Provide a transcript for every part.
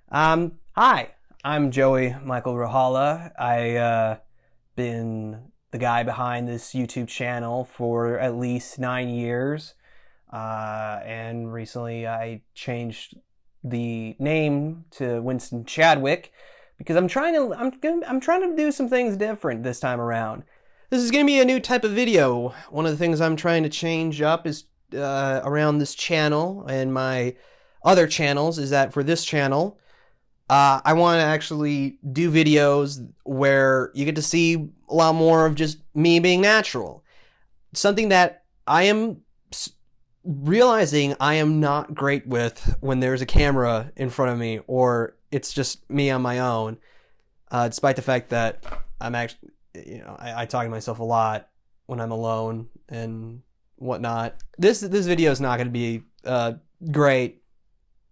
Hi, I'm Joey Michael Ruhala. I been the guy behind this YouTube channel for at least 9 years, and recently I changed the name to Winston Chadwick because I'm trying to do some things different this time around. This is gonna be a new type of video. One of the things I'm trying to change up is around this channel and my other channels is that for this channel. I want to actually do videos where you get to see a lot more of just me being natural. Something that I am realizing I am not great with when there's a camera in front of me or it's just me on my own. Despite the fact that I'm actually, I talk to myself a lot when I'm alone and whatnot. This video is not going to be great.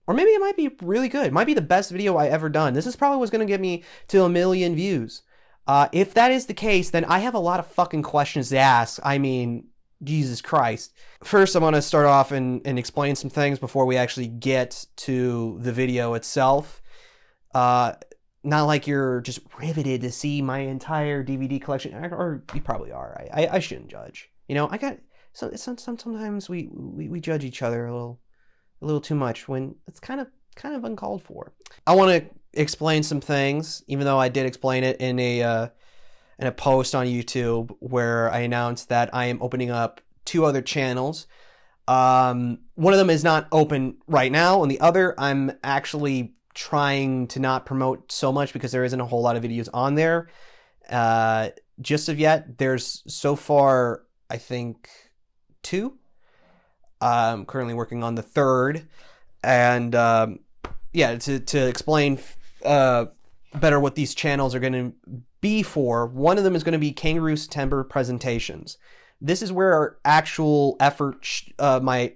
Or maybe it might be really good. It might be the best video I ever done. This is probably what's going to get me to 1 million views. If that is the case, then I have a lot of fucking questions to ask. I mean, Jesus Christ. First, I want to start off and explain some things before we actually get to the video itself. Not like you're just riveted to see my entire DVD collection, or you probably are. I shouldn't judge. Sometimes we judge each other a little too much when it's kind of uncalled for. I want to explain some things, even though I did explain it in a post on YouTube where I announced that I am opening up 2 other channels. One of them is not open right now, and the other I'm actually trying to not promote so much because there isn't a whole lot of videos on there just of yet. There's so far, I think, 2. I'm currently working on the 3rd, and to explain better what these channels are going to be for, one of them is going to be Kangaroo September presentations. This is where our actual effort, my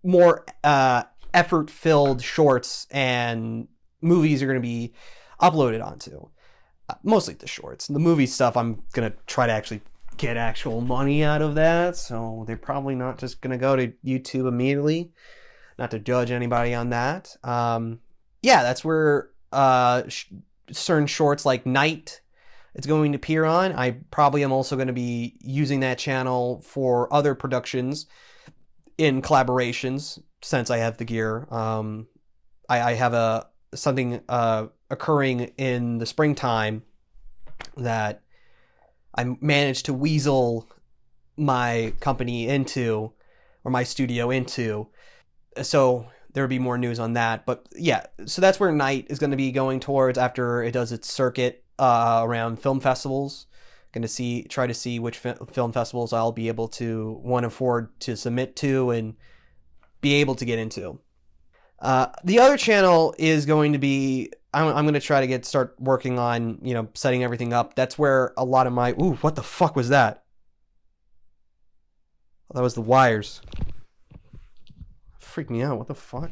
more effort-filled shorts and movies are going to be uploaded onto. Mostly the shorts. The movie stuff, I'm going to try to actually get actual money out of that, so they're probably not just gonna go to YouTube immediately. Not to judge anybody on that. That's where certain shorts like Night it's going to appear on. I probably am also going to be using that channel for other productions in collaborations since I have the gear. I have something occurring in the springtime that I managed to weasel my company into, or my studio into. So there will be more news on that. But yeah, so that's where Night is going to be going towards after it does its circuit around film festivals. Going to try to see which film festivals I'll be able to afford to submit to and be able to get into. The other channel is going to be, I'm going to try to start working on, setting everything up. That's where a lot of my, ooh, what the fuck was that? Oh, that was the wires. Freaked me out. What the fuck?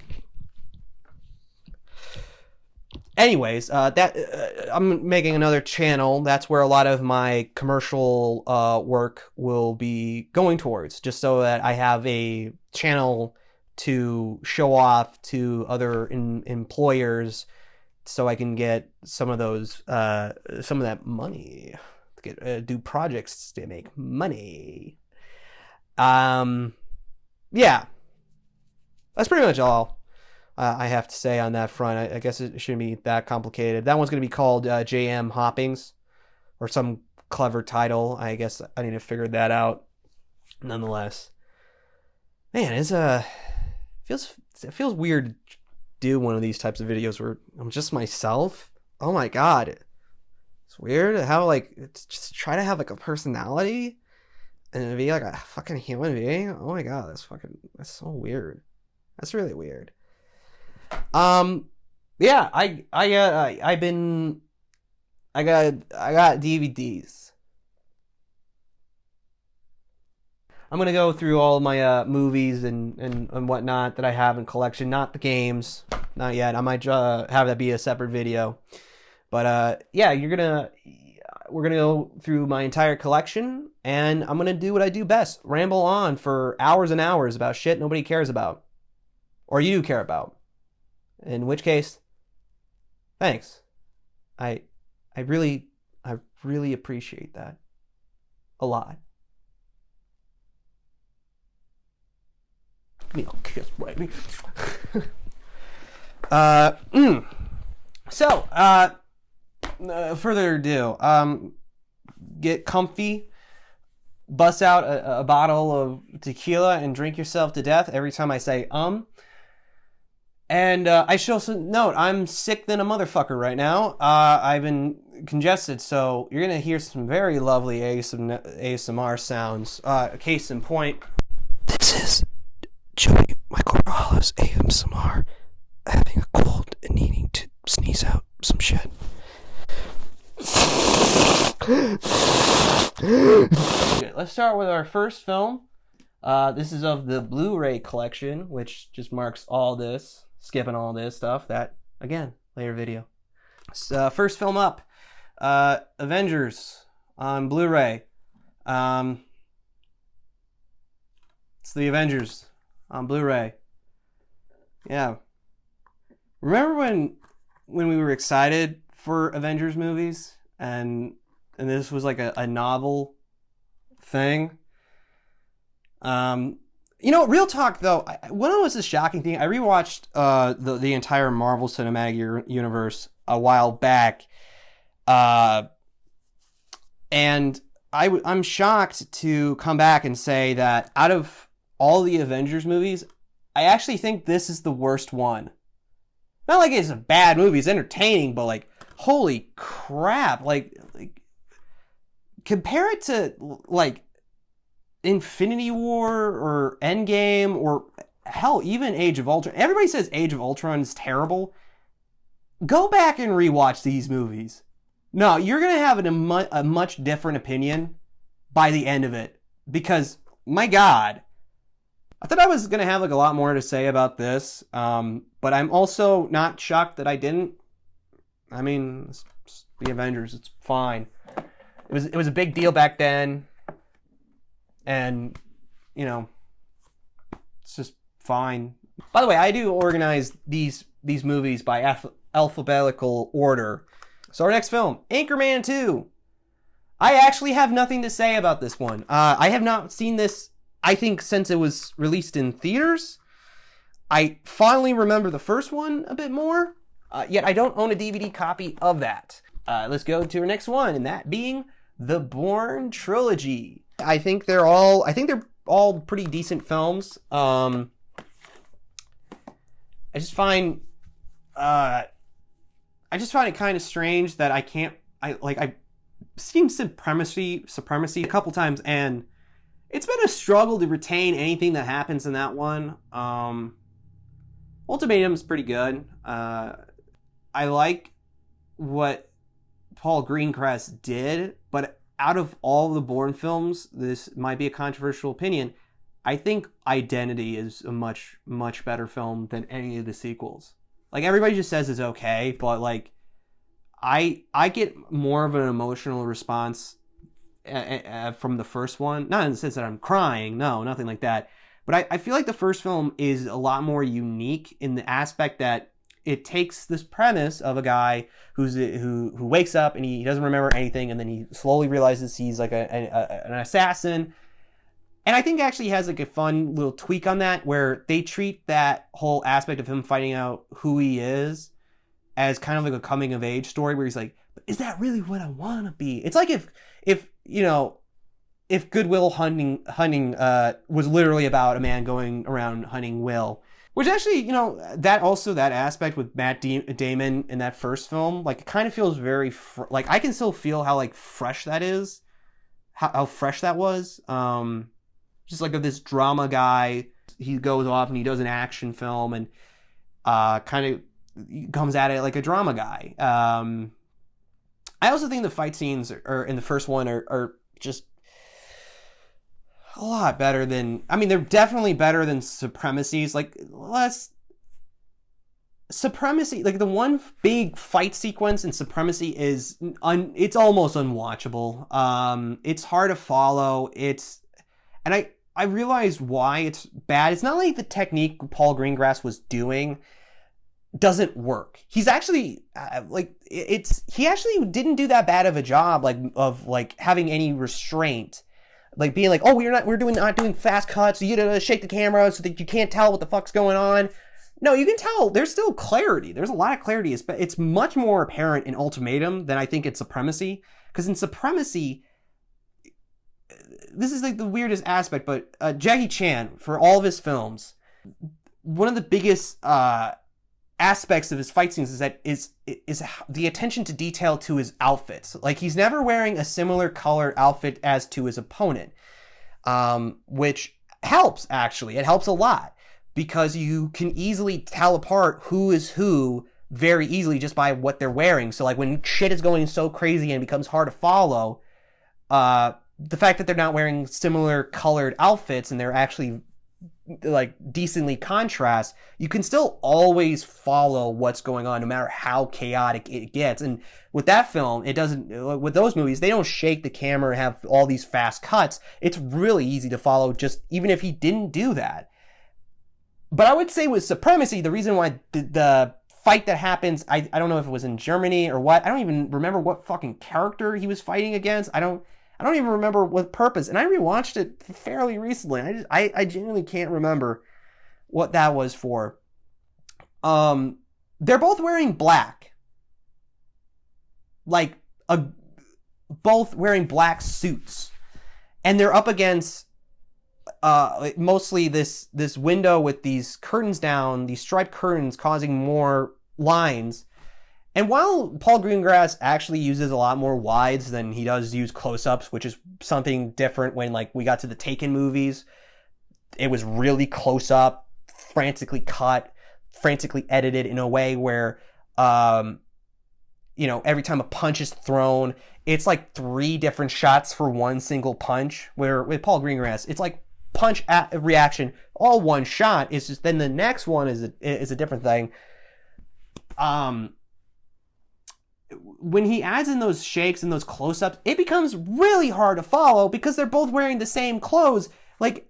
Anyways, I'm making another channel. That's where a lot of my commercial work will be going towards, just so that I have a channel to show off to other employers, so I can get some of that money to get do projects to make money. Yeah, that's pretty much all I have to say on that front. I guess it shouldn't be that complicated. That one's going to be called JM Hoppings, or some clever title. I guess I need to figure that out. Nonetheless, man, it feels weird to do one of these types of videos where I'm just myself. Oh my god, it's weird how just try to have a personality and be like a fucking human being. Oh my god, that's so weird. That's really weird. Yeah, I got DVDs. I'm gonna go through all of my movies and whatnot that I have in collection. Not the games, not yet. I might have that be a separate video. But yeah, we're gonna go through my entire collection, and I'm gonna do what I do best: ramble on for hours and hours about shit nobody cares about, or you care about. In which case, Thanks. I really appreciate that a lot. Give me a kiss, baby. So, further ado, get comfy, bust out a bottle of tequila and drink yourself to death every time I say And I should also note, I'm sick than a motherfucker right now. I've been congested, so you're going to hear some very lovely ASMR sounds. Case in point, this is Joey Michael Ruhala's ASMR, having a cold and needing to sneeze out some shit. Okay, let's start with our first film. This is of the Blu-ray Collection, which just marks all this, skipping all this stuff. That, again, later video. So, first film up, Avengers on Blu-ray. It's the Avengers on Blu-ray. Yeah. Remember when we were excited for Avengers movies and this was like a novel thing? Real talk though, when it was a shocking thing, I rewatched the entire Marvel Cinematic Universe a while back, and I'm shocked to come back and say that out of all the Avengers movies, I actually think this is the worst one. Not like it's a bad movie, it's entertaining, but like, holy crap, like compare it to like Infinity War or Endgame or hell, even Age of Ultron. Everybody says Age of Ultron is terrible. Go back and rewatch these movies. No, you're going to have a much different opinion by the end of it. Because, my God, I thought I was going to have like a lot more to say about this. But I'm also not shocked that I didn't. I mean, it's the Avengers. It's fine. It was a big deal back then. And, it's just fine. By the way, I do organize these movies by alphabetical order. So our next film, Anchorman 2. I actually have nothing to say about this one. I have not seen this, I think, since it was released in theaters. I fondly remember the first one a bit more, yet I don't own a DVD copy of that. Let's go to our next one, and that being the Bourne Trilogy. I think they're all pretty decent films. I just find it kind of strange that I've seen Supremacy a couple times, and it's been a struggle to retain anything that happens in that one. Ultimatum's pretty good. I like what Paul Greengrass did, but out of all the Bourne films, this might be a controversial opinion, I think Identity is a much, much better film than any of the sequels. Like, everybody just says it's okay, but like, I get more of an emotional response from the first one. Not in the sense that I'm crying, no, nothing like that. But I feel like the first film is a lot more unique in the aspect that it takes this premise of a guy who wakes up and he doesn't remember anything, and then he slowly realizes he's like an assassin. And I think it actually has like a fun little tweak on that, where they treat that whole aspect of him finding out who he is as kind of like a coming of age story, where he's like, but is that really what I want to be? It's like if Good Will Hunting was literally about a man going around hunting Will. Which actually, that aspect with Matt Damon in that first film, like, it kind of feels very, like, I can still feel how, like, fresh that is. How fresh that was. Just like of this drama guy, he goes off and he does an action film and kind of comes at it like a drama guy. I also think the fight scenes are in the first one are just a lot better than, they're definitely better than Supremacy's. Like, Supremacy, like the one big fight sequence in Supremacy is it's almost unwatchable. It's hard to follow. And I realized why it's bad. It's not like the technique Paul Greengrass was doing. doesn't work. He's actually he actually didn't do that bad of a job of having any restraint, like being like, oh, we're not doing fast cuts, so you gotta shake the camera so that you can't tell what the fuck's going on. No, you can tell there's still clarity. There's a lot of clarity. It's much more apparent in Ultimatum than I think in Supremacy, because in Supremacy, this is like the weirdest aspect, but Jackie Chan, for all of his films, one of the biggest aspects of his fight scenes is the attention to detail to his outfits. Like, he's never wearing a similar colored outfit as to his opponent, which helps, actually. It helps a lot, because you can easily tell apart who is who very easily just by what they're wearing. So, like, when shit is going so crazy and it becomes hard to follow, the fact that they're not wearing similar colored outfits and they're actually like decently contrast, you can still always follow what's going on no matter how chaotic it gets. And with that film, it doesn't, with those movies, they don't shake the camera and have all these fast cuts. It's really easy to follow, just even if he didn't do that. But I would say with Supremacy, the reason why the fight that happens, I don't know if it was in Germany or what, I don't even remember what fucking character he was fighting against. I don't even remember what purpose. And I rewatched it fairly recently. I genuinely can't remember what that was for. They're both wearing black. Like, both wearing black suits. And they're up against mostly this window with these curtains down, these striped curtains causing more lines. And while Paul Greengrass actually uses a lot more wides than he does use close-ups, which is something different when, like, we got to the Taken movies, it was really close-up, frantically cut, frantically edited in a way where, every time a punch is thrown, it's like 3 different shots for one single punch, where with Paul Greengrass, it's like punch at reaction, all one shot. It's just then the next one is a different thing. When he adds in those shakes and those close-ups, it becomes really hard to follow because they're both wearing the same clothes. Like,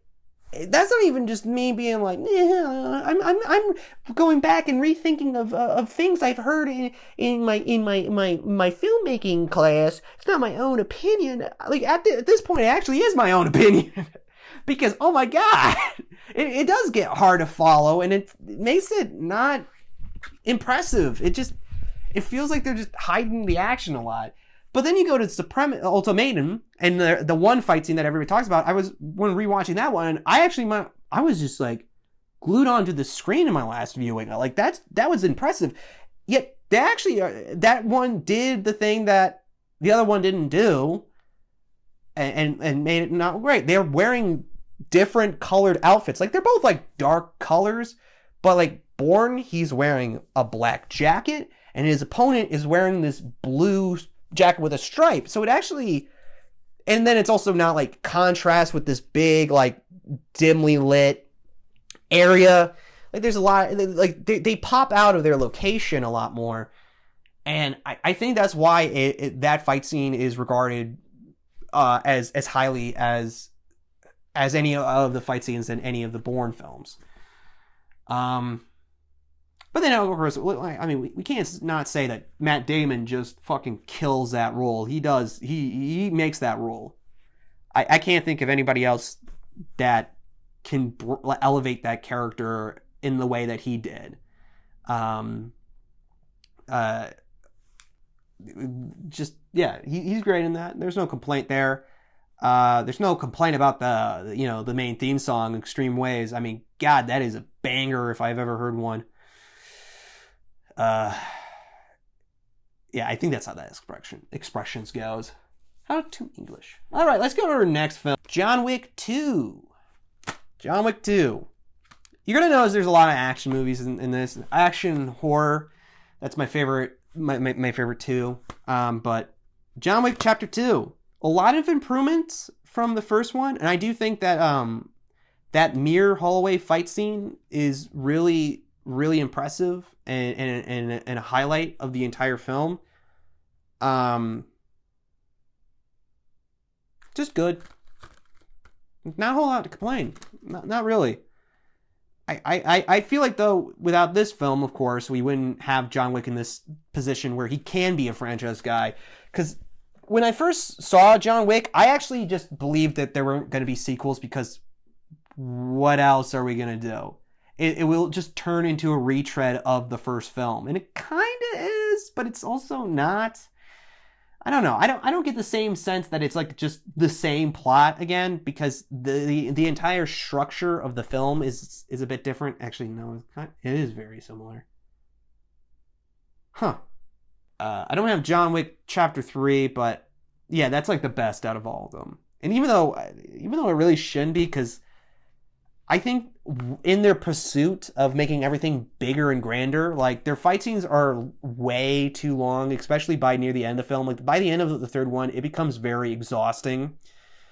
that's not even just me being like, I'm going back and rethinking of things I've heard in my filmmaking class. It's not my own opinion. Like, at this point, it actually is my own opinion. Because, oh my God, it does get hard to follow, and it makes it not impressive. It feels like they're just hiding the action a lot. But then you go to Ultimatum, and the one fight scene that everybody talks about, when rewatching that one, and I was just like glued onto the screen in my last viewing. Like, that was impressive. Yet they actually, that one did the thing that the other one didn't do, and made it not great. They're wearing different colored outfits. Like, they're both like dark colors, but like Bourne, he's wearing a black jacket, and his opponent is wearing this blue jacket with a stripe. So it actually, and then it's also not like contrast with this big, like, dimly lit area. Like, there's a lot, like, they pop out of their location a lot more. And I think that's why that fight scene is regarded as highly as any of the fight scenes in any of the Bourne films. But then, of course, I mean, we can't not say that Matt Damon just fucking kills that role. He does. He makes that role. I can't think of anybody else that can elevate that character in the way that he did. He's great in that. There's no complaint there. There's no complaint about the main theme song, Extreme Ways. I mean, God, that is a banger if I've ever heard one. I think that's how that expressions goes. How to English. All right, let's go to our next film, John Wick 2. John Wick 2. You're gonna notice there's a lot of action movies in this. Action, horror. That's my favorite. My favorite too. But John Wick Chapter 2. A lot of improvements from the first one, and I do think that that mirror hallway fight scene is really, really impressive and a highlight of the entire film. Just good. Not a whole lot to complain. Not really. I feel like, though, without this film, of course, we wouldn't have John Wick in this position where he can be a franchise guy. Because when I first saw John Wick, I actually just believed that there weren't going to be sequels, because what else are we going to do? It will just turn into a retread of the first film. And it kind of is, but it's also not. I don't know. I don't get the same sense that it's like just the same plot again, because the entire structure of the film is a bit different. Actually, no, it is very similar. Huh. I don't have John Wick Chapter 3, but yeah, that's like the best out of all of them. And even though it really shouldn't be, because I think in their pursuit of making everything bigger and grander, like, their fight scenes are way too long, especially by near the end of the film. Like, by the end of the third one, it becomes very exhausting,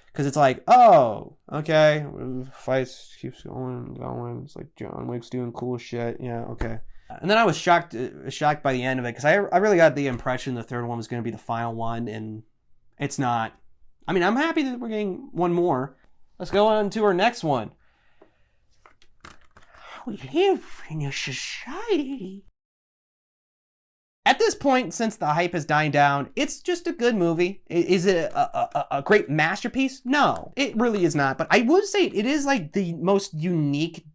because it's like, oh, okay, fights keeps going and going. It's like John Wick's doing cool shit. Yeah, okay. And then I was shocked by the end of it, because I really got the impression the third one was going to be the final one, and it's not. I mean, I'm happy that we're getting one more. Let's go on to our next one. We live in a society. At this point, since the hype has died down, it's just a good movie. Is it a great masterpiece? No, it really is not. But I would say it is like the most unique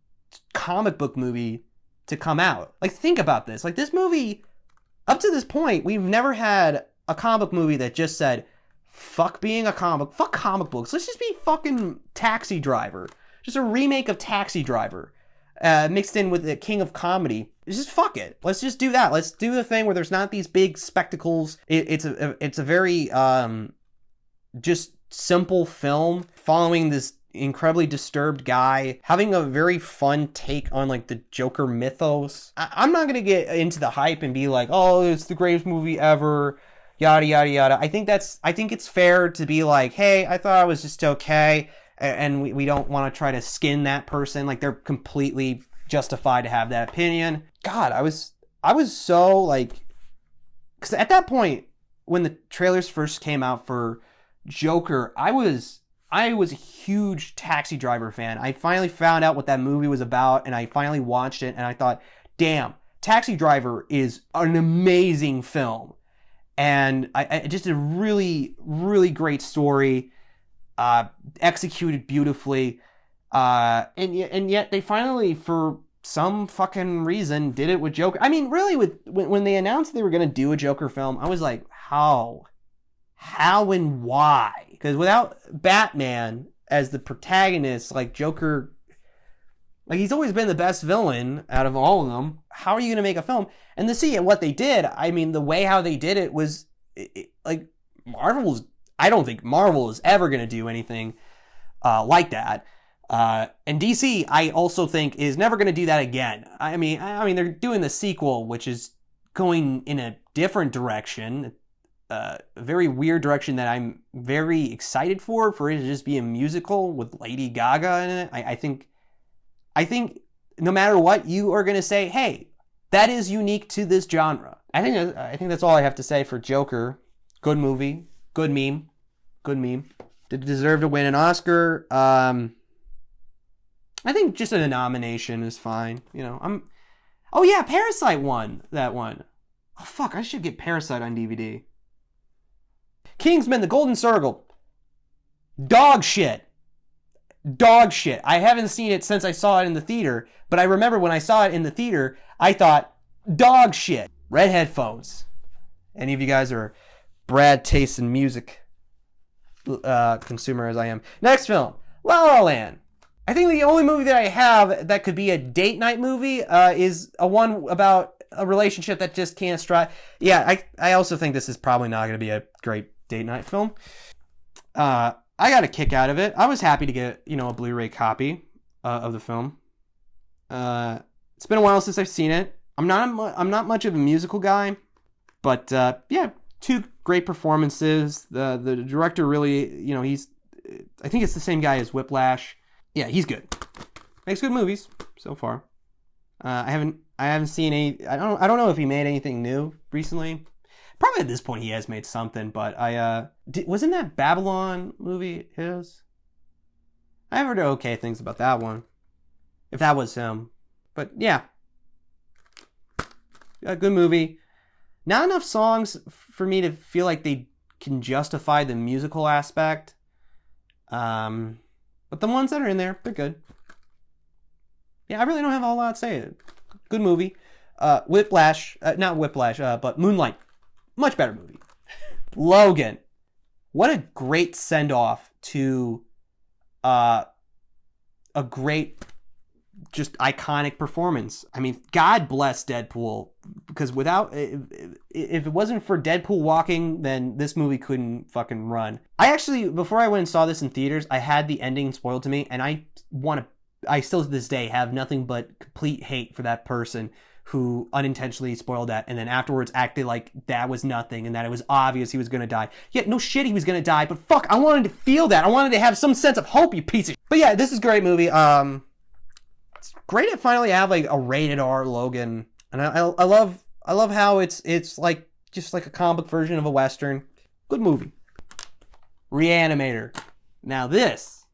comic book movie to come out. Like, think about this. Like, this movie, up to this point, we've never had a comic movie that just said, fuck being a comic, fuck comic books. Let's just be fucking Taxi Driver. Just a remake of Taxi Driver. Mixed in with the king of comedy. Just fuck it. Let's just do that. Let's do the thing where there's not these big spectacles. It's a very just simple film following this incredibly disturbed guy, having a very fun take on like the Joker mythos. I'm not gonna get into the hype and be like, oh, it's the greatest movie ever, yada yada yada. I think it's fair to be like, hey, I thought it was just okay. And we don't want to try to skin that person. Like, they're completely justified to have that opinion. God, I was so like, because at that point when the trailers first came out for Joker, I was a huge Taxi Driver fan. I finally found out what that movie was about, and I finally watched it, and I thought, damn, Taxi Driver is an amazing film, and I just a really, really great story. Executed beautifully, and yet they finally, for some fucking reason, did it with Joker. I mean, really, when they announced they were gonna do a Joker film, I was like, how and why? Because without Batman as the protagonist, like, Joker, like, he's always been the best villain out of all of them. How are you gonna make a film? And to see what they did, I mean, the way how they did it was like, I don't think Marvel is ever going to do anything like that. And DC, I also think, is never going to do that again. I mean, they're doing the sequel, which is going in a different direction, a very weird direction that I'm very excited for it to just be a musical with Lady Gaga in it. I think no matter what, you are going to say, hey, that is unique to this genre. I think that's all I have to say for Joker. Good movie. Good meme. Good meme. Did it deserve to win an Oscar? I think just a nomination is fine. You know, oh yeah, Parasite won that one. Oh fuck, I should get Parasite on DVD. Kingsman: The Golden Circle. Dog shit. Dog shit. I haven't seen it since I saw it in the theater, but I remember when I saw it in the theater, I thought, dog shit. Red headphones. Any of you guys are Brad taste in music consumer as I am. Next film, La La Land. I think the only movie that I have that could be a date night movie is a one about a relationship that just can't strike. Yeah, I also think this is probably not going to be a great date night film. I got a kick out of it. I was happy to get, a Blu-ray copy of the film. It's been a while since I've seen it. I'm not much of a musical guy, but yeah, two great performances. The director really, I think it's the same guy as Whiplash. Yeah, he's good. Makes good movies so far. I haven't seen any. I don't know if he made anything new recently. Probably at this point he has made something, but wasn't that Babylon movie his? I heard okay things about that one. if that was him. But yeah, a good movie. Not enough songs for me to feel like they can justify the musical aspect. But the ones that are in there, they're good. Yeah, I really don't have a whole lot to say. Good movie. Whiplash, not Whiplash, but Moonlight. Much better movie. Logan. What a great send-off to a great, just iconic performance. I mean, God bless Deadpool, because if it wasn't for Deadpool walking, then this movie couldn't fucking run. I actually, before I went and saw this in theaters, I had the ending spoiled to me, and I still to this day have nothing but complete hate for that person who unintentionally spoiled that, and then afterwards acted like that was nothing and that it was obvious he was gonna die. Yeah, no shit he was gonna die, but fuck, I wanted to feel that. I wanted to have some sense of hope, you piece of shit. But yeah, this is a great movie. It's great to finally have like a rated R Logan, and I love how it's like just like a comic book version of a Western. Good movie. Reanimator. Now this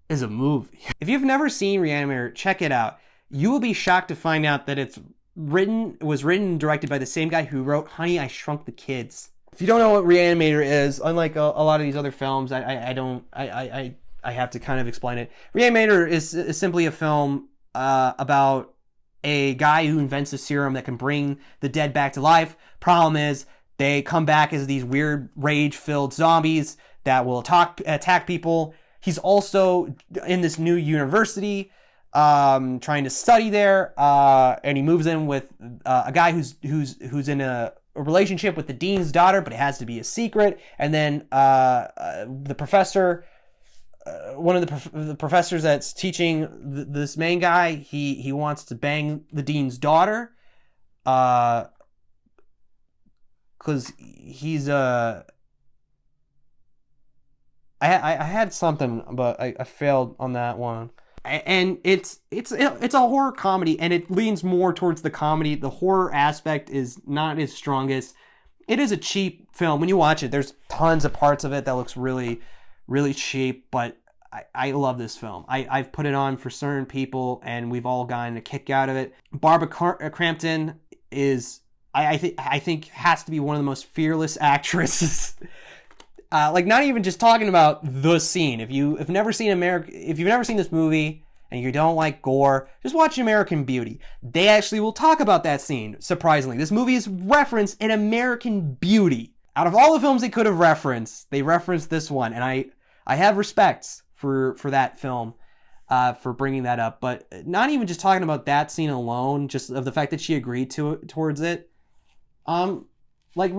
is a movie. If you've never seen Reanimator, check it out. You will be shocked to find out that it was written and directed by the same guy who wrote Honey, I Shrunk the Kids. If you don't know what Reanimator is, unlike a lot of these other films, I have to kind of explain it. Reanimator is simply a film about a guy who invents a serum that can bring the dead back to life. Problem is, they come back as these weird rage-filled zombies that will attack people. He's also in this new university, trying to study there, and he moves in with a guy who's in a relationship with the dean's daughter, but it has to be a secret. And then the professor, one of the professors that's teaching this main guy, he wants to bang the dean's daughter, because he's I had something, but I failed on that one. And it's a horror comedy, and it leans more towards the comedy. The horror aspect is not its strongest. It is a cheap film. When you watch it, there's tons of parts of it that looks really, really cheap, but I love this film. I've put it on for certain people, and we've all gotten a kick out of it. Barbara Crampton is, I think has to be one of the most fearless actresses. Like, not even just talking about the scene. If you've never seen this movie and you don't like gore, just watch American Beauty. They actually will talk about that scene. Surprisingly, this movie is referenced in American Beauty. Out of all the films they could have referenced, they referenced this one, and I have respects for that film, for bringing that up. But not even just talking about that scene alone, just of the fact that she agreed towards it. Going back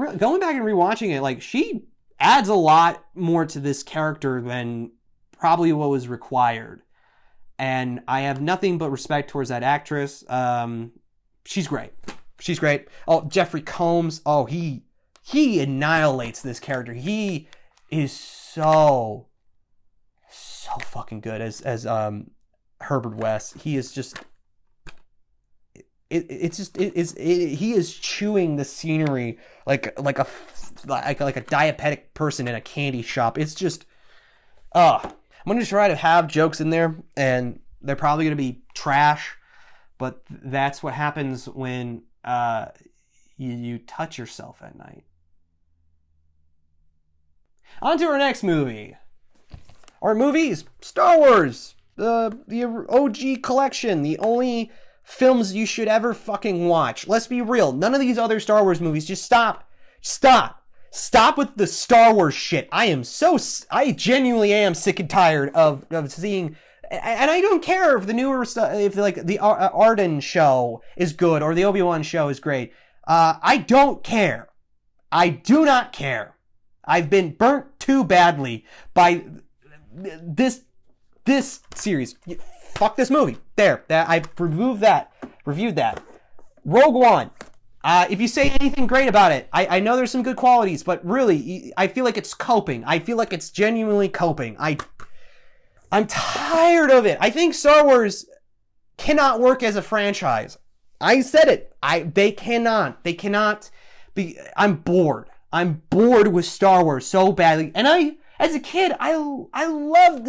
and rewatching it, like, she adds a lot more to this character than probably what was required. And I have nothing but respect towards that actress. She's great. She's great. Oh, Jeffrey Combs. Oh, he annihilates this character. He is so fucking good as Herbert West. He is just he is chewing the scenery like a diabetic person in a candy shop. It's just, I'm going to try to have jokes in there, and they're probably going to be trash, but that's what happens when you touch yourself at night. On to our next movie. Our movie is Star Wars, the OG collection, the only films you should ever fucking watch. Let's be real. None of these other Star Wars movies. Just stop with the Star Wars shit. I genuinely am sick and tired of seeing, and I don't care if the newer stuff, if like the Arden show is good or the Obi-Wan show is great. I don't care. I do not care. I've been burnt too badly by this series. Fuck this movie. I've reviewed that. Rogue One. If you say anything great about it, I know there's some good qualities, but really, I feel like it's coping. I feel like it's genuinely coping. I'm tired of it. I think Star Wars cannot work as a franchise. I said it. They cannot be. I'm bored. I'm bored with Star Wars so badly. And as a kid, I loved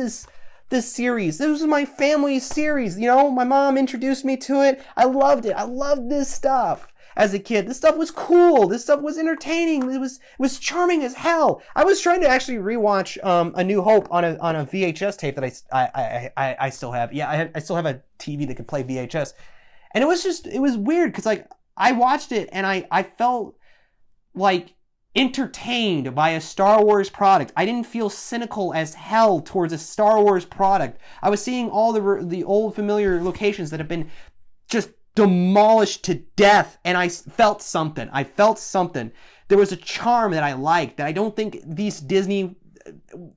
this series. This was my family series. You know, my mom introduced me to it. I loved it. I loved this stuff as a kid. This stuff was cool. This stuff was entertaining. It was charming as hell. I was trying to actually rewatch A New Hope on a VHS tape that I still have. Yeah, I still have a TV that could play VHS. And it was weird because like I watched it and I felt like entertained by a Star Wars product. I didn't feel cynical as hell towards a Star Wars product. I was seeing all the old familiar locations that have been just demolished to death, and I felt something. There was a charm that I liked that I don't think these Disney,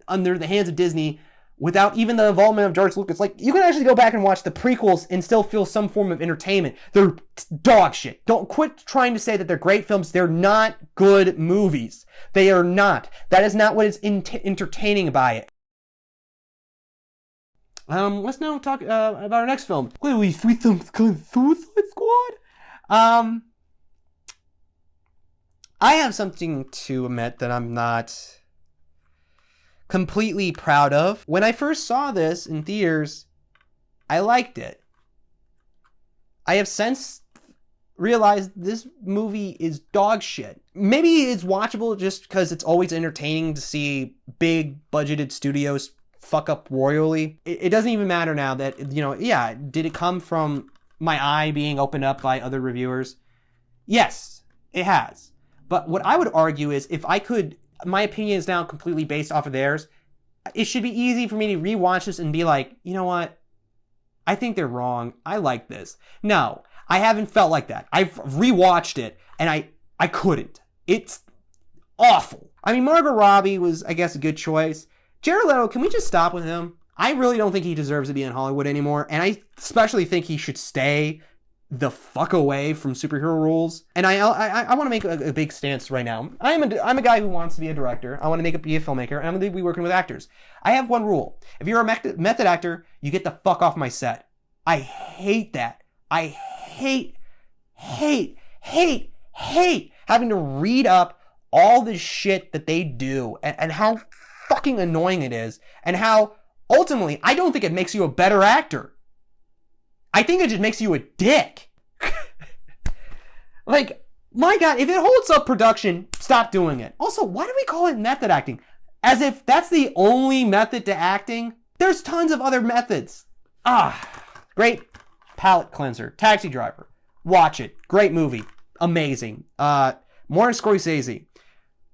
under the hands of Disney, without even the involvement of George Lucas, like, you can actually go back and watch the prequels and still feel some form of entertainment. They're dog shit. Don't quit trying to say that they're great films. They're not good movies. They are not. That is not what is entertaining by it. Let's now talk about our next film. Clearly, Sweet Suicide Squad. I have something to admit that I'm not completely proud of. When I first saw this in theaters, I liked it. I have since realized this movie is dog shit. Maybe it's watchable just because it's always entertaining to see big budgeted studios fuck up royally. It doesn't even matter now that, you know, yeah, did it come from my eye being opened up by other reviewers? Yes, it has. But what I would argue is if I could, my opinion is now completely based off of theirs, it should be easy for me to rewatch this and be like, you know what? I think they're wrong. I like this. No, I haven't felt like that. I've rewatched it and I couldn't. It's awful. I mean, Margot Robbie was, I guess, a good choice. Jared Leto, can we just stop with him? I really don't think he deserves to be in Hollywood anymore, and I especially think he should stay the fuck away from superhero roles. And I want to make a big stance right now. I'm a guy who wants to be a director. I want to be a filmmaker, and I'm going to be working with actors. I have one rule. If you're a method actor, you get the fuck off my set. I hate that. I hate having to read up all the shit that they do and how fucking annoying it is, and how ultimately I don't think it makes you a better actor. I think it just makes you a dick. Like, my God, if it holds up production, stop doing it. Also, why do we call it method acting? As if that's the only method to acting? There's tons of other methods. Great palate cleanser. Taxi Driver. Watch it. Great movie. Amazing. Martin Scorsese.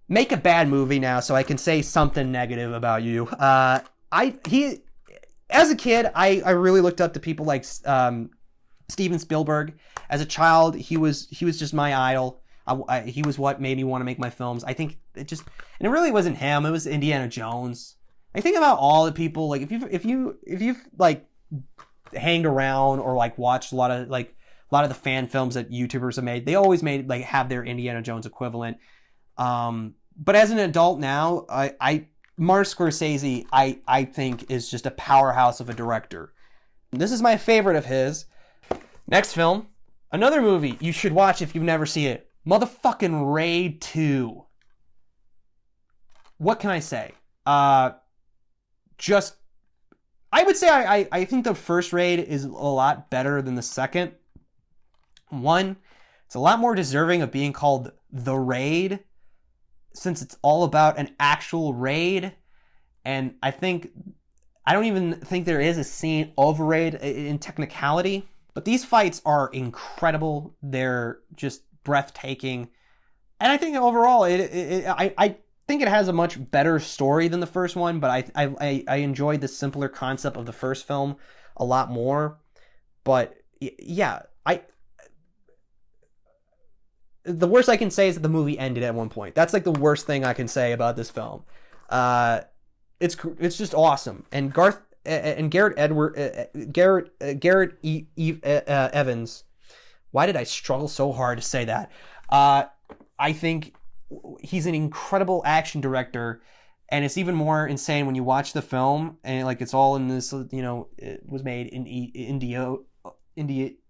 Make a bad movie now so I can say something negative about you. As a kid, I really looked up to people like Steven Spielberg. As a child, he was just my idol. He was what made me want to make my films. I think and it really wasn't him. It was Indiana Jones. I think about all the people, like if you've like hanged around or like watched a lot of the fan films that YouTubers have made. They always have their Indiana Jones equivalent. But as an adult now, Martin Scorsese, I think, is just a powerhouse of a director. This is my favorite of his. Next film, another movie you should watch if you've never seen it. Motherfucking Raid 2. What can I say? I would say I think the first Raid is a lot better than the second. One, it's a lot more deserving of being called The Raid, since it's all about an actual raid. And I don't even think there is a scene of a raid in technicality. But these fights are incredible. They're just breathtaking. And I think overall, I think it has a much better story than the first one. But I enjoyed the simpler concept of the first film a lot more. But yeah, the worst I can say is that the movie ended at one point. That's like the worst thing I can say about this film. It's just awesome. And Garrett Evans. Why did I struggle so hard to say that? I think he's an incredible action director, and it's even more insane when you watch the film and it's all in this. You know, it was made in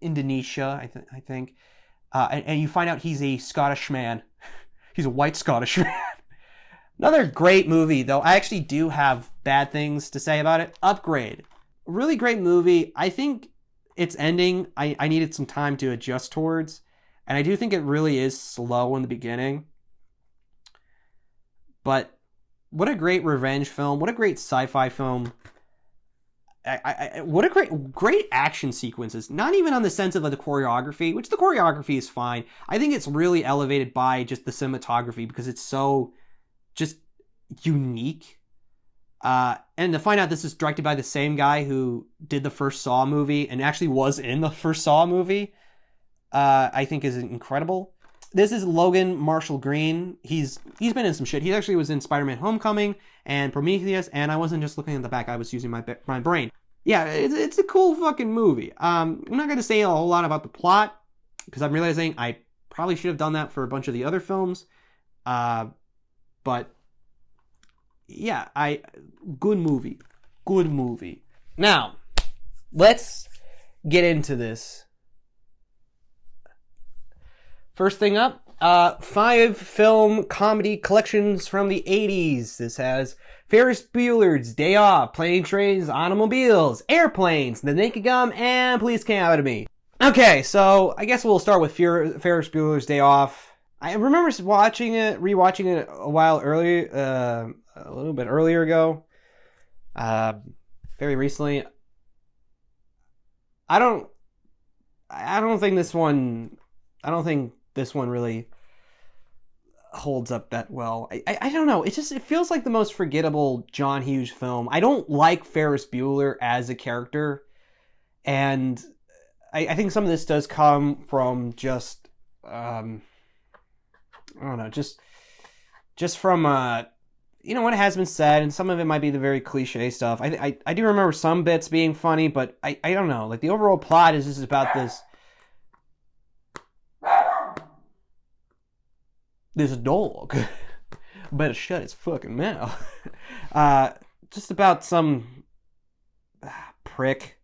Indonesia, I think. And you find out he's a Scottish man. He's a white Scottish man. Another great movie, though. I actually do have bad things to say about it. Upgrade. Really great movie. I think its ending, I needed some time to adjust towards. And I do think it really is slow in the beginning. But what a great revenge film. What a great sci-fi film. What a great action sequences. Not even on the sense of the choreography, which the choreography is fine. I think it's really elevated by just the cinematography because it's so just unique. And to find out this is directed by the same guy who did the first Saw movie and actually was in the first Saw movie, I think is incredible. This is Logan Marshall Green. He's been in some shit. He actually was in Spider-Man Homecoming and Prometheus, and I wasn't just looking at the back. I was using my brain. Yeah, it's a cool fucking movie. I'm not going to say a whole lot about the plot because I'm realizing I probably should have done that for a bunch of the other films. But yeah, good movie. Good movie. Now, let's get into this. First thing up, 5 film comedy collections from the 80s. This has Ferris Bueller's Day Off, Plane, Trains, Automobiles, Airplanes, The Naked Gun, and Police Academy. Okay, so I guess we'll start with Ferris Bueller's Day Off. I remember rewatching it a while earlier, a little bit earlier ago, very recently. I don't think this one really holds up that well. I don't know. It feels like the most forgettable John Hughes film. I don't like Ferris Bueller as a character. And I think some of this does come from just, I don't know, just from, what has been said, and some of it might be the very cliche stuff. I do remember some bits being funny, but I don't know. Like, the overall plot is just about this dog better shut his fucking mouth. Just about some prick.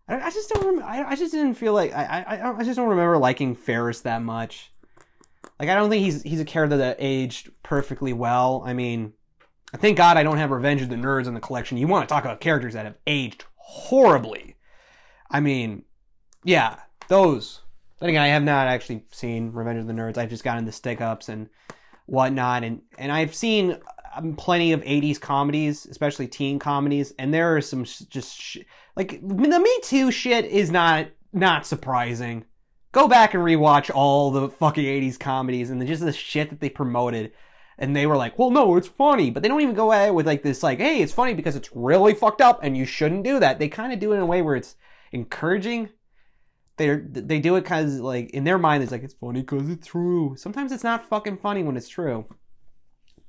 I just don't remember. I just didn't feel like I just don't remember liking Ferris that much. Like, I don't think he's a character that aged perfectly well. I mean, thank God I don't have Revenge of the Nerds in the collection. You want to talk about characters that have aged horribly. I mean, yeah, those. Then again, I have not actually seen Revenge of the Nerds. I've just gotten the stick-ups and whatnot. And I've seen plenty of 80s comedies, especially teen comedies. And there are some like, the Me Too shit is not surprising. Go back and rewatch all the fucking 80s comedies and just the shit that they promoted. And they were like, well, no, it's funny. But they don't even go at it with like this, like, hey, it's funny because it's really fucked up and you shouldn't do that. They kind of do it in a way where it's encouraging. They do it because, like, in their mind, it's like, it's funny because it's true. Sometimes it's not fucking funny when it's true.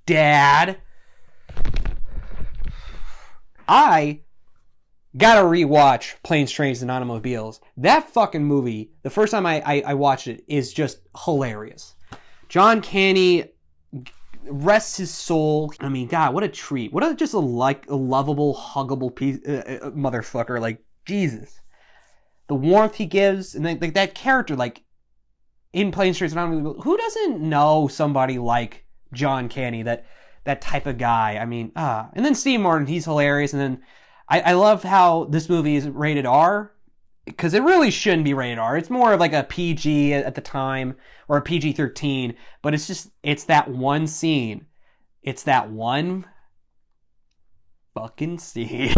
Dad. I gotta rewatch Planes, Trains, and Automobiles. That fucking movie, the first time I watched it, is just hilarious. John Candy, rests his soul. I mean, God, what a treat. What a lovable, huggable piece, motherfucker. Like, Jesus. The warmth he gives, and like that character, like, in Planes, Trains, and Automobiles, who doesn't know somebody like John Candy, that type of guy? I mean, and then Steve Martin, he's hilarious, and then I love how this movie is rated R, because it really shouldn't be rated R. It's more of like a PG at the time, or a PG-13, but it's that one scene. It's that one fucking scene.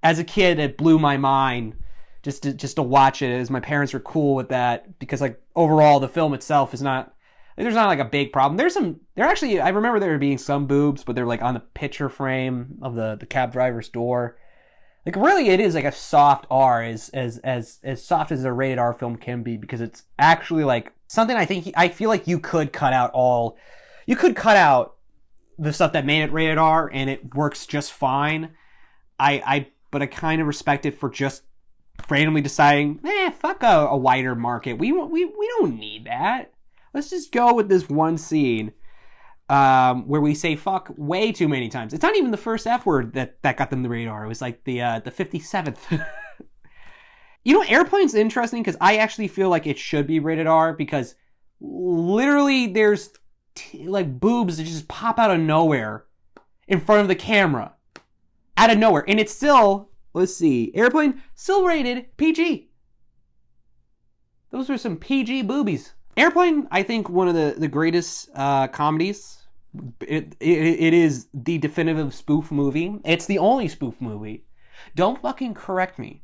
As a kid, it blew my mind. Just to watch it, as my parents were cool with that, because like overall the film itself is not, there's not like a big problem. I remember there being some boobs, but they're like on the picture frame of the cab driver's door. Like, really, it is like a soft R, as soft as a rated R film can be, because it's actually like something I feel like you could cut out the stuff that made it rated R and it works just fine. But I kind of respect it for just randomly deciding, fuck a wider market. We don't need that. Let's just go with this one scene where we say fuck way too many times. It's not even the first F word that got them the radar. It was like the 57th. Airplane's interesting because I actually feel like it should be rated R, because literally there's like boobs that just pop out of nowhere in front of the camera. out of nowhere. And it's still, let's see, Airplane, still rated PG. Those are some PG boobies. Airplane, I think one of the greatest comedies. It is the definitive spoof movie. It's the only spoof movie. Don't fucking correct me.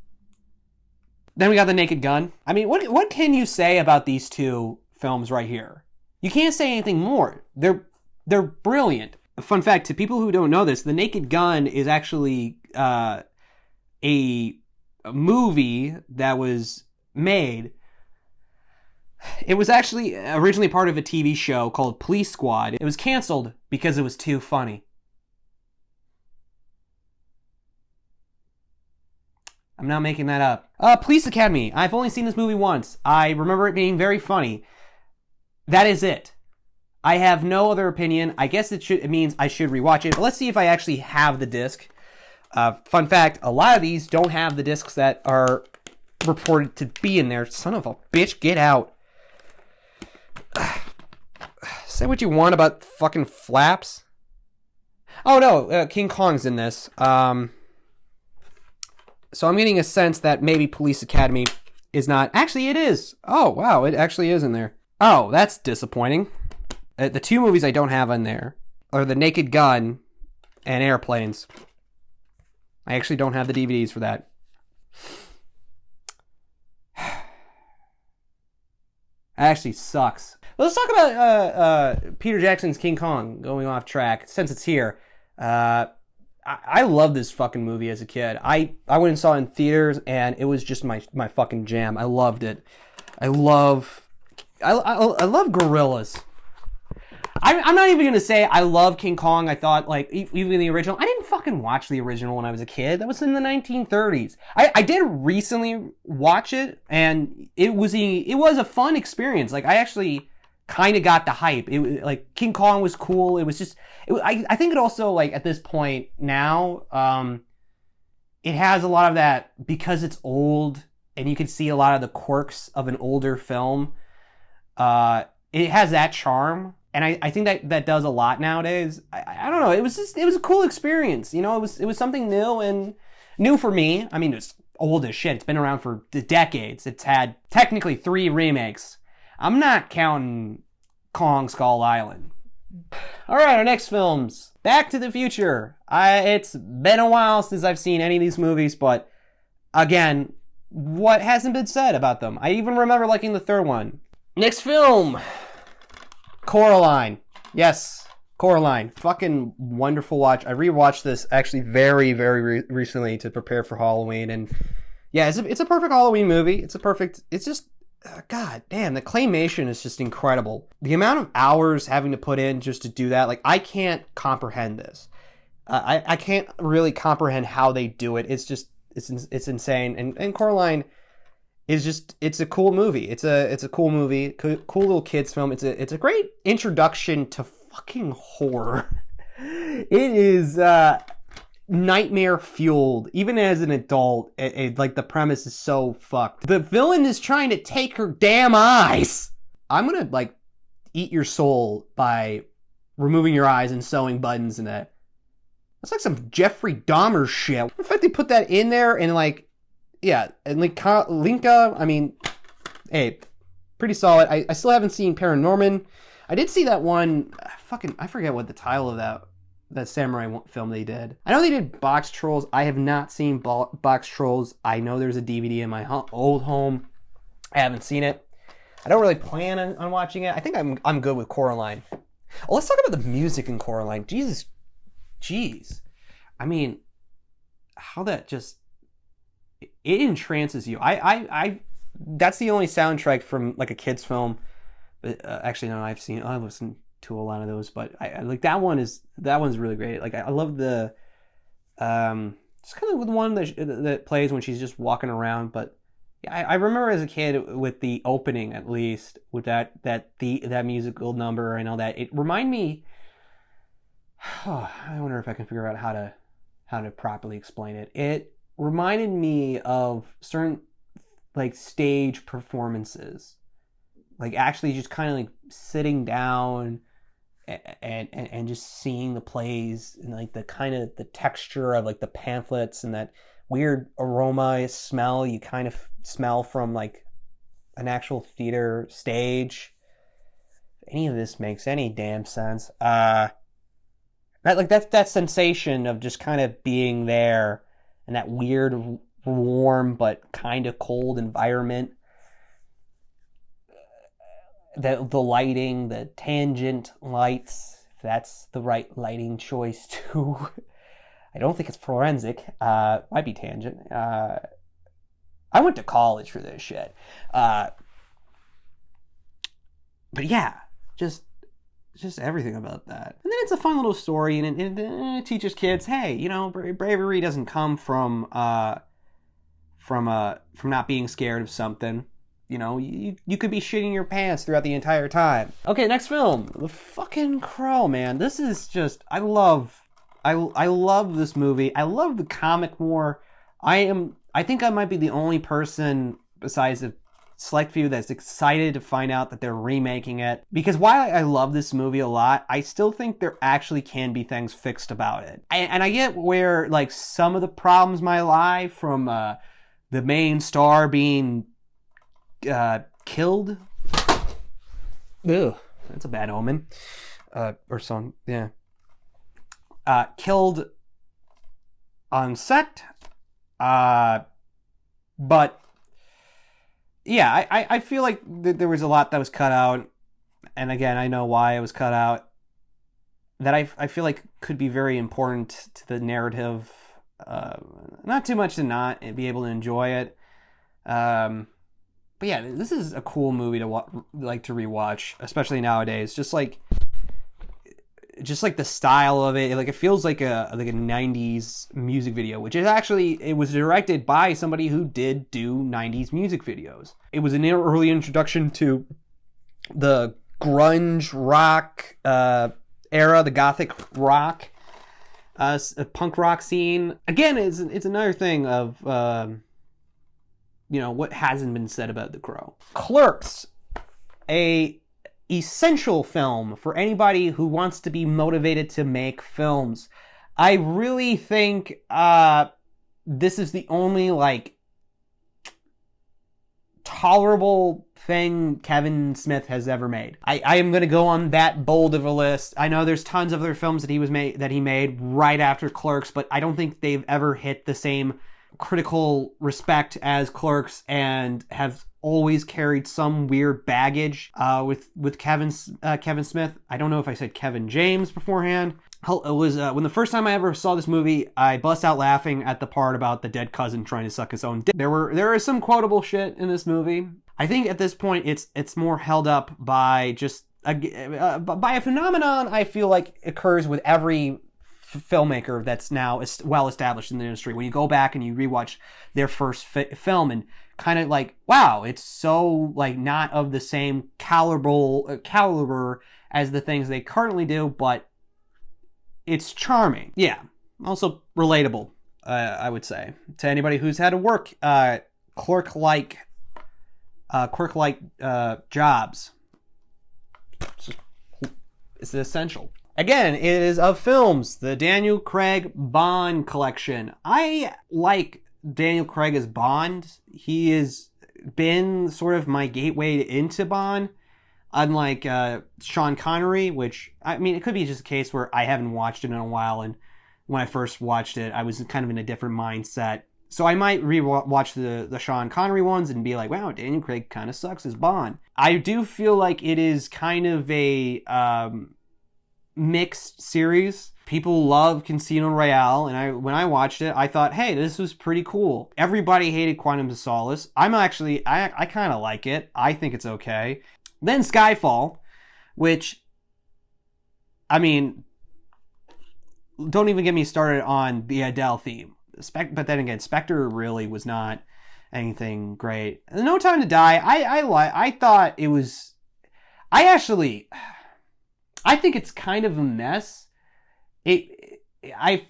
Then we got The Naked Gun. I mean, what can you say about these two films right here? You can't say anything more. They're brilliant. A fun fact, to people who don't know this, The Naked Gun is actually a movie that was made. It was actually originally part of a TV show called Police Squad. It was canceled because it was too funny. I'm not making that up. Police Academy. I've only seen this movie once. I remember it being very funny. That is it. I have no other opinion. I guess it means I should rewatch it. But let's see if I actually have the disc. Fun fact, a lot of these don't have the discs that are reported to be in there. Son of a bitch, get out. Say what you want about fucking flaps. Oh no, King Kong's in this. So I'm getting a sense that maybe Police Academy is not. Actually, it is. Oh wow, it actually is in there. Oh, that's disappointing. The two movies I don't have in there are The Naked Gun and Airplanes. I actually don't have the DVDs for that. Actually sucks. Let's talk about Peter Jackson's King Kong, going off track, since it's here. I love this fucking movie as a kid. I went and saw it in theaters, and it was just my fucking jam. I loved it. I love gorillas. I'm not even going to say I love King Kong. I thought, like, even the original. I didn't fucking watch the original when I was a kid. That was in the 1930s. I did recently watch it, and it was a fun experience. Like, I actually kind of got the hype. Like, King Kong was cool. It was just... I think it also, like, at this point now, it has a lot of that, because it's old, and you can see a lot of the quirks of an older film. It has that charm. And I think that does a lot nowadays. I don't know. It was a cool experience. You know, it was something new, and new for me. I mean, it's old as shit. It's been around for decades. It's had technically 3 remakes. I'm not counting Kong Skull Island. All right, our next films. Back to the Future. It's been a while since I've seen any of these movies, but again, what hasn't been said about them? I even remember liking the third one. Next film. Coraline. Yes, Coraline. Fucking wonderful watch. I rewatched this actually very, very recently to prepare for Halloween. And yeah, it's a perfect Halloween movie. It's just, god damn, the claymation is just incredible. The amount of hours having to put in just to do that, like, I can't comprehend this. I can't really comprehend how they do it. It's just, it's insane. And Coraline is just, it's a cool movie. It's a cool movie, cool little kids film. It's a great introduction to fucking horror. It is nightmare fueled. Even as an adult, like, the premise is so fucked. The villain is trying to take her damn eyes. I'm gonna, like, eat your soul by removing your eyes and sewing buttons in it. That's like some Jeffrey Dahmer shit. In fact, they put that in there, and, like, yeah, and Linka, I mean, hey, pretty solid. I still haven't seen Paranorman. I did see that one, I forget what the title of that samurai film they did. I know they did Box Trolls. I have not seen Box Trolls. I know there's a DVD in my old home. I haven't seen it. I don't really plan on watching it. I think I'm good with Coraline. Oh, let's talk about the music in Coraline. Jeez. I mean, how that just... It entrances you. I that's the only soundtrack from, like, a kid's film. Actually, no, I've listened to a lot of those, but I like that one's really great. Like, I love the just kind of the one that plays when she's just walking around. But yeah, I remember as a kid with the opening, at least, with that musical number and all that. It reminded me. I wonder if I can figure out how to properly explain it. It reminded me of certain, like, stage performances, like, actually just kind of, like, sitting down and just seeing the plays and like the kind of the texture of like the pamphlets and that weird aroma smell you kind of smell from like an actual theater stage. If any of this makes any damn sense. That sensation of just kind of being there and that weird warm but kind of cold environment. The lighting, the tangent lights, if that's the right lighting choice too. I don't think it's forensic. Might be tangent. I went to college for this shit. But yeah, just everything about that. And then it's a fun little story, and it teaches kids, hey, you know, bravery doesn't come from not being scared of something. You know, you could be shitting your pants throughout the entire time. Okay, next film. The fucking Crow, man. This is just, I love this movie. I love the comic more. I think I might be the only person besides a select few that's excited to find out that they're remaking it. Because while I love this movie a lot, I still think there actually can be things fixed about it. And I get where, like, some of the problems might lie from the main star being killed. Ugh, that's a bad omen. Or song, yeah. Killed on set. But yeah, I feel like there was a lot that was cut out. And again, I know why it was cut out. That I feel like could be very important to the narrative. Not too much to not be able to enjoy it. But yeah, this is a cool movie to like to rewatch, especially nowadays. Just like the style of it, like it feels like a 90s music video, which is actually, it was directed by somebody who did do 90s music videos. It was an early introduction to the grunge rock era, the gothic rock, punk rock scene. Again, it's another thing of you know, what hasn't been said about The Crow. Clerks, a essential film for anybody who wants to be motivated to make films. I really think this is the only, like, tolerable thing Kevin Smith has ever made. I am going to go on that bold of a list. I know there's tons of other films that he made right after Clerks, but I don't think they've ever hit the same critical respect as Clerks, and have always carried some weird baggage with Kevin Smith. I don't know if I said Kevin James beforehand. It was when the first time I ever saw this movie, I bust out laughing at the part about the dead cousin trying to suck his own dick. There is some quotable shit in this movie. I think at this point it's more held up by just by a phenomenon I feel like occurs with every filmmaker that's now well established in the industry. When you go back and you rewatch their first film and kind of like, wow, it's so like not of the same caliber as the things they currently do, but it's charming. Yeah, also relatable, I would say, to anybody who's had to work clerk-like jobs. It's essential. Again, it is of films, the Daniel Craig Bond collection. I like Daniel Craig as Bond. He has been sort of my gateway into Bond, unlike Sean Connery, which, I mean, it could be just a case where I haven't watched it in a while, and when I first watched it, I was kind of in a different mindset. So I might re-watch the Sean Connery ones and be like, wow, Daniel Craig kind of sucks as Bond. I do feel like it is kind of a mixed series. People love Casino Royale, and when I watched it, I thought, hey, this was pretty cool. Everybody hated Quantum of Solace. I kind of like it. I think it's okay. Then Skyfall, which, I mean, don't even get me started on the Adele theme. But then again, Spectre really was not anything great. No Time to Die, I thought it was, I think it's kind of a mess. I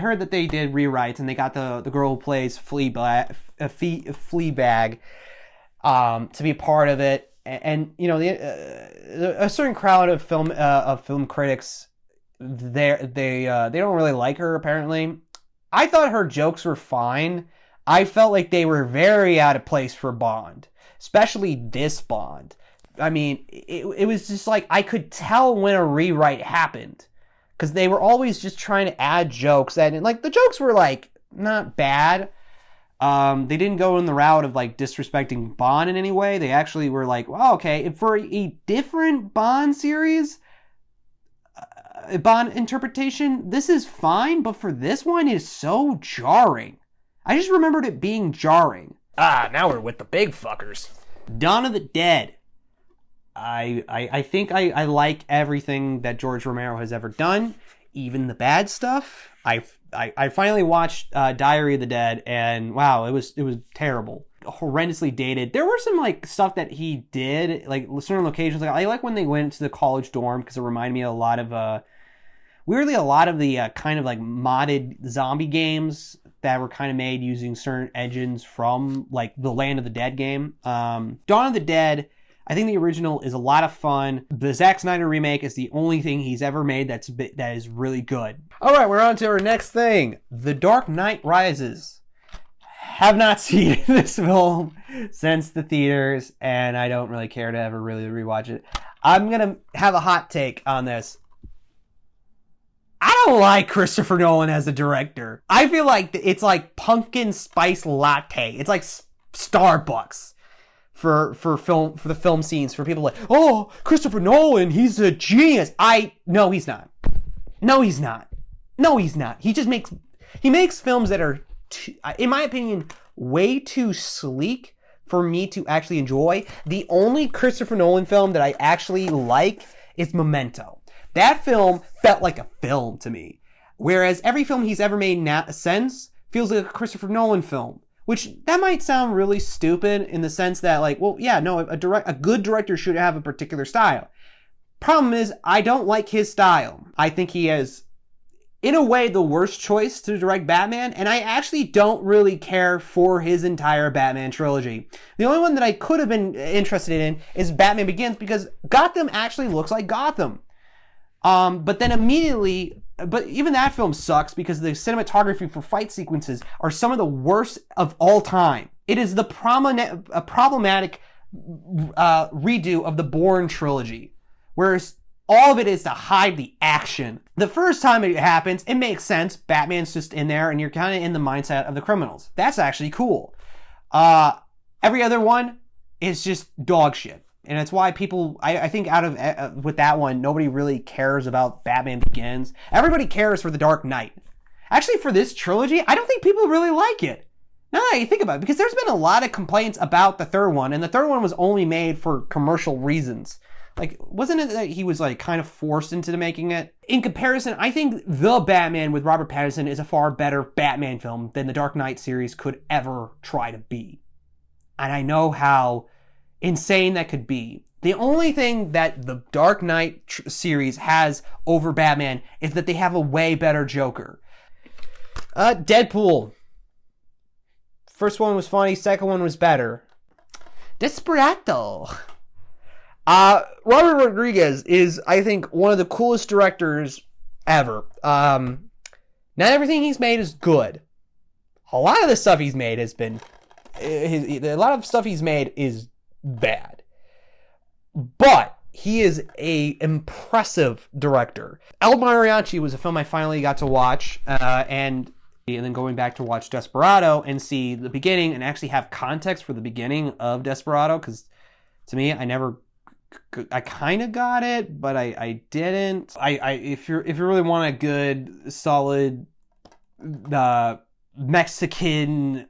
heard that they did rewrites and they got the girl who plays Fleabag to be a part of it. and you know, a certain crowd of film critics, they don't really like her apparently. I thought her jokes were fine. I felt like they were very out of place for Bond, especially this Bond. I mean, it was just like I could tell when a rewrite happened, because they were always just trying to add jokes, and like the jokes were like not bad. They didn't go in the route of like disrespecting Bond in any way. They actually were like, well, okay, for a different Bond series, Bond interpretation, this is fine, but for this one, it is so jarring. I just remembered it being jarring. Now we're with the big fuckers. Dawn of the Dead. I think I like everything that George Romero has ever done, even the bad stuff. I finally watched Diary of the Dead, and wow, it was terrible, horrendously dated. There were some like stuff that he did, like certain locations. Like I like when they went to the college dorm, because it reminded me a lot of weirdly a lot of the kind of like modded zombie games that were kind of made using certain engines from like the Land of the Dead game. Dawn of the Dead, I think the original is a lot of fun. The Zack Snyder remake is the only thing he's ever made that is really good. All right, we're on to our next thing. The Dark Knight Rises. Have not seen this film since the theaters, and I don't really care to ever really rewatch it. I'm going to have a hot take on this. I don't like Christopher Nolan as a director. I feel like it's like pumpkin spice latte. It's like Starbucks for the film scenes, for people like, oh, Christopher Nolan, he's a genius. No, he's not. No, he's not. No, he's not. He makes films that are, in my opinion, way too sleek for me to actually enjoy. The only Christopher Nolan film that I actually like is Memento. That film felt like a film to me. Whereas every film he's ever made since feels like a Christopher Nolan film. Which, that might sound really stupid in the sense that, like, well, yeah, no, a good director should have a particular style. Problem is, I don't like his style. I think he is, in a way, the worst choice to direct Batman, and I actually don't really care for his entire Batman trilogy. The only one that I could have been interested in is Batman Begins, because Gotham actually looks like Gotham. But then immediately, but even that film sucks because the cinematography for fight sequences are some of the worst of all time. It is the problematic redo of the Bourne trilogy, whereas all of it is to hide the action. The first time it happens, it makes sense. Batman's just in there and you're kind of in the mindset of the criminals. That's actually cool. Every other one is just dog shit. And that's why people, I think with that one, nobody really cares about Batman Begins. Everybody cares for The Dark Knight. Actually, for this trilogy, I don't think people really like it. Now that you think about it, because there's been a lot of complaints about the third one, and the third one was only made for commercial reasons. Like, wasn't it that he was like kind of forced into making it? In comparison, I think The Batman with Robert Pattinson is a far better Batman film than the Dark Knight series could ever try to be. And I know how insane that could be. The only thing that the Dark Knight series has over Batman is that they have a way better Joker. Deadpool. First one was funny, second one was better. Desperado. Robert Rodriguez is, I think, one of the coolest directors ever. Not everything he's made is good. A lot of the stuff he's made has been, a lot of stuff he's made is bad, but he is a impressive director. El Mariachi was a film I finally got to watch, and then going back to watch Desperado and see the beginning and actually have context for the beginning of Desperado, because to me, I kind of got it, but I didn't. If you really want a good, solid Mexican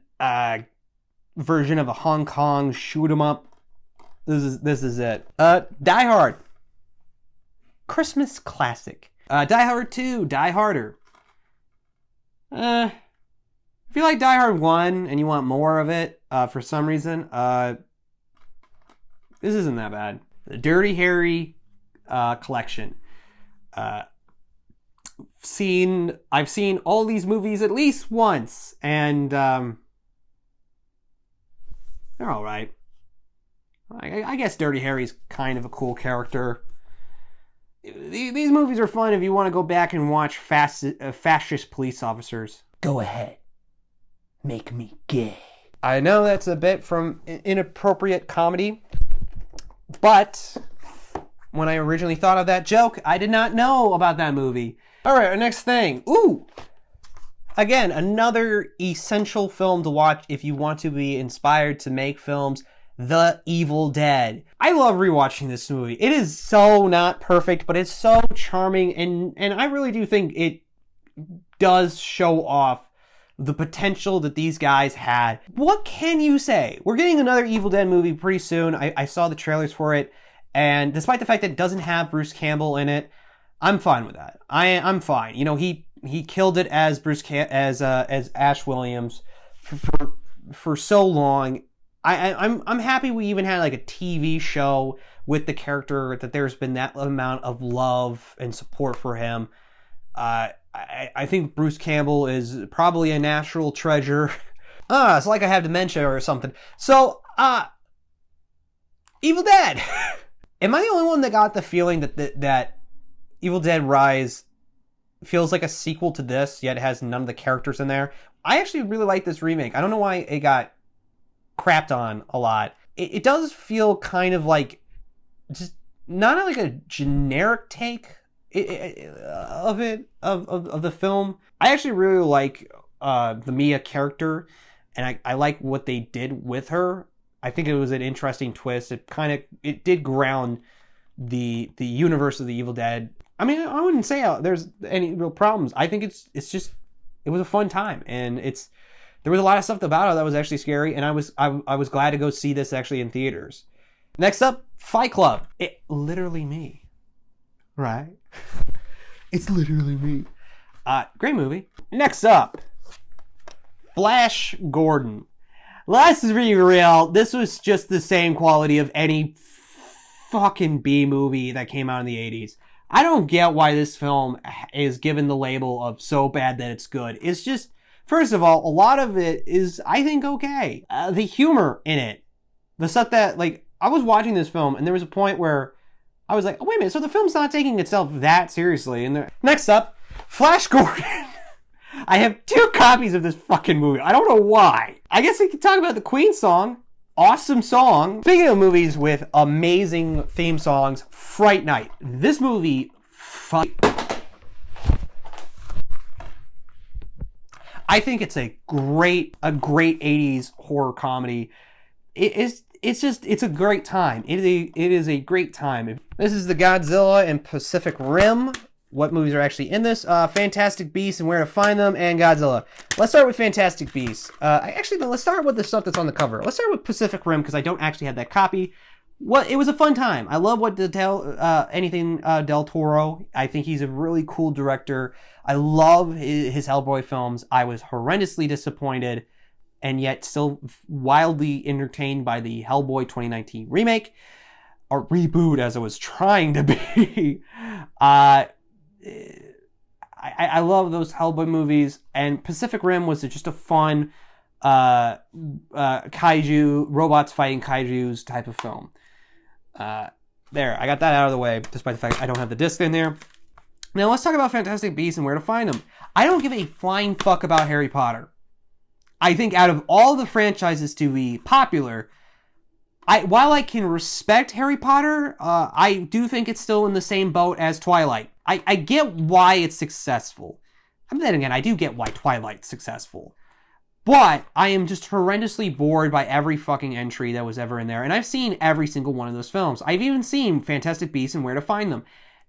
version of a Hong Kong shoot 'em up, this is it. Die Hard. Christmas classic. Die Hard 2, Die Harder. If you like Die Hard 1 and you want more of it, for some reason, this isn't that bad. The Dirty Harry collection. I've seen all these movies at least once, and they're all right. I guess Dirty Harry's kind of a cool character. These movies are fun if you want to go back and watch fascist police officers. Go ahead. Make me gay. I know that's a bit from inappropriate comedy, but when I originally thought of that joke, I did not know about that movie. All right, our next thing. Ooh! Again, another essential film to watch if you want to be inspired to make films. The Evil Dead. I love rewatching this movie. It is so not perfect, but it's so charming, and I really do think it does show off the potential that these guys had. What can you say? We're getting another Evil Dead movie pretty soon. I saw the trailers for it, and despite the fact that it doesn't have Bruce Campbell in it, I'm fine with that. I'm fine. You know, he killed it as as Ash Williams for so long. I'm happy we even had like a TV show with the character, that there's been that amount of love and support for him. I think Bruce Campbell is probably a natural treasure. It's like I have dementia or something. So, Evil Dead. Am I the only one that got the feeling that Evil Dead Rise feels like a sequel to this, yet it has none of the characters in there? I actually really like this remake. I don't know why it got crapped on a lot. It does feel kind of like just not like a generic take of the film. I actually really like the Mia character, and I like what they did with her. I think it was an interesting twist. It did ground the universe of the Evil Dead. I mean, I wouldn't say there's any real problems. I think it was a fun time, and there was a lot of stuff about it that was actually scary, and I was glad to go see this actually in theaters. Next up, Fight Club. It literally me, right? It's literally me. Great movie. Next up, Flash Gordon. Let's be real. This was just the same quality of any fucking B movie that came out in the 80s. I don't get why this film is given the label of so bad that it's good. It's just, first of all, a lot of it is, I think, okay. The humor in it. The stuff that, like, I was watching this film, and there was a point where I was like, oh, wait a minute, so the film's not taking itself that seriously. And next up, Flash Gordon. I have 2 copies of this fucking movie. I don't know why. I guess we could talk about the Queen song. Awesome song. Speaking of movies with amazing theme songs, Fright Night. This movie, I think it's a great 80s horror comedy. It's a great time. It is a great time. This is the Godzilla and Pacific Rim. What movies are actually in this? Fantastic Beasts and Where to Find Them, and Godzilla. Let's start with Fantastic Beasts. Let's start with the stuff that's on the cover. Let's start with Pacific Rim, because I don't actually have that copy. It was a fun time. I love anything Del Toro. I think he's a really cool director. I love his Hellboy films. I was horrendously disappointed, and yet still wildly entertained by the Hellboy 2019 remake, or reboot as it was trying to be. I love those Hellboy movies, and Pacific Rim was just a fun kaiju, robots fighting kaijus type of film. There, I got that out of the way, despite the fact I don't have the disc in there. Now let's talk about Fantastic Beasts and Where to Find Them. I don't give a flying fuck about Harry Potter. I think out of all the franchises to be popular, while I can respect Harry Potter, I do think it's still in the same boat as Twilight. I get why it's successful. And then again, I do get why Twilight's successful. But I am just horrendously bored by every fucking entry that was ever in there. And I've seen every single one of those films. I've even seen Fantastic Beasts and Where to Find Them.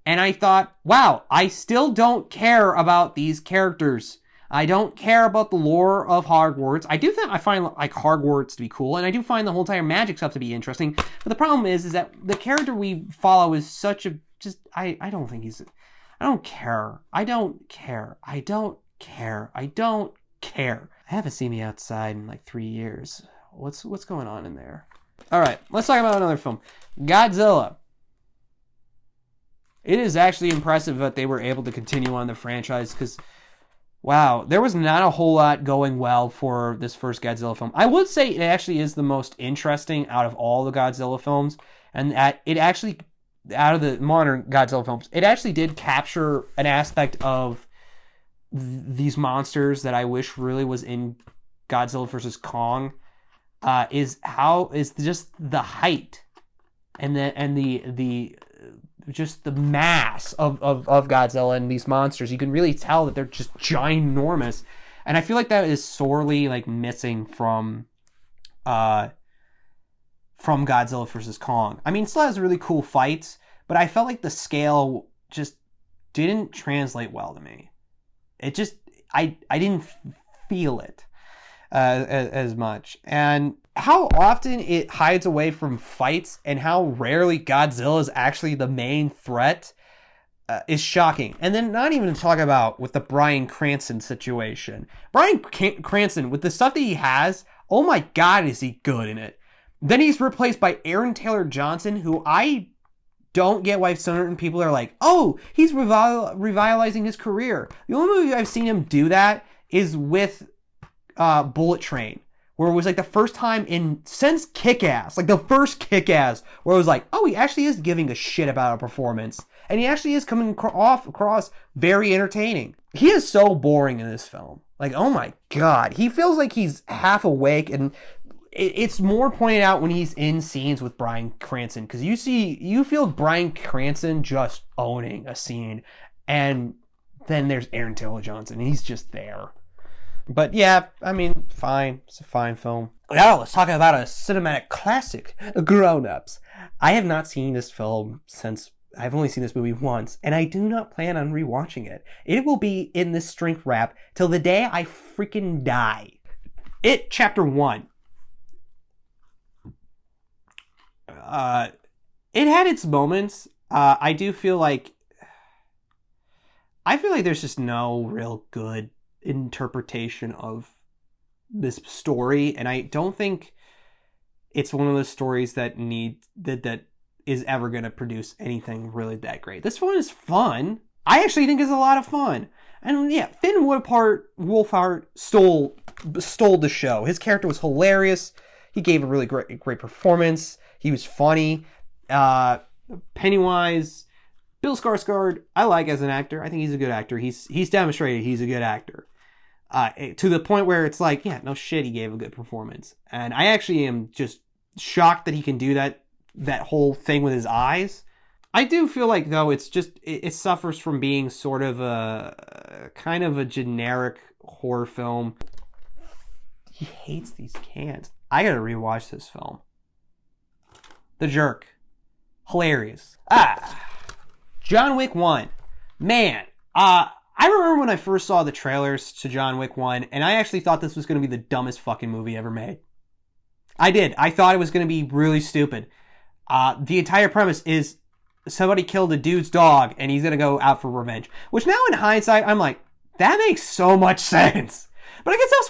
And I thought, wow, I still don't care about these characters. I don't care about the lore of Hogwarts. I find like Hogwarts to be cool, and I do find the whole entire magic stuff to be interesting. But the problem is that the character we follow is such a I don't think he's. I don't care. I don't care. I don't care. I don't care. I haven't seen Me Outside in like 3 years. What's going on in there? All right, let's talk about another film, Godzilla. It is actually impressive that they were able to continue on the franchise, because Wow, there was not a whole lot going well for this first Godzilla film. I would say it actually is the most interesting out of all the Godzilla films, and that it actually, out of the modern Godzilla films, it actually did capture an aspect of these monsters that I wish really was in Godzilla vs. Kong. Is just the height and the just the mass of Godzilla and these monsters. You can really tell that they're just ginormous, and I feel like that is sorely like missing from Godzilla vs. Kong. I mean, it still has really cool fights, but I felt like the scale just didn't translate well to me. It just I didn't feel it as much, and how often it hides away from fights and how rarely Godzilla is actually the main threat is shocking. And then not even to talk about with the Bryan Cranston situation. Bryan Cranston, with the stuff that he has, oh my God, is he good in it. Then he's replaced by Aaron Taylor Johnson, who I don't get why certain people are like, oh, he's revitalizing his career. The only movie I've seen him do that is with Bullet Train, where it was like the first time since Kick-Ass, like the first Kick-Ass, where it was like, oh, he actually is giving a shit about a performance, and he actually is coming across very entertaining. He is so boring in this film. Like, oh my God, he feels like he's half awake, and it's more pointed out when he's in scenes with Bryan Cranston, because you feel Bryan Cranston just owning a scene, and then there's Aaron Taylor Johnson, and he's just there. But yeah, I mean, fine. It's a fine film. Now let's talk about a cinematic classic, Grown Ups. I have not seen this film since I've only seen this movie once, and I do not plan on rewatching it. It will be in this strength wrap till the day I freaking die. It Chapter 1. It had its moments. I feel like there's just no real good interpretation of this story, and I don't think it's one of those stories that is ever going to produce anything really that great. This one is fun. I actually think it's a lot of fun, and yeah, Finn Wolfhard stole the show. His character was hilarious. He gave a really great performance. He was funny. Pennywise, Bill Skarsgård, I like as an actor. I think he's a good actor. He's demonstrated he's a good actor. To the point where it's like, yeah, no shit, he gave a good performance. And I actually am just shocked that he can do that whole thing with his eyes. I do feel like, though, it suffers from being sort of a kind of a generic horror film. He hates these cans. I gotta rewatch this film. The Jerk. Hilarious. John Wick 1. Man, I remember when I first saw the trailers to John Wick 1, and I actually thought this was going to be the dumbest fucking movie ever made. I did. I thought it was going to be really stupid. The entire premise is somebody killed a dude's dog, and he's going to go out for revenge. Which now in hindsight, I'm like, that makes so much sense. But I guess that's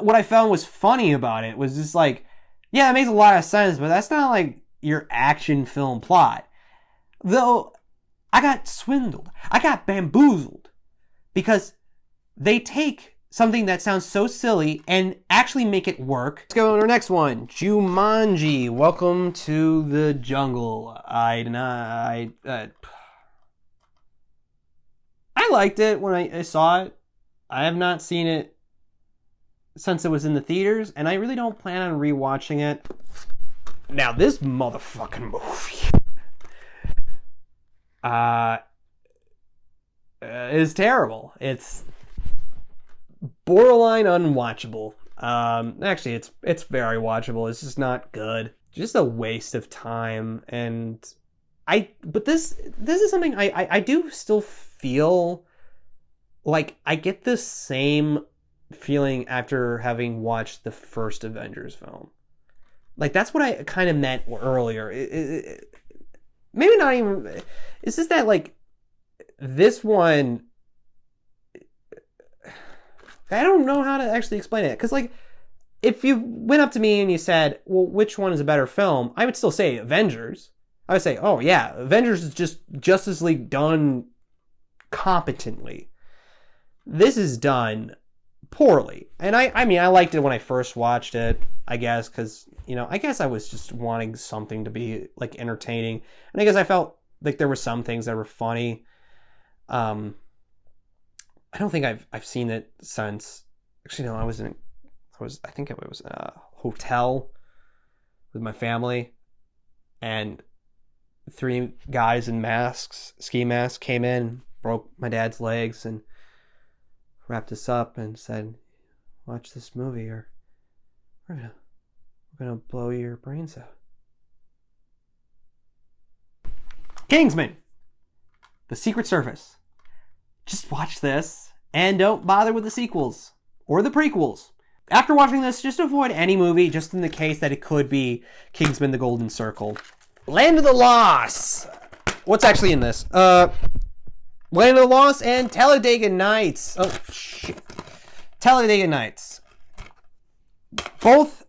what I found was funny about it, was just like, yeah, it makes a lot of sense, but that's not like your action film plot. Though, I got swindled. I got bamboozled. Because they take something that sounds so silly and actually make it work. Let's go on our next one. Jumanji, Welcome to the Jungle. I liked it when I saw it. I have not seen it since it was in the theaters, and I really don't plan on rewatching it. Now, this motherfucking movie is terrible. It's borderline unwatchable. Actually, it's very watchable. It's just not good. Just a waste of time. But this is something I do still feel like I get the same feeling after having watched the first Avengers film. Like, that's what I kind of meant earlier. Maybe not even... It's just that, like, this one... I don't know how to actually explain it. Because, like, if you went up to me and you said, well, which one is a better film? I would still say Avengers. I would say, oh, yeah, Avengers is just Justice League done competently. This is done poorly. And I mean, I liked it when I first watched it, I guess, because, I guess I was just wanting something to be, like, entertaining. And I guess I felt like there were some things that were funny. I don't think I've seen it since. Actually, no, I think it was in a hotel with my family, and 3 guys in masks, ski masks, came in, broke my dad's legs, and wrapped us up and said, "Watch this movie, or we're gonna blow your brains out." Kingsman, The Secret Service. Just watch this and don't bother with the sequels or the prequels. After watching this, just avoid any movie, just in the case that it could be Kingsman: The Golden Circle. Land of the Lost. What's actually in this? Land of the Lost and Talladega Nights. Oh, shit. Talladega Nights. Both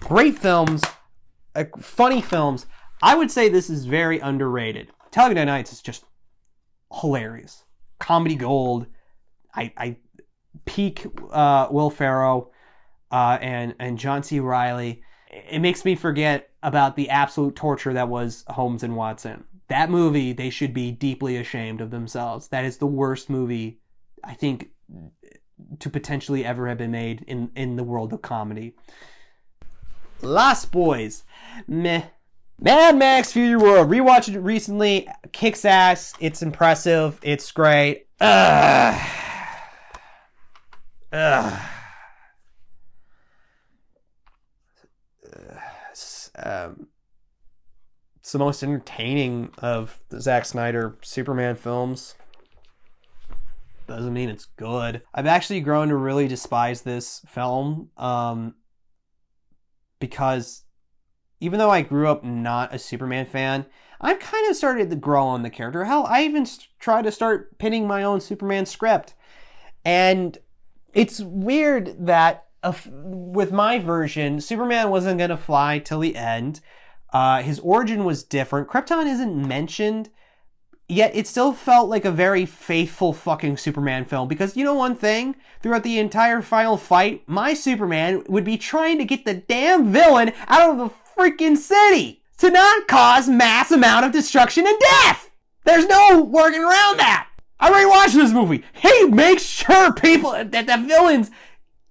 great films, funny films. I would say this is very underrated. Talladega Nights is just hilarious. Comedy gold. I peak Will Ferrell and John C. Reilly. It makes me forget about the absolute torture that was Holmes and Watson. That movie, they should be deeply ashamed of themselves. That is the worst movie, I think, to potentially ever have been made in the world of comedy. Lost Boys. Meh. Mad Max Fury Road. Rewatched it recently. Kicks ass. It's impressive. It's great. It's the most entertaining of the Zack Snyder Superman films. Doesn't mean it's good. I've actually grown to really despise this film because even though I grew up not a Superman fan, I've kind of started to grow on the character. Hell, I even tried to start pinning my own Superman script. And it's weird that with my version, Superman wasn't going to fly till the end. His origin was different. Krypton isn't mentioned, yet it still felt like a very faithful fucking Superman film. Because you know one thing? Throughout the entire final fight, my Superman would be trying to get the damn villain out of the freaking city to not cause mass amount of destruction and death. There's no working around that. I already watched this movie. He makes sure people, that the villains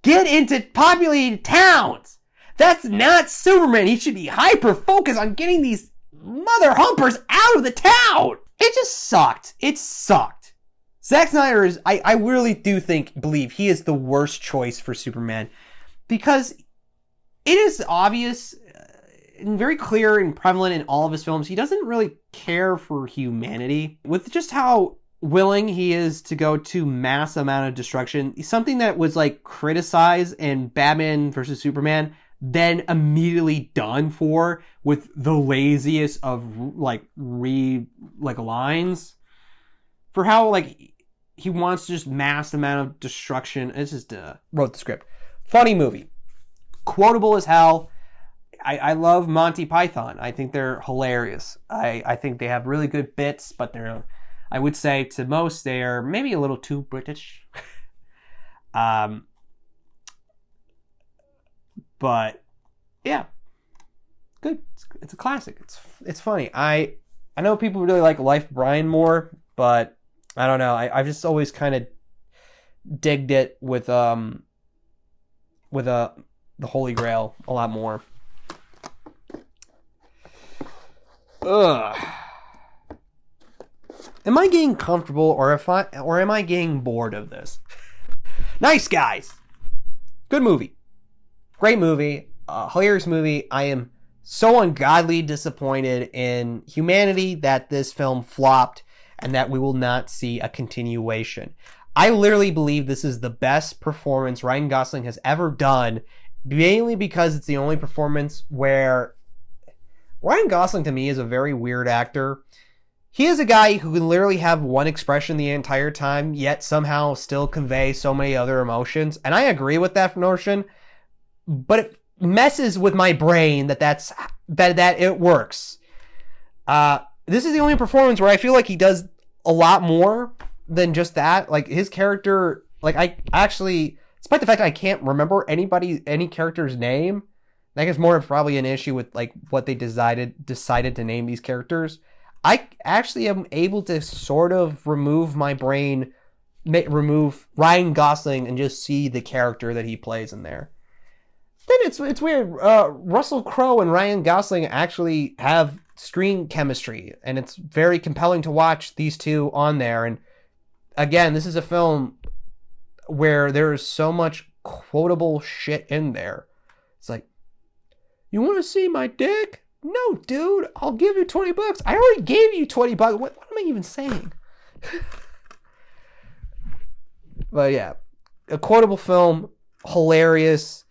get into populated towns. That's not Superman. He should be hyper-focused on getting these mother humpers out of the town. It just sucked. It sucked. Zack Snyder is, I really do believe he is the worst choice for Superman. Because it is obvious and very clear and prevalent in all of his films, he doesn't really care for humanity. With just how willing he is to go to mass amount of destruction, something that was like criticized in Batman versus Superman, then immediately done for with the laziest of lines for how like he wants just mass amount of destruction. It's just wrote the script. Funny movie, quotable as hell. I love Monty Python. I think they're hilarious. I think they have really good bits, but I would say to most they are maybe a little too British. But yeah, good. It's a classic. It's funny. I know people really like Life of Brian more, but I don't know. I've just always kind of digged it with the Holy Grail a lot more. Ugh. Am I getting comfortable or am I getting bored of this? Nice Guys. Good movie. Great movie. Hilarious movie. I am so ungodly disappointed in humanity that this film flopped and that we will not see a continuation. I literally believe this is the best performance Ryan Gosling has ever done, mainly because it's the only performance where Ryan Gosling to me is a very weird actor. He is a guy who can literally have one expression the entire time, yet somehow still convey so many other emotions. And I agree with that notion, but it messes with my brain that it works. This is the only performance where I feel like he does a lot more than just that. Like, his character, like, I actually, despite the fact that I can't remember any character's name, I guess more of probably an issue with, like, what they decided to name these characters. I actually am able to sort of remove my brain, remove Ryan Gosling and just see the character that he plays in there. Then it's weird. Russell Crowe and Ryan Gosling actually have screen chemistry, and it's very compelling to watch these two on there. And again, this is a film where there is so much quotable shit in there. It's like, you want to see my dick? No, dude, I'll give you $20. I already gave you $20. What am I even saying? But yeah, a quotable film, hilarious,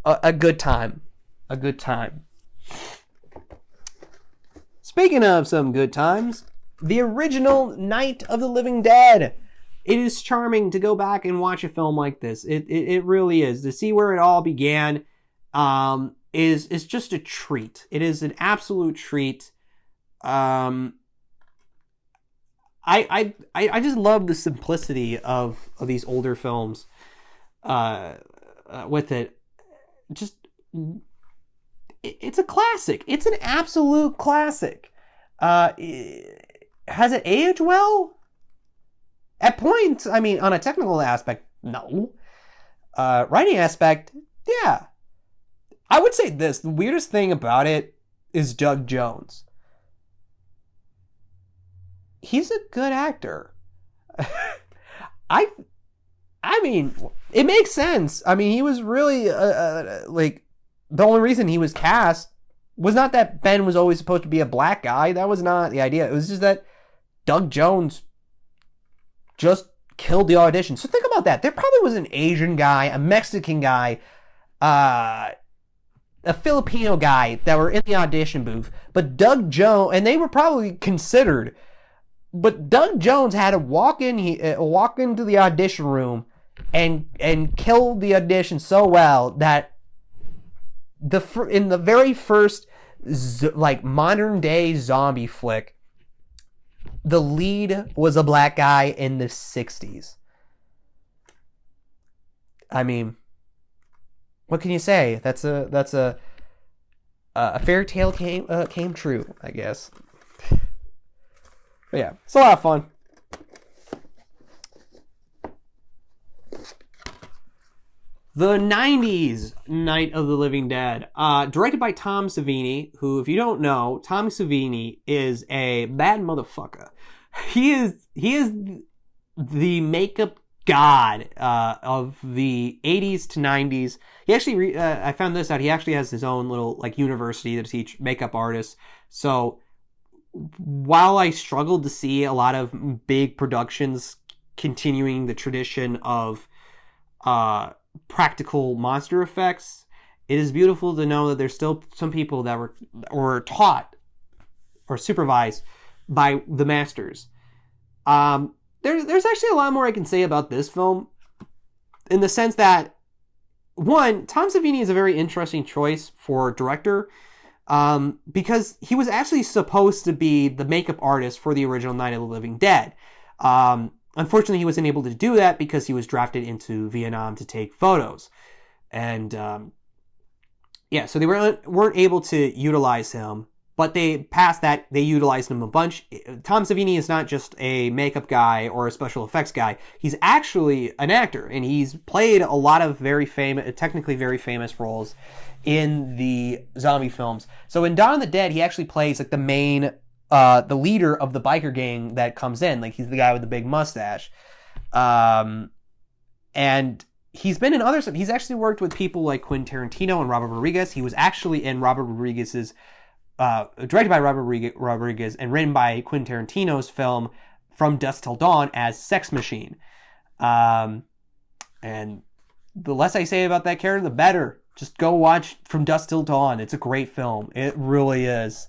a good time. A good time. Speaking of some good times, the original Night of the Living Dead. It is charming to go back and watch a film like this. It really is. To see where it all began is just a treat. It is an absolute treat. I just love the simplicity of these older films with it. Just, it's a classic. It's an absolute classic. Has it aged well? At points, I mean, on a technical aspect, no. Writing aspect, yeah. I would say this, the weirdest thing about it is Doug Jones. He's a good actor. I mean, it makes sense. I mean, he was really, like, the only reason he was cast was not that Ben was always supposed to be a black guy. That was not the idea. It was just that Doug Jones just killed the audition. So think about that. There probably was an Asian guy, a Mexican guy, a Filipino guy that were in the audition booth. But Doug Jones, and they were probably considered, but Doug Jones had to walk into the audition room and kill the audition so well that in the very first like modern day zombie flick, the lead was a black guy in the 60s. I mean, what can you say? That's a fairy tale came true, I guess. But yeah, it's a lot of fun. The 90s Night of the Living Dead, directed by Tom Savini, who, if you don't know, Tom Savini is a bad motherfucker. He is the makeup god of the 80s to 90s. He actually, I found this out, he actually has his own little like university to teach makeup artists. So while I struggled to see a lot of big productions continuing the tradition of practical monster effects, it is beautiful to know that there's still some people that were taught or supervised by the masters. There's actually a lot more I can say about this film, in the sense that, one, Tom Savini is a very interesting choice for director, because he was actually supposed to be the makeup artist for the original Night of the Living Dead. Unfortunately, he wasn't able to do that because he was drafted into Vietnam to take photos. And so they weren't able to utilize him, but they passed that, they utilized him a bunch. Tom Savini is not just a makeup guy or a special effects guy. He's actually an actor, and he's played a lot of technically very famous roles in the zombie films. So in Dawn of the Dead, he actually plays like the main, the leader of the biker gang that comes in. Like, he's the guy with the big mustache. And he's been in other stuff. He's actually worked with people like Quentin Tarantino and Robert Rodriguez. He was actually in Robert Rodriguez's, directed by Robert Rodriguez and written by Quentin Tarantino's film From Dusk Till Dawn as Sex Machine. And the less I say about that character, the better. Just go watch From Dusk Till Dawn. It's a great film. It really is.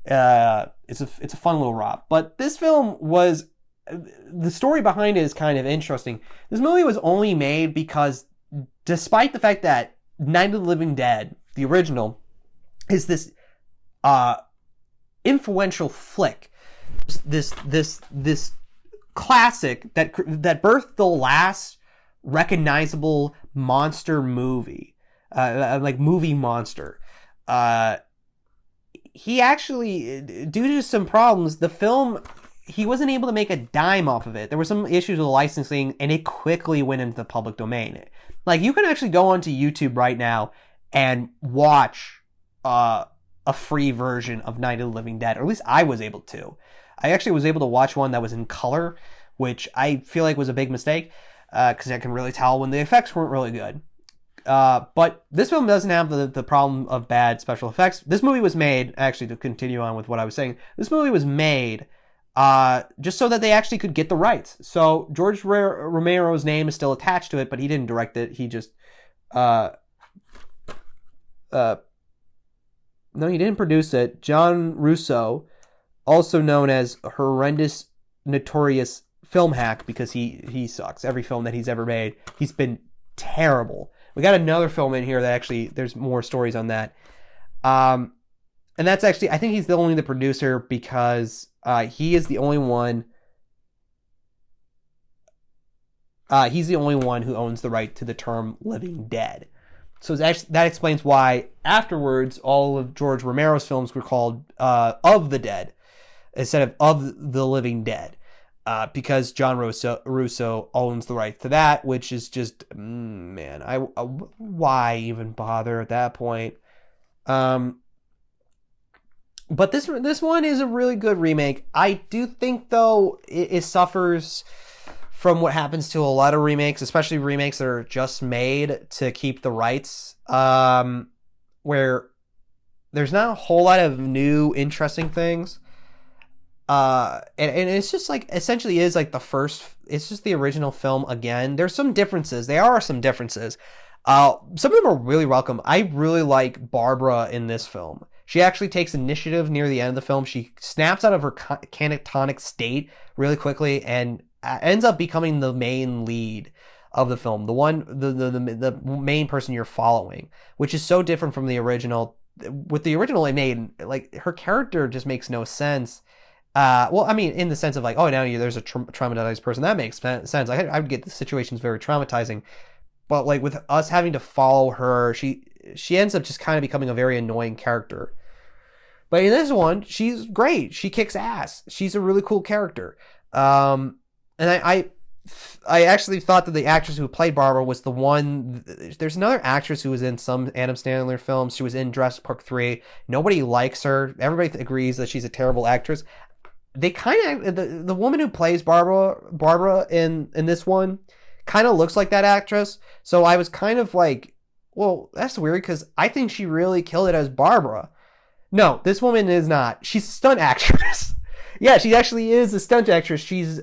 It's a fun little romp. But this film was, the story behind it is kind of interesting. This movie was only made because, despite the fact that Night of the Living Dead, the original, is this influential flick, this classic that birthed the last recognizable monster movie, like movie monster. He actually, due to some problems, the film, he wasn't able to make a dime off of it. There were some issues with licensing, and it quickly went into the public domain. Like, you can actually go onto YouTube right now and watch a free version of Night of the Living Dead, or at least I was able to. I actually was able to watch one that was in color, which I feel like was a big mistake, because I can really tell when the effects weren't really good. But this film doesn't have the problem of bad special effects. This movie was made, actually, to continue on with what I was saying, this movie was made just so that they actually could get the rights. So George Romero's name is still attached to it, but he didn't direct it. He just, no, he didn't produce it. John Russo, also known as Horrendous Notorious Film Hack, because he sucks. Every film that he's ever made, he's been terrible. We got another film in here that actually, there's more stories on that. And that's actually, I think he's only the producer because he is the only one. He's the only one who owns the right to the term Living Dead. So that explains why afterwards all of George Romero's films were called Of the Dead instead of the Living Dead. Because John Russo owns the right to that, which is just, man, why even bother at that point? But this one is a really good remake. I do think, though, it suffers from what happens to a lot of remakes, especially remakes that are just made to keep the rights, where there's not a whole lot of new, interesting things. And it's just like, essentially is like it's just the original film again. There's some differences. There are some differences. Some of them are really welcome. I really like Barbara in this film. She actually takes initiative near the end of the film. She snaps out of her catatonic state really quickly and ends up becoming the main lead of the film. The main person you're following, which is so different from the original. With the original, it made, like, her character just makes no sense. Well, I mean, in the sense of like, oh, now there's a traumatized person. That makes sense. I would get the situation's very traumatizing. But like with us having to follow her, she ends up just kind of becoming a very annoying character. But in this one, she's great. She kicks ass. She's a really cool character. And I actually thought that the actress who played Barbara was the one. There's another actress who was in some Adam Sandler films. She was in Jurassic Park 3. Nobody likes her. Everybody agrees that she's a terrible actress. They kind of, the woman who plays Barbara in this one kind of looks like that actress. So I was kind of like, well, that's weird because I think she really killed it as Barbara. No, this woman is not. She's a stunt actress. Yeah, she actually is a stunt actress. She's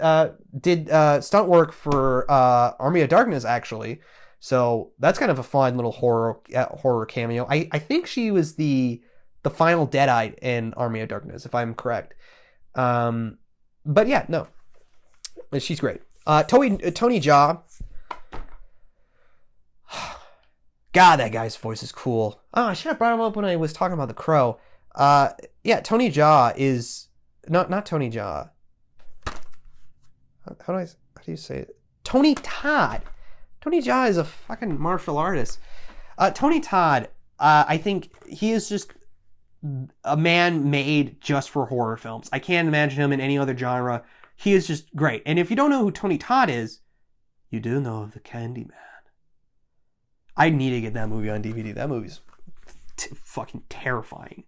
did stunt work for Army of Darkness, actually. So that's kind of a fun little horror cameo. I think she was the final Deadite in Army of Darkness, if I'm correct. But yeah, no, she's great. Tony Jaa. God, that guy's voice is cool. Oh, I should have brought him up when I was talking about The Crow. Yeah, Tony Jaa is not Tony Jaa. How do you say it? Tony Todd. Tony Jaa is a fucking martial artist. Tony Todd, I think he is just a man made just for horror films. I can't imagine him in any other genre. He is just great. And if you don't know who Tony Todd is, you do know of the Candyman. I need to get that movie on DVD. That movie's fucking terrifying.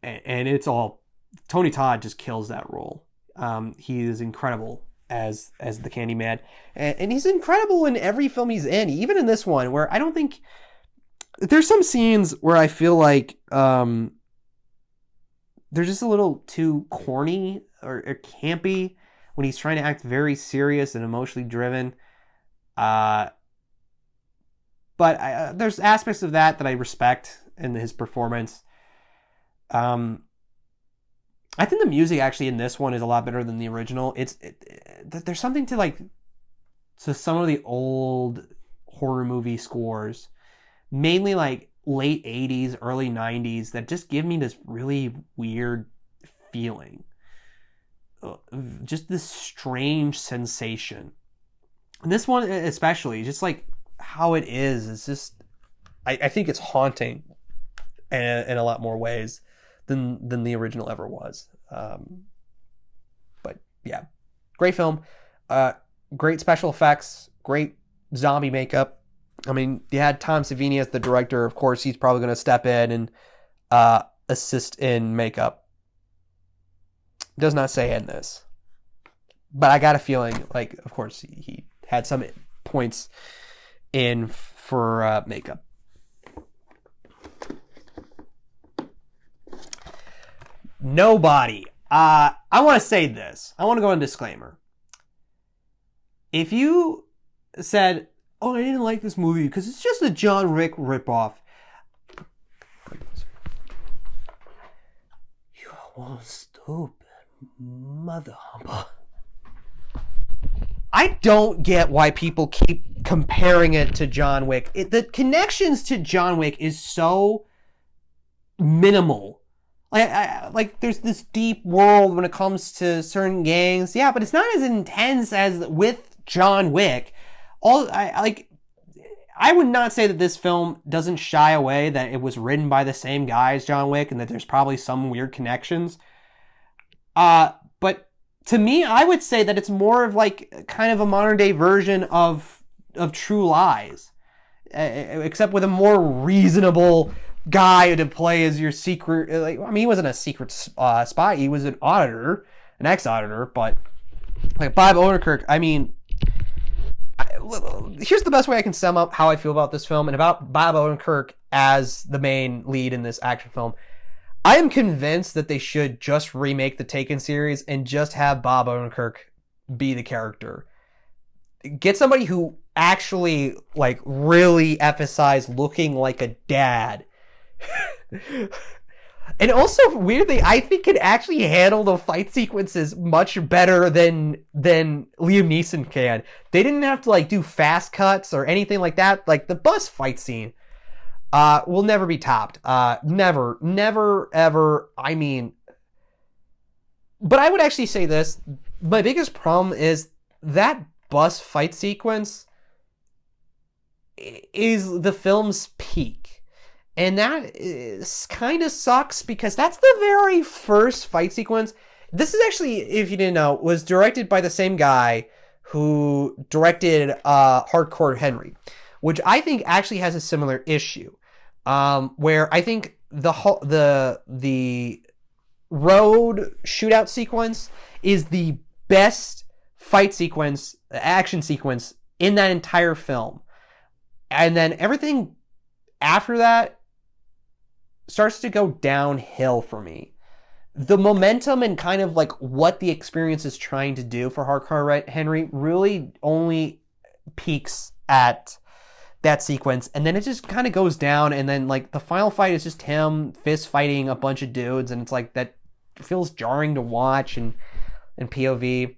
And it's all, Tony Todd just kills that role. He is incredible as the Candyman. And he's incredible in every film he's in, even in this one, where I don't think, there's some scenes where I feel like they're just a little too corny or campy when he's trying to act very serious and emotionally driven. But there's aspects of that I respect in his performance. I think the music actually in this one is a lot better than the original. There's something to some of the old horror movie scores, mainly like late 80s, early 90s, that just give me this really weird feeling. just this strange sensation. And this one especially, just like how it is just, I think it's haunting in a lot more ways than the original ever was. But yeah, great film, great special effects, great zombie makeup. I mean, you had Tom Savini as the director. Of course, he's probably going to step in and assist in makeup. Does not say in this, but I got a feeling, like, of course, he had some points in for makeup. Nobody. I want to say this. I want to go on disclaimer. If you said, "Oh, I didn't like this movie because it's just a John Wick ripoff," you are one stupid mother humper. I don't get why people keep comparing it to John Wick. The connections to John Wick is so minimal. Like there's this deep world when it comes to certain gangs, yeah, but it's not as intense as with John Wick. I would not say that this film doesn't shy away that it was written by the same guy as John Wick and that there's probably some weird connections. But to me, I would say that it's more of like kind of a modern day version of True Lies, except with a more reasonable guy to play as your secret. He wasn't a secret spy. He was an auditor, an ex-auditor. But like Bob Odenkirk, I mean, here's the best way I can sum up how I feel about this film and about Bob Odenkirk as the main lead in this action film. I am convinced that they should just remake the Taken series and just have Bob Odenkirk be the character. Get somebody who actually like really emphasized looking like a dad. And also, weirdly, I think could actually handle the fight sequences much better than Liam Neeson can. They didn't have to like do fast cuts or anything like that. Like the bus fight scene will never be topped. Never, ever. I mean, but I would actually say this. My biggest problem is that bus fight sequence is the film's peak. And that kind of sucks because that's the very first fight sequence. This is actually, if you didn't know, was directed by the same guy who directed Hardcore Henry, which I think actually has a similar issue, where I think the road shootout sequence is the best fight sequence, action sequence in that entire film, and then everything after that starts to go downhill for me. The momentum and kind of like what the experience is trying to do for Hardcore Henry really only peaks at that sequence, and then it just kind of goes down, and then like the final fight is just him fist fighting a bunch of dudes, and it's like that feels jarring to watch and POV.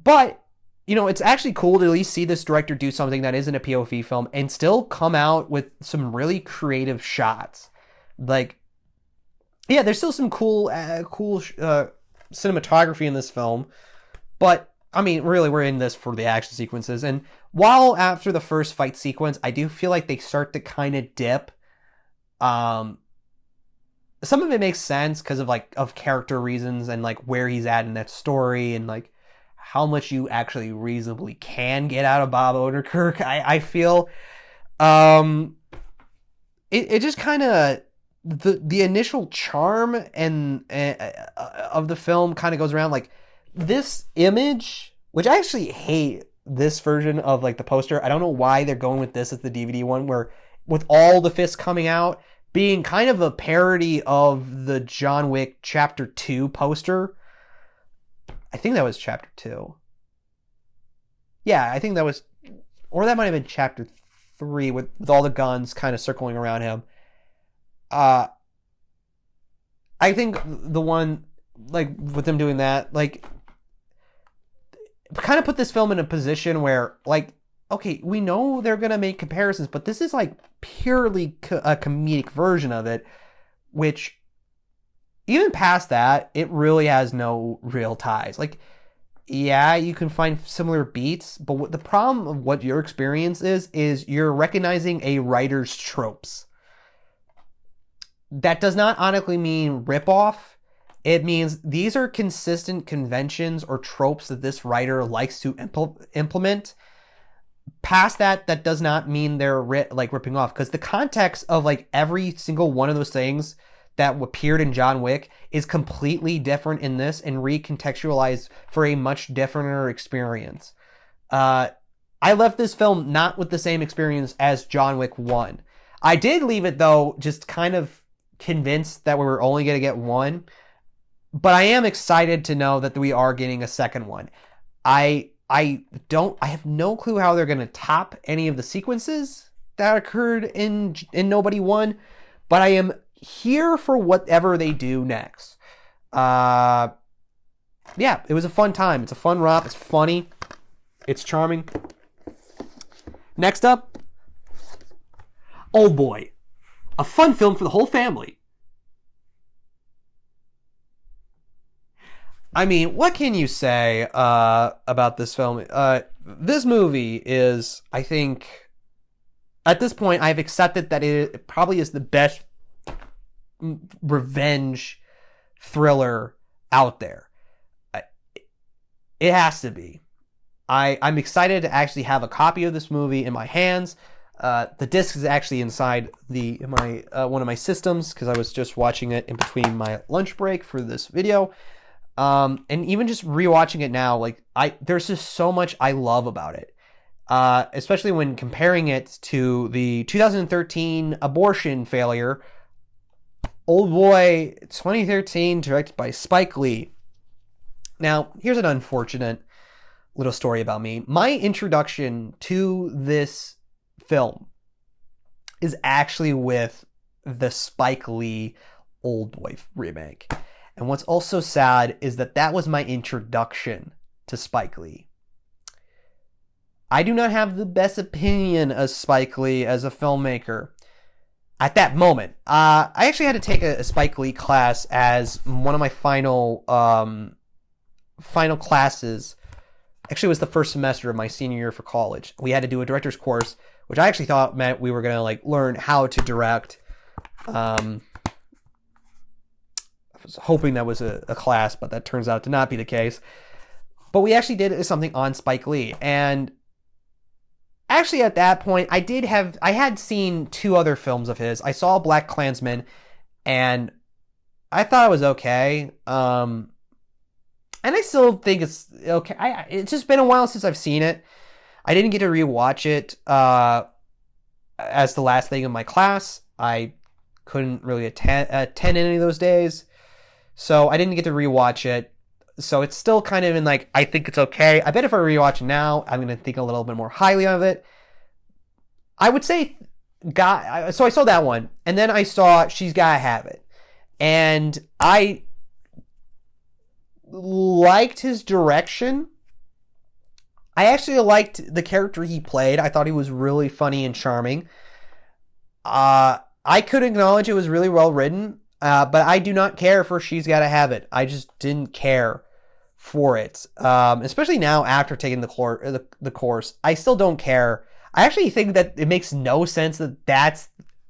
But you know, it's actually cool to at least see this director do something that isn't a POV film and still come out with some really creative shots. Like, yeah, there's still some cool cinematography in this film, but I mean, really, we're in this for the action sequences. And while after the first fight sequence, I do feel like they start to kind of dip. Some of it makes sense because of character reasons and like where he's at in that story and like how much you actually reasonably can get out of Bob Odenkirk. I feel, it just kind of the initial charm and of the film kind of goes around like this image, which I actually hate this version of like the poster. I don't know why they're going with this as the DVD one, where with all the fists coming out, being kind of a parody of the John Wick Chapter 2 poster. I think that was Chapter 2. Yeah, I think that was, or that might have been Chapter 3 with all the guns kind of circling around him. I think the one, like, with them doing that, like, kind of put this film in a position where, like, okay, we know they're going to make comparisons, but this is, like, purely a comedic version of it, which, even past that, it really has no real ties. Like, yeah, you can find similar beats, but what the problem of what your experience is you're recognizing a writer's tropes. That does not automatically mean ripoff. It means these are consistent conventions or tropes that this writer likes to implement. Past that, that does not mean they're ripping off, because the context of like every single one of those things that appeared in John Wick is completely different in this and recontextualized for a much different experience. I left this film not with the same experience as John Wick 1. I did leave it, though, just kind of convinced that we were only going to get one, but I am excited to know that we are getting a second one. I have no clue how they're going to top any of the sequences that occurred in Nobody 1, but I am here for whatever they do next. Yeah, it was a fun time. It's a fun romp. It's funny. It's charming. Next up, Old Boy, a fun film for the whole family. I mean, what can you say about this film? This movie is, I think, at this point, I've accepted that it probably is the best revenge thriller out there. It has to be. I'm excited to actually have a copy of this movie in my hands. The disc is actually inside my one of my systems, because I was just watching it in between my lunch break for this video. And even just rewatching it now, like there's just so much I love about it. Especially when comparing it to the 2013 abortion failure, Old Boy 2013, directed by Spike Lee. Now, here's an unfortunate little story about me. My introduction to this film is actually with the Spike Lee Old Boy remake. And what's also sad is that was my introduction to Spike Lee. I do not have the best opinion of Spike Lee as a filmmaker at that moment. I actually had to take a Spike Lee class as one of my final classes. Actually, it was the first semester of my senior year for college. We had to do a director's course, which I actually thought meant we were going to learn how to direct. I was hoping that was a class, but that turns out to not be the case. But we actually did something on Spike Lee, and actually, at that point, I had seen 2 other films of his. I saw Black Klansman, and I thought it was okay. And I still think it's okay. It's just been a while since I've seen it. I didn't get to rewatch it as the last thing in my class. I couldn't really attend any of those days, so I didn't get to rewatch it. So it's still kind of in I think it's okay. I bet if I rewatch it now, I'm going to think a little bit more highly of it. I would say, so I saw that one, and then I saw She's Gotta Have It. And I liked his direction. I actually liked the character he played. I thought he was really funny and charming. I could acknowledge it was really well written, but I do not care for She's Gotta Have It. I just didn't care for it, especially now after taking the course. I still don't care. I actually think that it makes no sense that that's,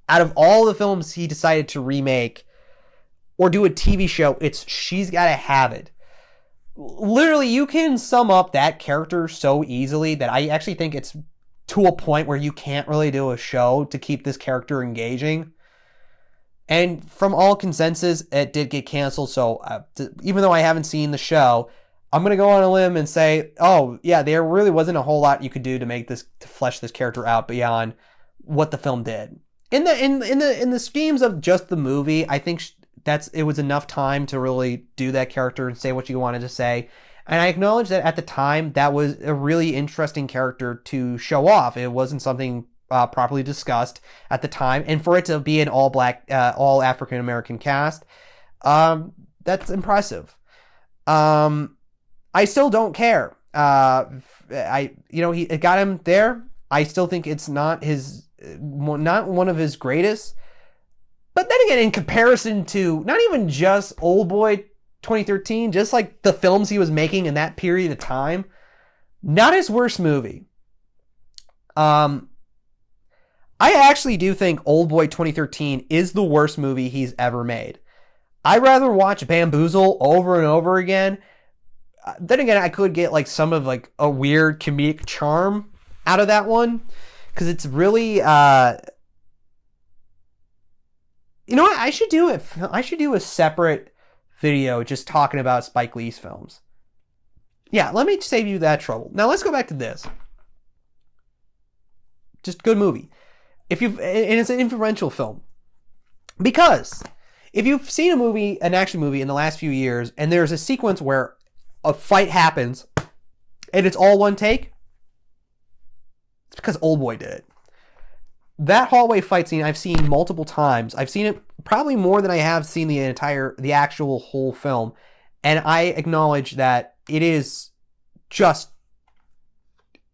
out of all the films he decided to remake or do a TV show, it's She's Gotta Have It. Literally, you can sum up that character so easily that I actually think it's to a point where you can't really do a show to keep this character engaging. And from all consensus, it did get canceled. So even though I haven't seen the show, I'm going to go on a limb and say, oh, yeah, there really wasn't a whole lot you could do to flesh this character out beyond what the film did. In the schemes of just the movie, I think it was enough time to really do that character and say what you wanted to say. And I acknowledge that at the time, that was a really interesting character to show off. It wasn't something properly discussed at the time, and for it to be an all black, all African American cast, that's impressive. I still don't care. It got him there. I still think it's not one of his greatest, But then again, in comparison to not even just Oldboy 2013, just like the films he was making in that period of time, not his worst movie. I actually do think Oldboy 2013 is the worst movie he's ever made. I'd rather watch Bamboozle over and over again. Then again, I could get like some of like a weird comedic charm out of that one, because it's really you know what, I should do a separate video just talking about Spike Lee's films. Yeah, let me save you that trouble. Now let's go back to this. Just good movie. And it's an influential film, because if you've seen an action movie in the last few years, and there's a sequence where a fight happens and it's all one take, it's because Oldboy did it. That hallway fight scene I've seen multiple times. I've seen it probably more than I have seen the actual whole film. And I acknowledge that it is just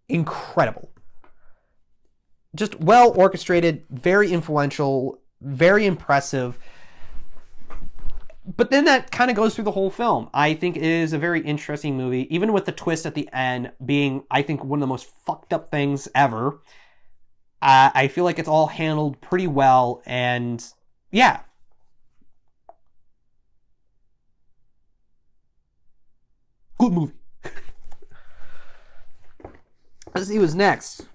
incredible. Just well orchestrated, very influential, very impressive. But then that kind of goes through the whole film. I think it is a very interesting movie, even with the twist at the end being, I think, one of the most fucked up things ever. I feel like it's all handled pretty well, and yeah. Good movie. Let's see what's next.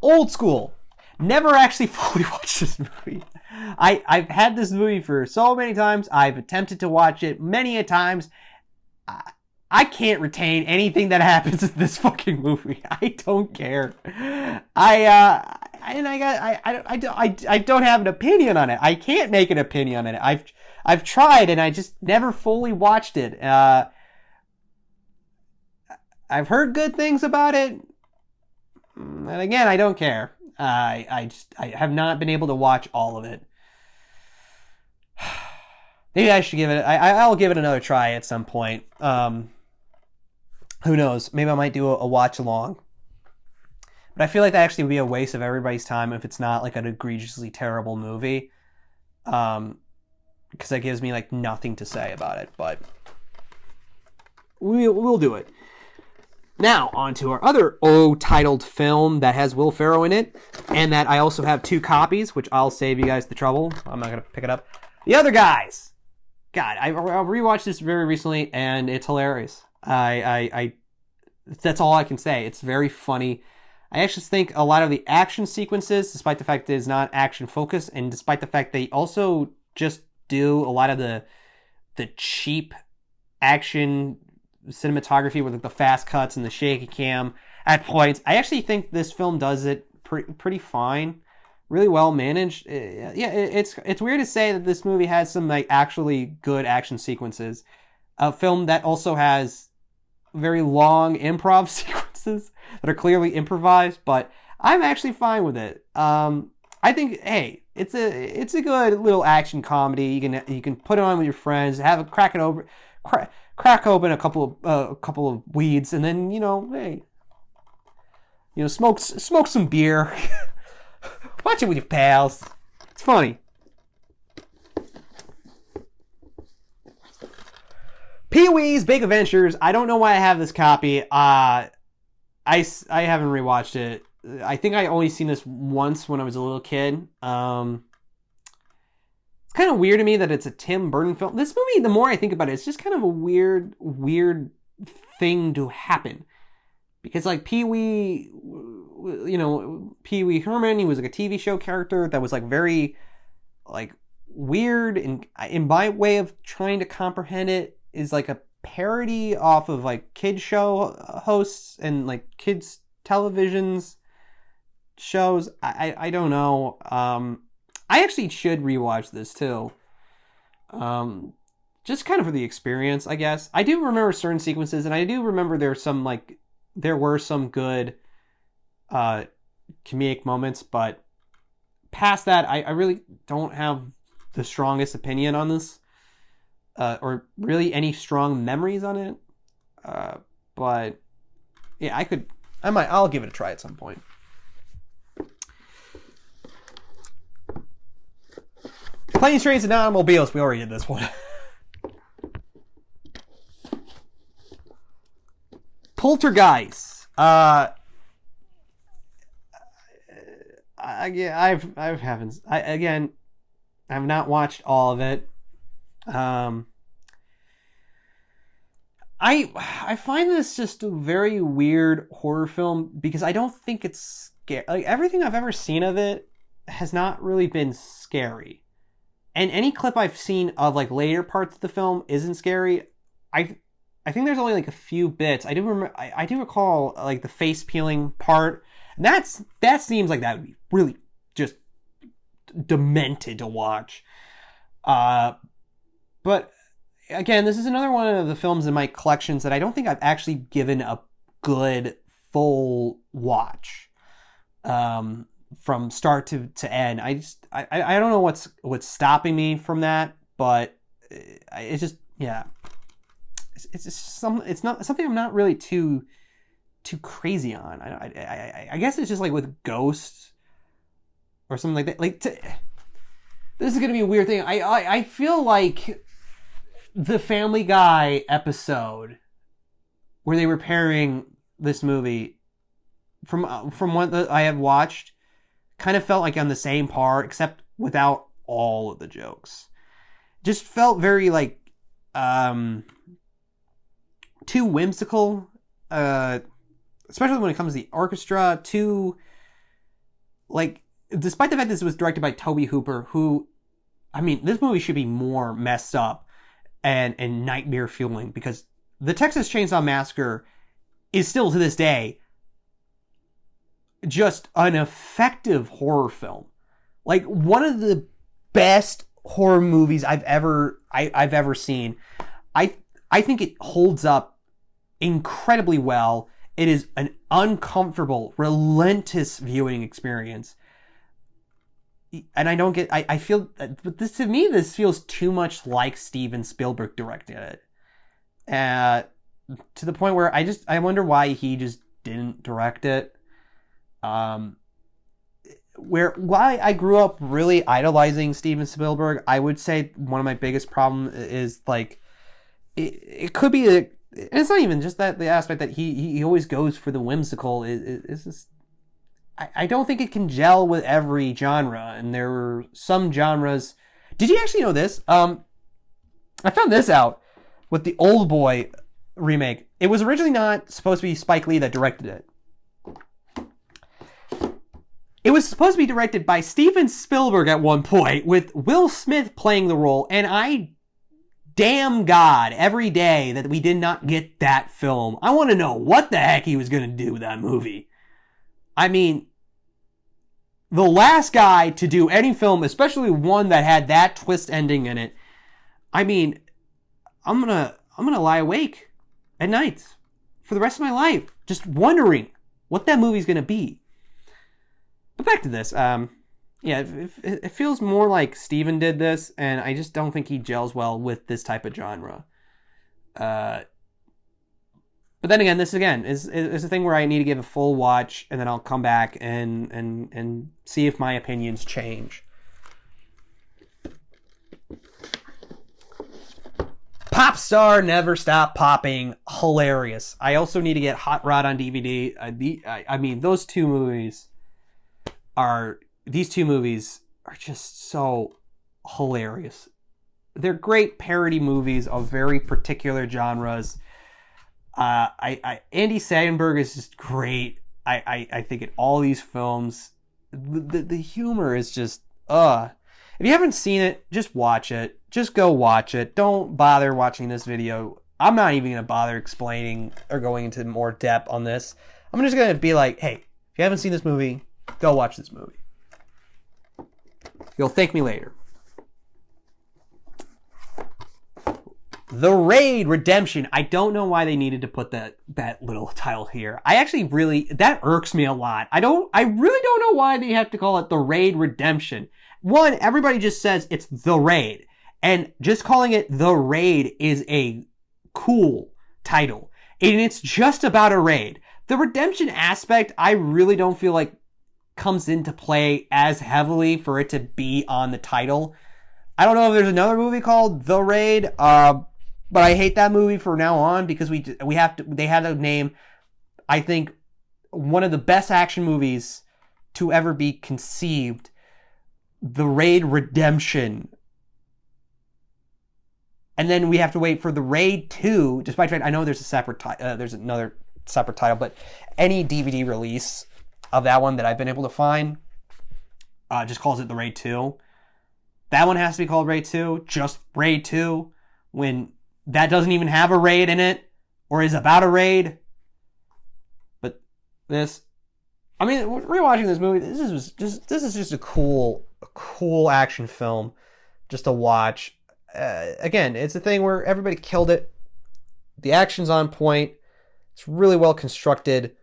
Old School. Never actually fully watched this movie. I've had this movie for so many times. I've attempted to watch it many a times. I can't retain anything that happens in this fucking movie. I don't care. I don't have an opinion on it. I can't make an opinion on it. I've tried, and I just never fully watched it. I've heard good things about it, and again, I don't care. I have not been able to watch all of it. Maybe I should give it. I'll give it another try at some point. Who knows? Maybe I might do a watch along. But I feel like that actually would be a waste of everybody's time if it's not like an egregiously terrible movie. Because that gives me like nothing to say about it. But we'll do it. Now, on to our other O-titled film that has Will Ferrell in it, and that I also have 2 copies, which I'll save you guys the trouble. I'm not going to pick it up. The Other Guys. God, I rewatched this very recently, and it's hilarious. That's all I can say. It's very funny. I actually think a lot of the action sequences, despite the fact that it's not action focused, and despite the fact they also just do a lot of the cheap action cinematography with like the fast cuts and the shaky cam at points, I actually think this film does it pretty fine, really well managed. It's weird to say that this movie has some like actually good action sequences. A film that also has very long improv sequences that are clearly improvised, but I'm actually fine with it. I think, hey, it's a good little action comedy. You can put it on with your friends, crack open a couple of weeds, and then smoke some beer, watch it with your pals. It's funny. Pee-wee's Big Adventures. I don't know why I have this copy. I haven't rewatched it. I think I only seen this once when I was a little kid. It's kind of weird to me that it's a Tim Burton film. This movie, the more I think about it, it's just kind of a weird thing to happen. Because like Pee-wee, Pee-wee Herman, he was like a TV show character that was like very like weird, and in my way of trying to comprehend it, is like a parody off of like kid show hosts and like kids televisions shows. I don't know. I actually should rewatch this too. Just kind of for the experience, I guess. I do remember certain sequences, and I do remember there were some good comedic moments, but past that, I really don't have the strongest opinion on this. Or really any strong memories on it. But yeah, I'll give it a try at some point. Planes, Trains, and Automobiles. We already did this one. Poltergeist. I have not watched all of it. I find this just a very weird horror film because I don't think it's scary. Like, everything I've ever seen of it has not really been scary. And any clip I've seen of like later parts of the film isn't scary. I think there's only like a few bits. I do recall like the face peeling part. And that seems like that would be really just demented to watch. But again, this is another one of the films in my collections that I don't think I've actually given a good full watch from start to end. I don't know what's stopping me from that, but it's just, yeah, it's not something I'm not really too crazy on. I guess it's just like with ghosts or something like that. This is gonna be a weird thing. I feel like the Family Guy episode where they were pairing this movie from what I have watched kind of felt like on the same par, except without all of the jokes. Just felt very like too whimsical, especially when it comes to the orchestra. Too, like, despite the fact this was directed by Tobe Hooper, who, I mean, this movie should be more messed up and nightmare fueling, because the Texas Chainsaw Massacre is still to this day just an effective horror film. Like, one of the best horror movies I've ever seen. I think it holds up incredibly well. It is an uncomfortable, relentless viewing experience. And I feel, but this, to me, this feels too much like Steven Spielberg directed it. To the point where I wonder why he just didn't direct it. Why I grew up really idolizing Steven Spielberg, I would say one of my biggest problems is, like, it could be and it's not even just that the aspect that he always goes for the whimsical is just, I don't think it can gel with every genre, and there were some genres. Did you actually know this? I found this out with the Old Boy remake. It was originally not supposed to be Spike Lee that directed it. It was supposed to be directed by Steven Spielberg at one point, with Will Smith playing the role, and I damn God every day that we did not get that film. I want to know what the heck he was going to do with that movie. I mean, the last guy to do any film, especially one that had that twist ending in it, I mean, I'm gonna lie awake at night for the rest of my life, just wondering what that movie's gonna be. But back to this, it feels more like Steven did this, and I just don't think he gels well with this type of genre. But then again, this is a thing where I need to give a full watch, and then I'll come back and see if my opinions change. Pop Star Never Stop Popping, hilarious. I also need to get Hot Rod on DVD. I mean, these two movies are just so hilarious. They're great parody movies of very particular genres. Andy Samberg is just great. I think in all these films, the humor is just, if you haven't seen it, just watch it. Just go watch it. Don't bother watching this video. I'm not even going to bother explaining or going into more depth on this. I'm just going to be like, hey, if you haven't seen this movie, go watch this movie. You'll thank me later. The Raid Redemption. I don't know why they needed to put that little title here. That irks me a lot. I really don't know why they have to call it The Raid Redemption. One, everybody just says it's The Raid. And just calling it The Raid is a cool title. And it's just about a raid. The redemption aspect, I really don't feel like comes into play as heavily for it to be on the title. I don't know if there's another movie called The Raid, but I hate that movie from now on because they had to name, I think, one of the best action movies to ever be conceived, The Raid Redemption. And then we have to wait for The Raid 2, despite the fact I know there's there's another separate title, but any DVD release of that one that I've been able to find just calls it The Raid 2. That one has to be called Raid 2, just Raid 2, when that doesn't even have a raid in it, or is about a raid. But rewatching this movie, this is just a cool action film just to watch. Again, it's a thing where everybody killed it. The action's on point. It's really well constructed,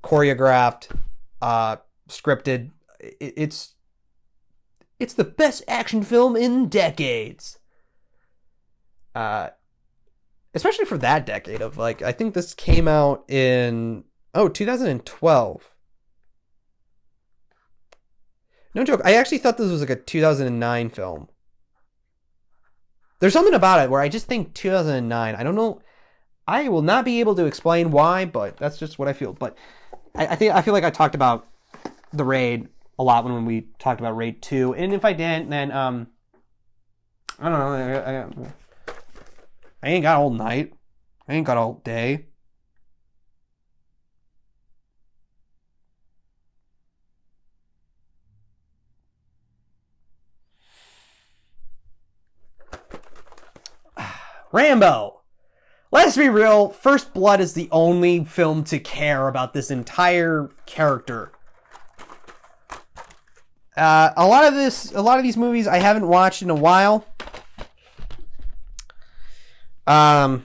choreographed, scripted. It's the best action film in decades. Especially for that decade of I think this came out in 2012. No joke. I actually thought this was a 2009 film. There's something about it where I just think 2009. I don't know. I will not be able to explain why, but that's just what I feel. But I feel like I talked about The Raid a lot when we talked about Raid 2. And if I didn't, then I don't know. I ain't got all night. I ain't got all day. Rambo. Let's be real. First Blood is the only film to care about this entire character. A lot of these movies I haven't watched in a while. Actually,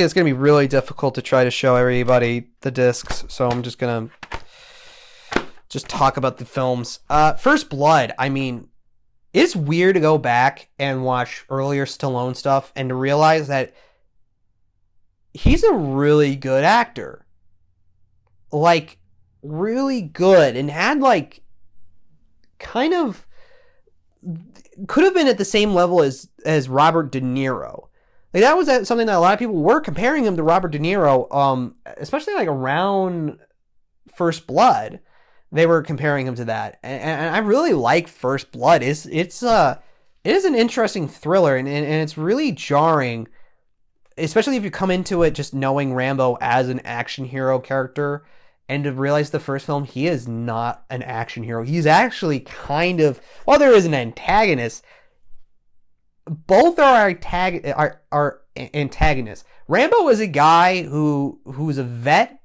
it's gonna be really difficult to try to show everybody the discs, so I'm just gonna talk about the films. First Blood. I mean, it's weird to go back and watch earlier Stallone stuff and to realize that he's a really good actor. Really good. And had, kind of... could have been at the same level as Robert De Niro. That was something that a lot of people were comparing him to Robert De Niro, especially, around First Blood. They were comparing him to that, and I really like First Blood. It is an interesting thriller, and it's really jarring, especially if you come into it just knowing Rambo as an action hero character, and to realize the first film he is not an action hero. He's actually kind of, while there is an antagonist, both are antagonists. Rambo is a guy who's a vet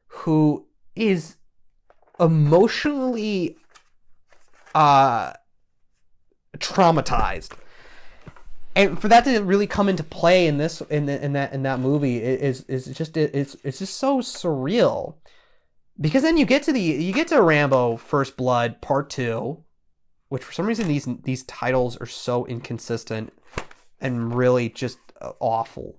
who is emotionally traumatized, and for that to really come into play in that movie it's just so surreal, because then you get to Rambo First Blood Part 2, which for some reason these titles are so inconsistent and really just awful.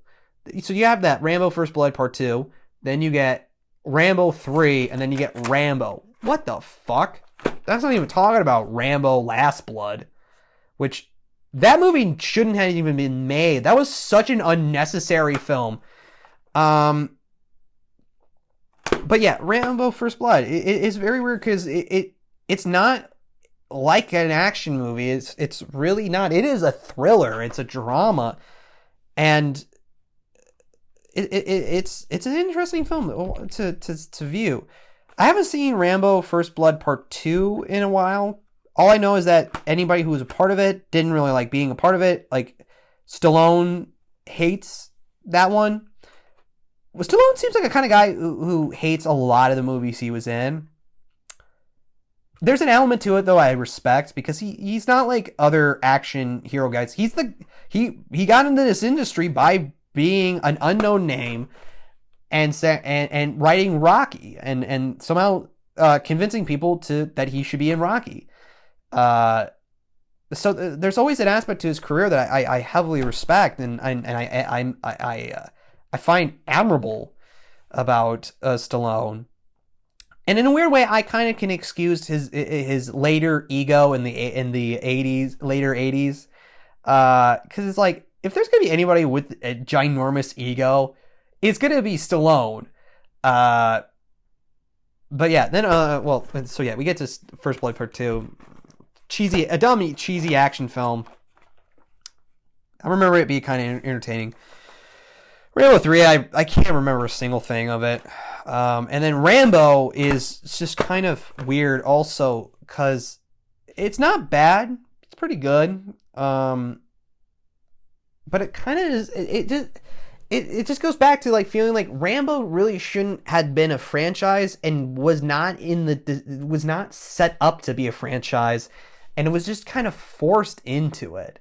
So you have that Rambo First Blood Part 2, then you get Rambo 3, and then you get Rambo. What the fuck? That's not even talking about Rambo Last Blood, which that movie shouldn't have even been made. That was such an unnecessary film. But yeah, Rambo First Blood. It's very weird because it's not like an action movie. It's really not. It is a thriller. It's a drama, and it's an interesting film to view. I haven't seen Rambo First Blood Part 2 in a while. All I know is that anybody who was a part of it didn't really like being a part of it. Stallone hates that one. Well, Stallone seems like a kind of guy who hates a lot of the movies he was in. There's an element to it, though, I respect, because he's not like other action hero guys. He got into this industry by being an unknown name and writing Rocky and somehow convincing people that he should be in Rocky. So there's always an aspect to his career that I heavily respect and I find admirable about Stallone. And in a weird way, I kind of can excuse his later ego in the 80s, later 80s. Because it's like, if there's going to be anybody with a ginormous ego, it's going to be Stallone. But yeah, then, we get to First Blood Part 2. A dumb, cheesy action film. I remember it being kind of entertaining. Rambo 3, I can't remember a single thing of it. And then Rambo is just kind of weird also because it's not bad. It's pretty good. But it kind of is, it just goes back to like feeling like Rambo really shouldn't have been a franchise and was not set up to be a franchise, and it was just kind of forced into it.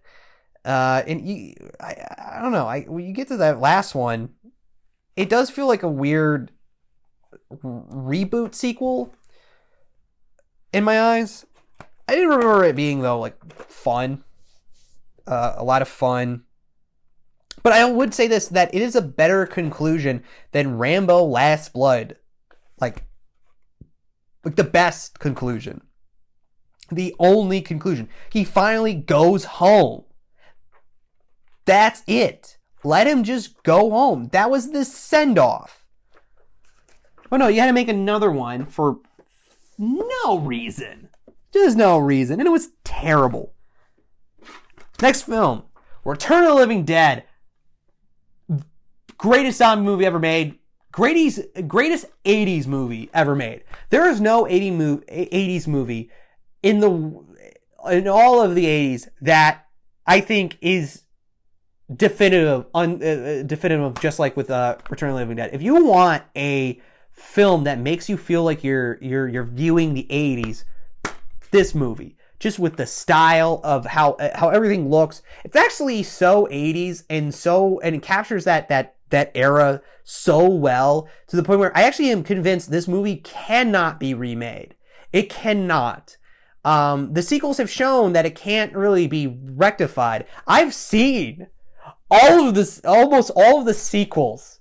I don't know. When you get to that last one, it does feel like a weird reboot sequel in my eyes. I didn't remember it being though like fun, a lot of fun. But I would say this, that it is a better conclusion than Rambo Last Blood. Like the best conclusion. The only conclusion. He finally goes home. That's it. Let him just go home. That was the send-off. Oh no, you had to make another one for no reason. Just no reason. And it was terrible. Next film. Return of the Living Dead. Greatest zombie movie ever made. Greatest 80s movie ever made. There is no 80s movie in all of the 80s that I think is definitive, just like with Return of the Living Dead. If you want a film that makes you feel like you're viewing the 80s, this movie, just with the style of how everything looks, it's actually so 80s and it captures that era so well to the point where I actually am convinced this movie cannot be remade. It cannot. The sequels have shown that it can't really be rectified. I've seen almost all of the sequels,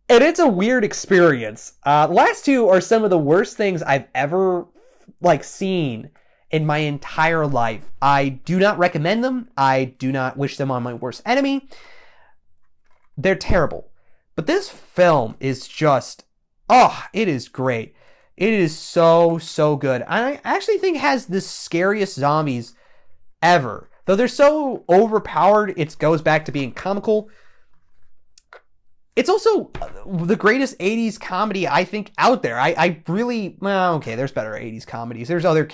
and it's a weird experience. The last two are some of the worst things I've ever seen in my entire life. I do not recommend them. I do not wish them on my worst enemy. They're terrible. But this film is just, it is great. It is so, so good. I actually think it has the scariest zombies ever. Though they're so overpowered, it goes back to being comical. It's also the greatest 80s comedy, I think, out there. I really, there's better 80s comedies. There's other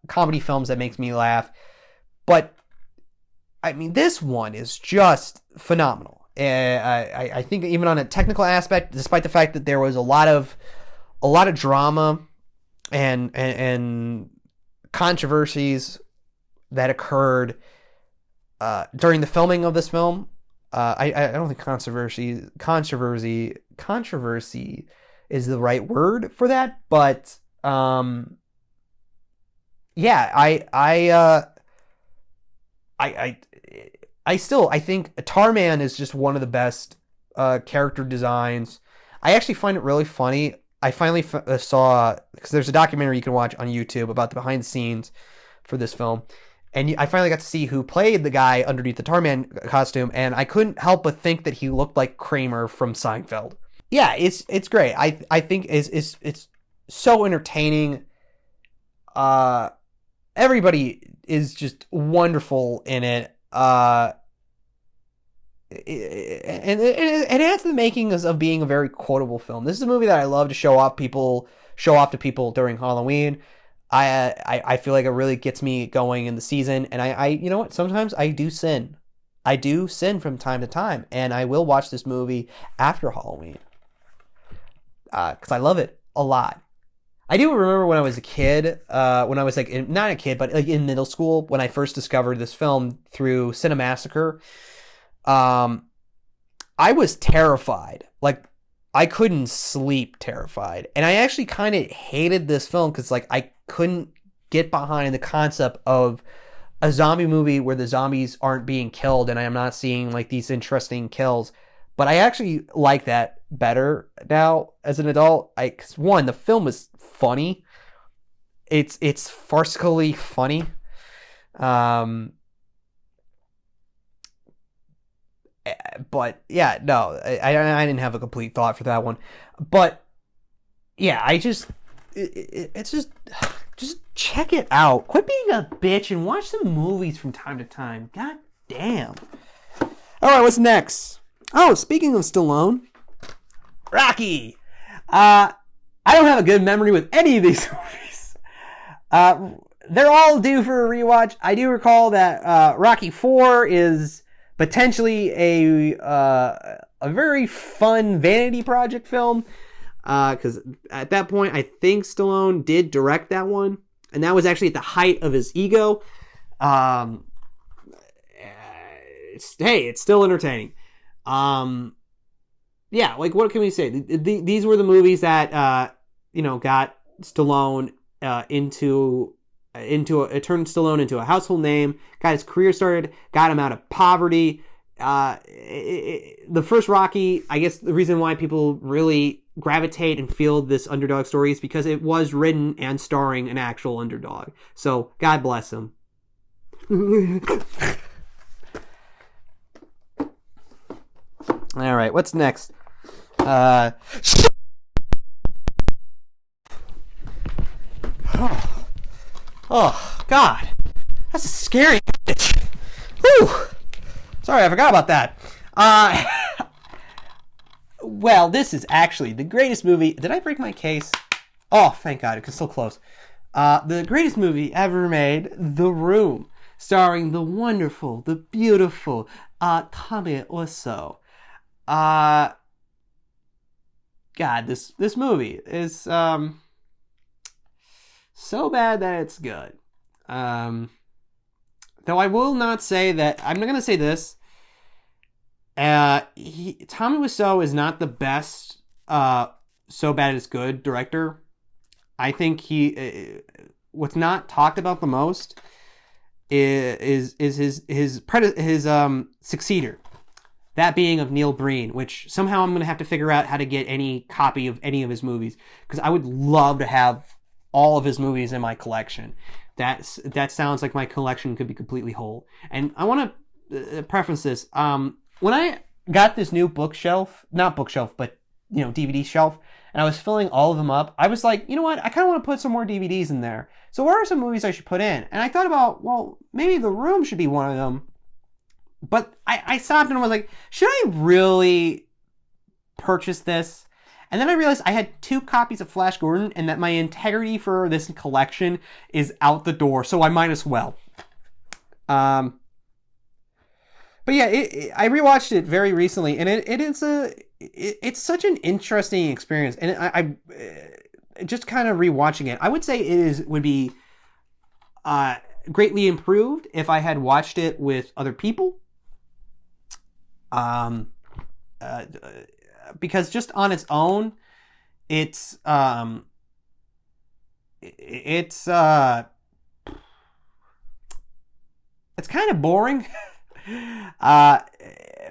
comedy films that makes me laugh. But, I mean, this one is just phenomenal. I think even on a technical aspect, despite the fact that there was a lot of drama and controversies that occurred during the filming of this film. I don't think controversy is the right word for that, but I think Tarman is just one of the best character designs. I actually find it really funny. I finally saw, because there's a documentary you can watch on YouTube about the behind the scenes for this film, and I finally got to see who played the guy underneath the Tarman costume, and I couldn't help but think that he looked like Kramer from Seinfeld. Yeah, it's great. I think it's so entertaining. Everybody is just wonderful in it. And it has the makings of being a very quotable film. This is a movie that I love to show off to people during Halloween. I feel like it really gets me going in the season, and I you know what? Sometimes I do sin. I do sin from time to time, and I will watch this movie after Halloween because I love it a lot. I do remember when I was a kid, when I was not a kid, but in middle school, when I first discovered this film through Cinemassacre. I was terrified. I couldn't sleep terrified. And I actually kind of hated this film because I couldn't get behind the concept of a zombie movie where the zombies aren't being killed and I am not seeing these interesting kills. But I actually like that better now as an adult. 'Cause one, the film is funny. It's farcically funny. But yeah, no, I didn't have a complete thought for that one. But yeah, it's just check it out. Quit being a bitch and watch some movies from time to time. God damn. All right, what's next? Oh, speaking of Stallone, Rocky. I don't have a good memory with any of these movies. They're all due for a rewatch. I do recall that Rocky 4 is potentially a very fun vanity project film. Because at that point, I think Stallone did direct that one. And that was actually at the height of his ego. It's still entertaining. Yeah, like, what can we say? These were the movies that, got Stallone it turned Stallone into a household name, got his career started, got him out of poverty. The first Rocky, I guess the reason why people really gravitate and feel this underdog story is because it was written and starring an actual underdog. So, God bless him. All right, what's next? Oh, God. That's a scary bitch. Whew. Sorry, I forgot about that. Well, this is actually the greatest movie. Did I break my case? Oh, thank God, it's so close. The greatest movie ever made, The Room, starring the wonderful, the beautiful Tommy Wiseau. God, this movie is so bad that it's good. Though I will not say that. I'm not going to say this. Tommy Wiseau is not the best so bad it's good director. I think what's not talked about the most is his successor. That being of Neil Breen, which somehow I'm going to have to figure out how to get any copy of any of his movies, because I would love to have all of his movies in my collection. That sounds like my collection could be completely whole. And I want to preface this. When I got this new not bookshelf, but DVD shelf, and I was filling all of them up, I was like, you know what? I kind of want to put some more DVDs in there. So what are some movies I should put in? And I thought about, well, maybe The Room should be one of them. But I stopped and was like, should I really purchase this? And then I realized I had 2 copies of Flash Gordon and that my integrity for this collection is out the door, so I might as well. But yeah, I rewatched it very recently, and it's such an interesting experience. And I just kind of rewatching it, I would say would be greatly improved if I had watched it with other people. Because just on its own, it's kind of boring.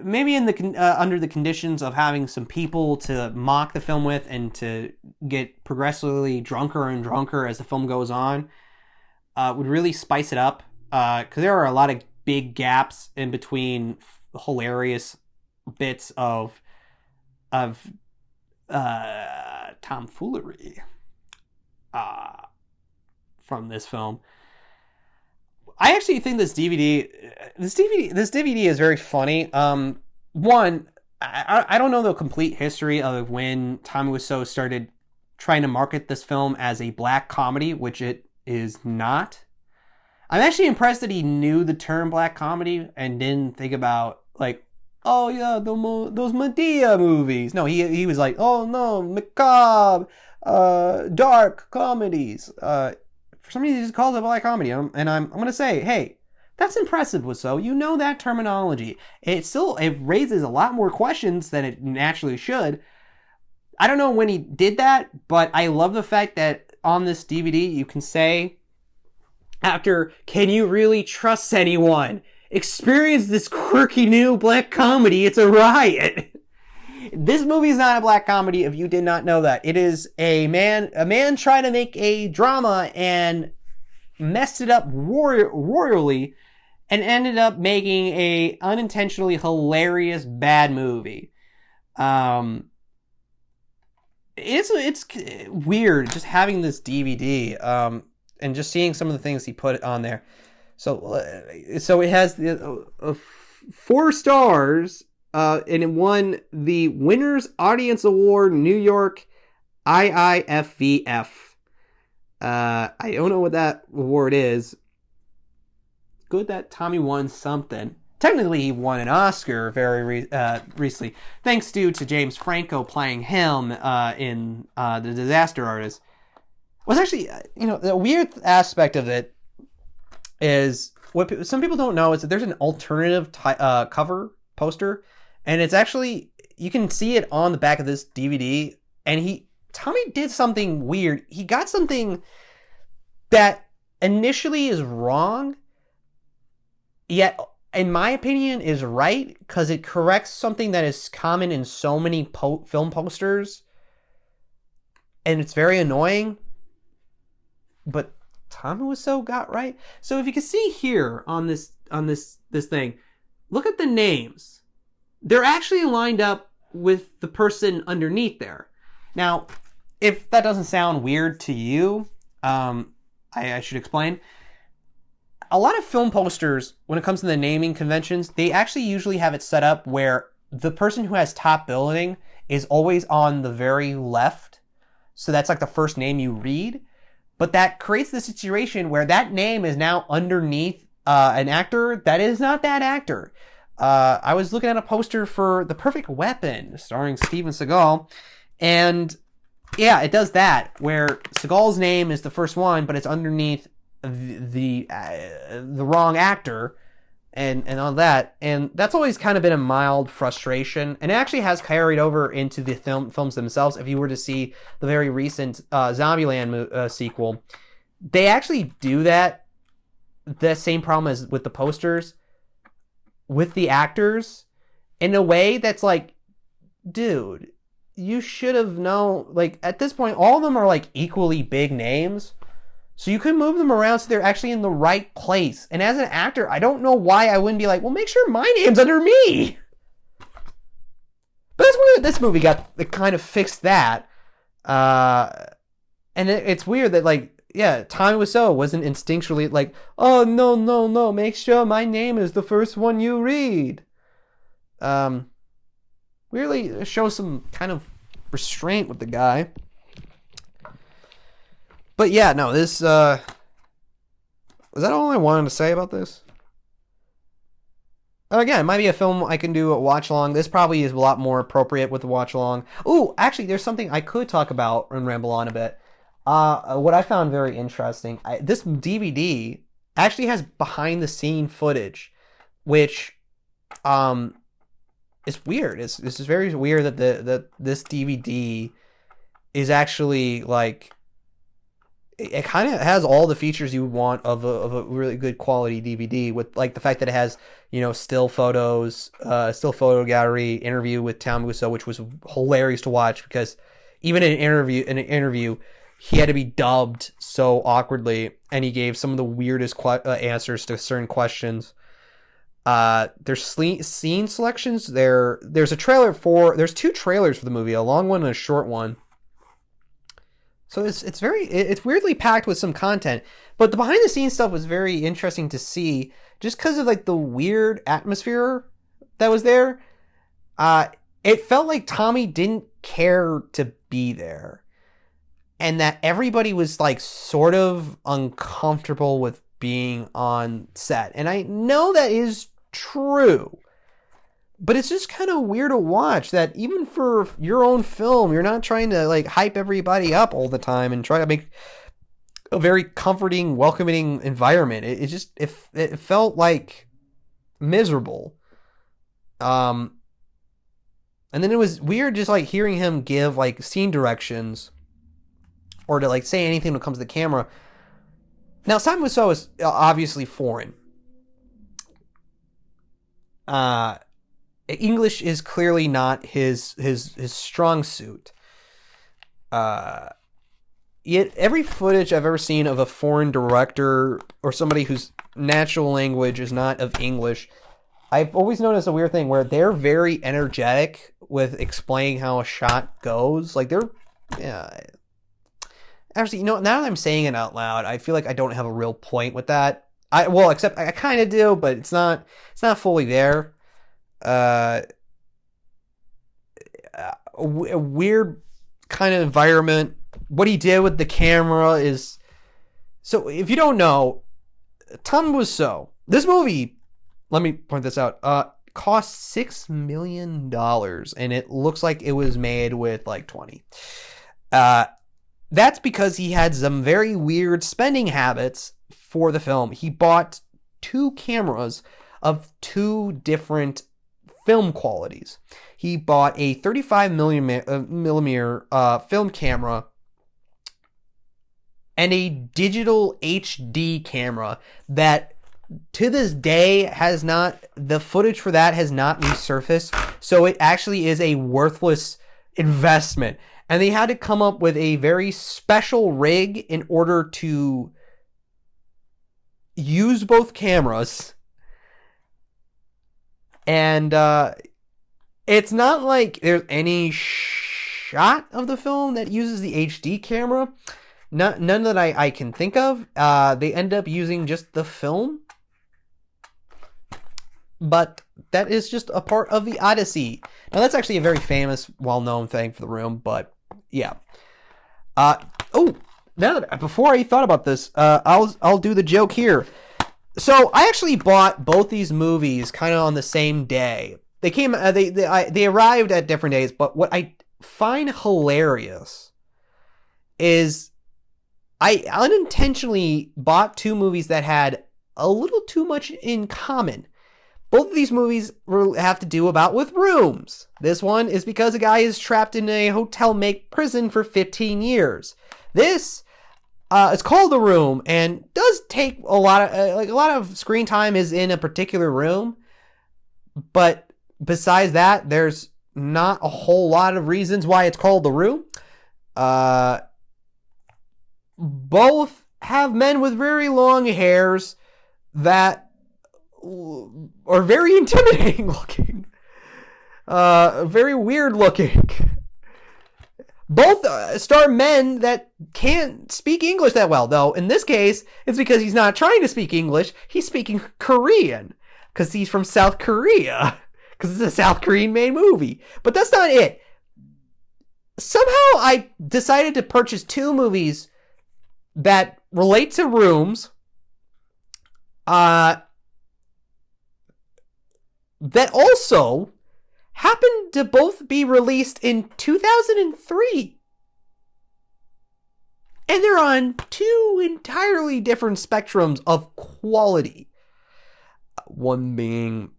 Maybe in the under the conditions of having some people to mock the film with and to get progressively drunker and drunker as the film goes on, would really spice it up. Because there are a lot of big gaps in between hilarious bits of tomfoolery from this film. I actually think this DVD is very funny. One, I don't know the complete history of when Tommy Wiseau started trying to market this film as a black comedy, which it is not. I'm actually impressed that he knew the term black comedy and didn't think about, like, oh yeah, those Madea movies. No, he was like, oh no, macabre, dark comedies. For some reason, he just calls it black comedy. And I'm going to say, hey, that's impressive, Wiseau. You know that terminology. It raises a lot more questions than it naturally should. I don't know when he did that, but I love the fact that on this DVD, you can say, after, can you really trust anyone? Experience this quirky new black comedy. It's a riot. This movie is not a black comedy. If you did not know that, it is a man trying to make a drama and messed it up royally, and ended up making a unintentionally hilarious bad movie. It's weird just having this DVD and just seeing some of the things he put on there. So it has 4 stars, and it won the Winners Audience Award New York IIFVF. I don't know what that award is. Good that Tommy won something. Technically, he won an Oscar very recently, thanks to James Franco playing him in The Disaster Artist. Was actually, the weird aspect of it is what some people don't know is that there's an alternative cover poster, and it's actually, you can see it on the back of this DVD, and Tommy did something weird. He got something that initially is wrong, yet in my opinion is right, because it corrects something that is common in so many film posters, and it's very annoying, but Tommy Wiseau got right. So if you can see here on this thing, look at the names. They're actually lined up with the person underneath there. Now, if that doesn't sound weird to you, I should explain. A lot of film posters, when it comes to the naming conventions, they actually usually have it set up where the person who has top billing is always on the very left. So that's like the first name you read. But that creates the situation where that name is now underneath an actor that is not that actor. I was looking at a poster for The Perfect Weapon, starring Steven Seagal, and yeah, it does that, where Seagal's name is the first one, but it's underneath the wrong actor, and all that, and that's always kind of been a mild frustration, and it actually has carried over into the films themselves. If you were to see the very recent Zombieland sequel, they actually do that, the same problem as with the posters, with the actors, in a way that's like, dude, you should have known, like, at this point, all of them are like equally big names. So you could move them around so they're actually in the right place. And as an actor, I don't know why I wouldn't be like, well, make sure my name's under me. But that's where this movie kind of fixed that. And it's weird that, like, yeah, Tommy Wiseau wasn't instinctually like, oh, no, make sure my name is the first one you read. Really shows some kind of restraint with the guy. But yeah, no, this, was that all I wanted to say about this? Again, it might be a film I can do a watch-along. This probably is a lot more appropriate with the watch-along. Ooh, actually, there's something I could talk about and ramble on a bit. What I found very interesting, this DVD actually has behind-the-scene footage, which, is weird. It's just very weird that this DVD is actually, like, it kind of has all the features you would want of a really good quality DVD, with like the fact that it has, still photos, still photo gallery, interview with Tommy Wiseau, which was hilarious to watch, because even in an interview, he had to be dubbed so awkwardly, and he gave some of the weirdest answers to certain questions. There's scene selections. There's there's 2 trailers for the movie, a long one and a short one. So it's weirdly packed with some content, but the behind the scenes stuff was very interesting to see, just because of like the weird atmosphere that was there. It felt like Tommy didn't care to be there, and that everybody was like sort of uncomfortable with being on set. And I know that is true, but it's just kind of weird to watch that even for your own film, you're not trying to like hype everybody up all the time and try to make a very comforting, welcoming environment. It felt like miserable. And then it was weird just like hearing him give like scene directions or to like say anything when it comes to the camera. Now, Tommy Wiseau is obviously foreign. English is clearly not his strong suit. Yet every footage I've ever seen of a foreign director or somebody whose natural language is not of English, I've always noticed a weird thing where they're very energetic with explaining how a shot goes. Like actually, now that I'm saying it out loud, I feel like I don't have a real point with that. Except I kind of do, but it's not fully there. A weird kind of environment. What he did with the camera is... So, if you don't know, Tom Wiseau, this movie, let me point this out, cost $6 million, and it looks like it was made with like 20. That's because he had some very weird spending habits for the film. He bought 2 cameras of 2 different film qualities. He bought a 35 millimeter film camera and a digital HD camera that to this day the footage for that has not resurfaced. So it actually is a worthless investment. And they had to come up with a very special rig in order to use both cameras. And it's not like there's any shot of the film that uses the HD camera. None that I can think of. They end up using just the film. But that is just a part of the Odyssey. Now that's actually a very famous, well-known thing for The Room, but yeah. Before I thought about this, I'll do the joke here. So I actually bought both these movies kind of on the same day. They came, they arrived at different days, but what I find hilarious is I unintentionally bought 2 movies that had a little too much in common. Both of these movies have to do with rooms. This one is because a guy is trapped in a hotel-make prison for 15 years. This it's called The Room and does take a lot of screen time is in a particular room. But besides that, there's not a whole lot of reasons why it's called The Room. Both have men with very long hairs that are very intimidating looking. Very weird looking. Both star men that can't speak English that well, though. In this case, it's because he's not trying to speak English. He's speaking Korean. Because he's from South Korea. Because it's a South Korean-made movie. But that's not it. Somehow I decided to purchase 2 movies that relate to rooms. That also happened to both be released in 2003. And they're on 2 entirely different spectrums of quality. One being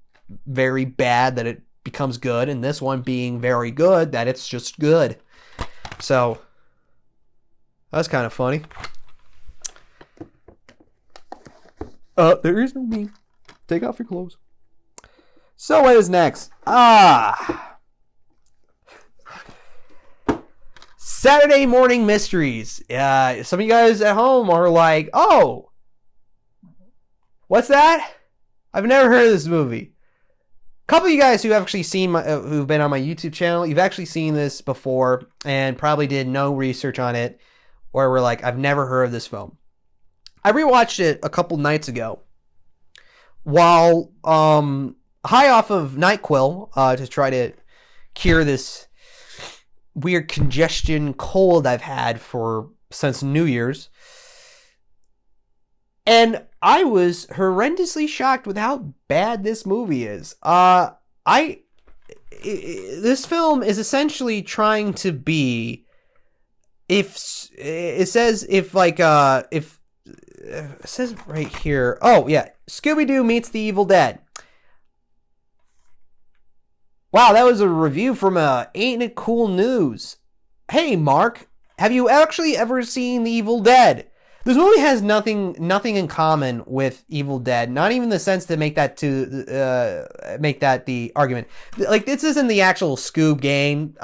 very bad that it becomes good, and this one being very good that it's just good. So, that's kind of funny. There is no me. Take off your clothes. So what is next? Saturday morning mysteries. Some of you guys at home are like, oh, what's that? I've never heard of this movie. A couple of you guys who have actually seen who've been on my YouTube channel, you've actually seen this before and probably did no research on it, or were like, I've never heard of this film. I rewatched it a couple nights ago while high off of NyQuil to try to cure this weird congestion cold I've had since New Year's. And I was horrendously shocked with how bad this movie is. This film is essentially trying to be, it says right here, oh yeah, Scooby-Doo meets the Evil Dead. Wow, that was a review from Ain't It Cool News. Hey Mark, have you actually ever seen The Evil Dead? This movie has nothing in common with Evil Dead. Not even the sense to make that the argument. Like, this isn't the actual Scoob game.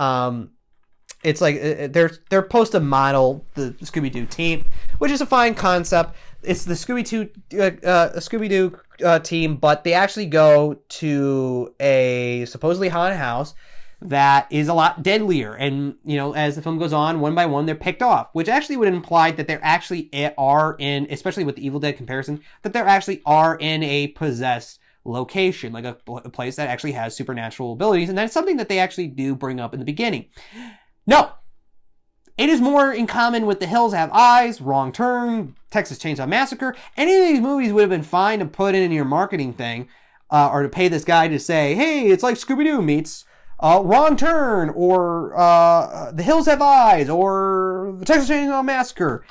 It's like they're supposed to model the Scooby-Doo team, which is a fine concept. It's the Scooby-Doo team, but they actually go to a supposedly haunted house that is a lot deadlier. And, you know, as the film goes on, one by one, they're picked off, which actually would imply that there actually are in, especially with the Evil Dead comparison, that there actually are in a possessed location, like a place that actually has supernatural abilities. And that's something that they actually do bring up in the beginning. No. It is more in common with The Hills Have Eyes, Wrong Turn, Texas Chainsaw Massacre. Any of these movies would have been fine to put in your marketing thing, or to pay this guy to say, hey, it's like Scooby-Doo meets Wrong Turn, or The Hills Have Eyes, or the Texas Chainsaw Massacre.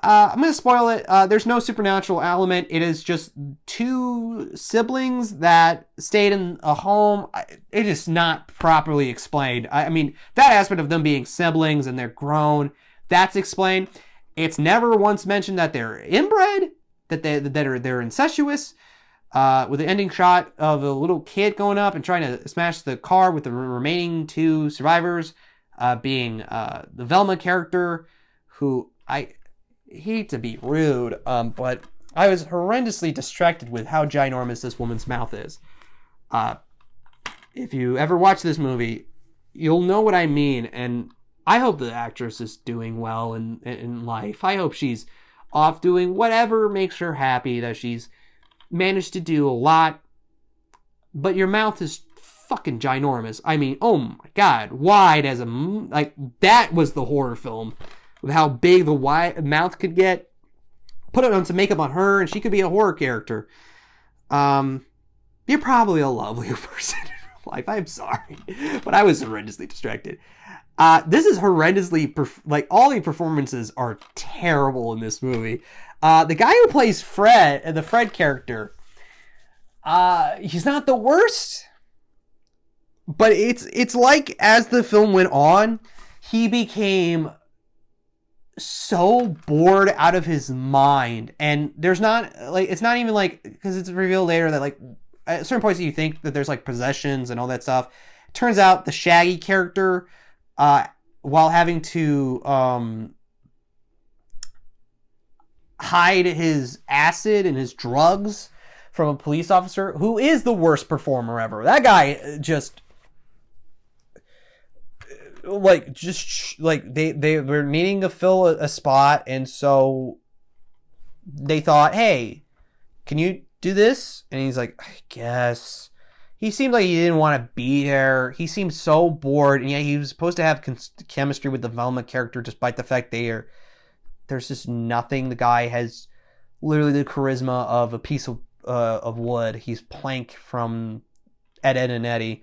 I'm going to spoil it. There's no supernatural element. It is just two siblings that stayed in a home. It is not properly explained. I mean, that aspect of them being siblings and they're grown, that's explained. It's never once mentioned that they're inbred, that they're incestuous. With the ending shot of a little kid going up and trying to smash the car with the remaining two survivors, being the Velma character, who I hate to be rude, but I was horrendously distracted with how ginormous this woman's mouth is. If you ever watch this movie, you'll know what I mean, and I hope the actress is doing well in life. I hope she's off doing whatever makes her happy, that she's managed to do a lot, but your mouth is fucking ginormous. I mean, oh my god, wide as a, like, that was the horror film, with how big the wide mouth could get. Put on some makeup on her and she could be a horror character. You're probably a lovely person in real life. I'm sorry, but I was horrendously distracted. This is horrendously, like, all the performances are terrible in this movie. The guy who plays Fred, the Fred character, he's not the worst, but it's like as the film went on, he became so bored out of his mind, and there's not, like, it's not even like, because it's revealed later that, like, at certain points you think that there's, like, possessions and all that stuff. Turns out the Shaggy character, while having to hide his acid and his drugs from a police officer, who is the worst performer ever. That guy just, they were needing to fill a spot, and so they thought, hey, can you do this? And he's like, I guess. He seemed like he didn't want to be there. He seemed so bored, and yet he was supposed to have chemistry with the Velma character, despite the fact there's just nothing. The guy has literally the charisma of a piece of wood. He's Plank from Ed, Edd and Eddy.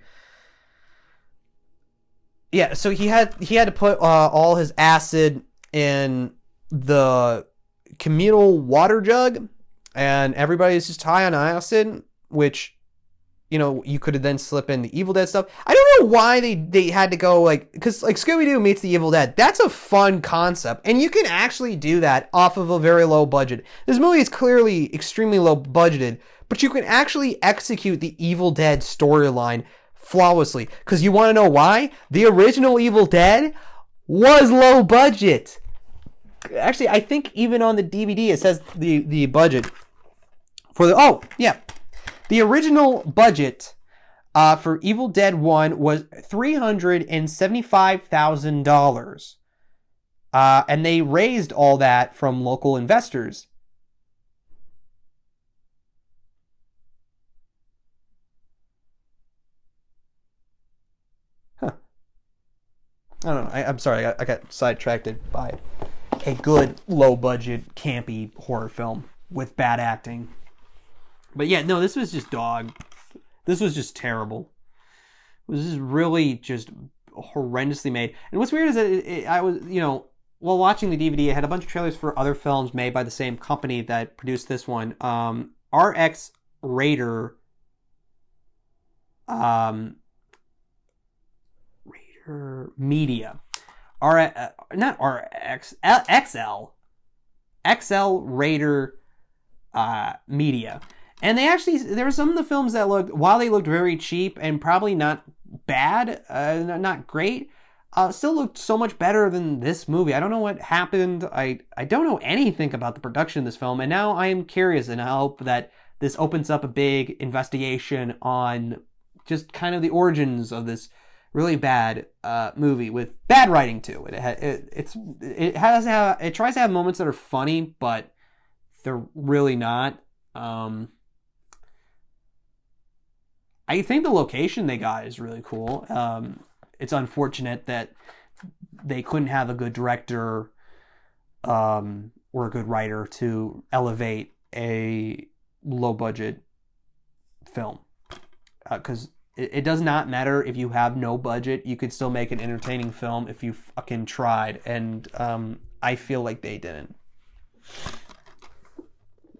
Yeah, so he had to put all his acid in the communal water jug, and everybody's just high on acid, which, you know, you could have then slip in the Evil Dead stuff. I don't know why they had to go, like, because, like, Scooby-Doo meets the Evil Dead. That's a fun concept, and you can actually do that off of a very low budget. This movie is clearly extremely low budgeted, but you can actually execute the Evil Dead storyline flawlessly. Because you want to know why? The original Evil Dead was low budget. Actually, I think even on the DVD it says the budget for the original budget for Evil Dead 1 was $375,000. And they raised all that from local investors. I don't know. I'm sorry. I got sidetracked by a good, low-budget, campy horror film with bad acting. But yeah, no, this was just dog. This was just terrible. This is really just horrendously made. And what's weird is that I was, you know, while watching the DVD, it had a bunch of trailers for other films made by the same company that produced this one. RX Raider. Raider Media. Not RX. XL. XL Raider Media. And there were some of the films that while they looked very cheap and probably not bad, not great, still looked so much better than this movie. I don't know what happened. I don't know anything about the production of this film, and now I am curious, and I hope that this opens up a big investigation on just kind of the origins of this really bad movie with bad writing too. It tries to have moments that are funny, but they're really not. I think the location they got is really cool. It's unfortunate that they couldn't have a good director or a good writer to elevate a low-budget film. Because it does not matter if you have no budget. You could still make an entertaining film if you fucking tried. And I feel like they didn't.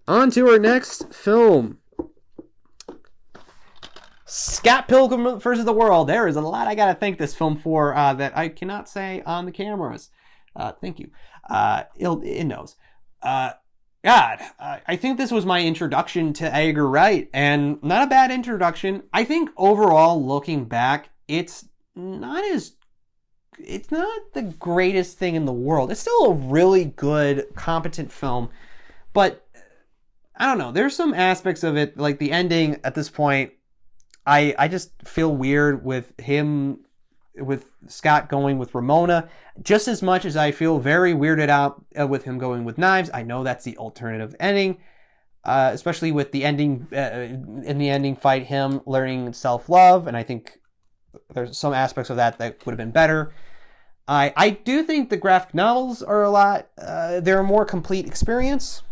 On to our next film. Scott Pilgrim vs. the World. There is a lot I gotta thank this film for that I cannot say on the cameras. Thank you. It knows. I think this was my introduction to Edgar Wright, and not a bad introduction. I think overall, looking back, it's not the greatest thing in the world. It's still a really good, competent film, but I don't know. There's some aspects of it, like the ending at this point. I just feel weird with Scott going with Ramona, just as much as I feel very weirded out with him going with Knives. I know that's the alternative ending, especially with the ending, in the ending fight, him learning self-love, and I think there's some aspects of that would have been better. I do think the graphic novels are they're a more complete experience.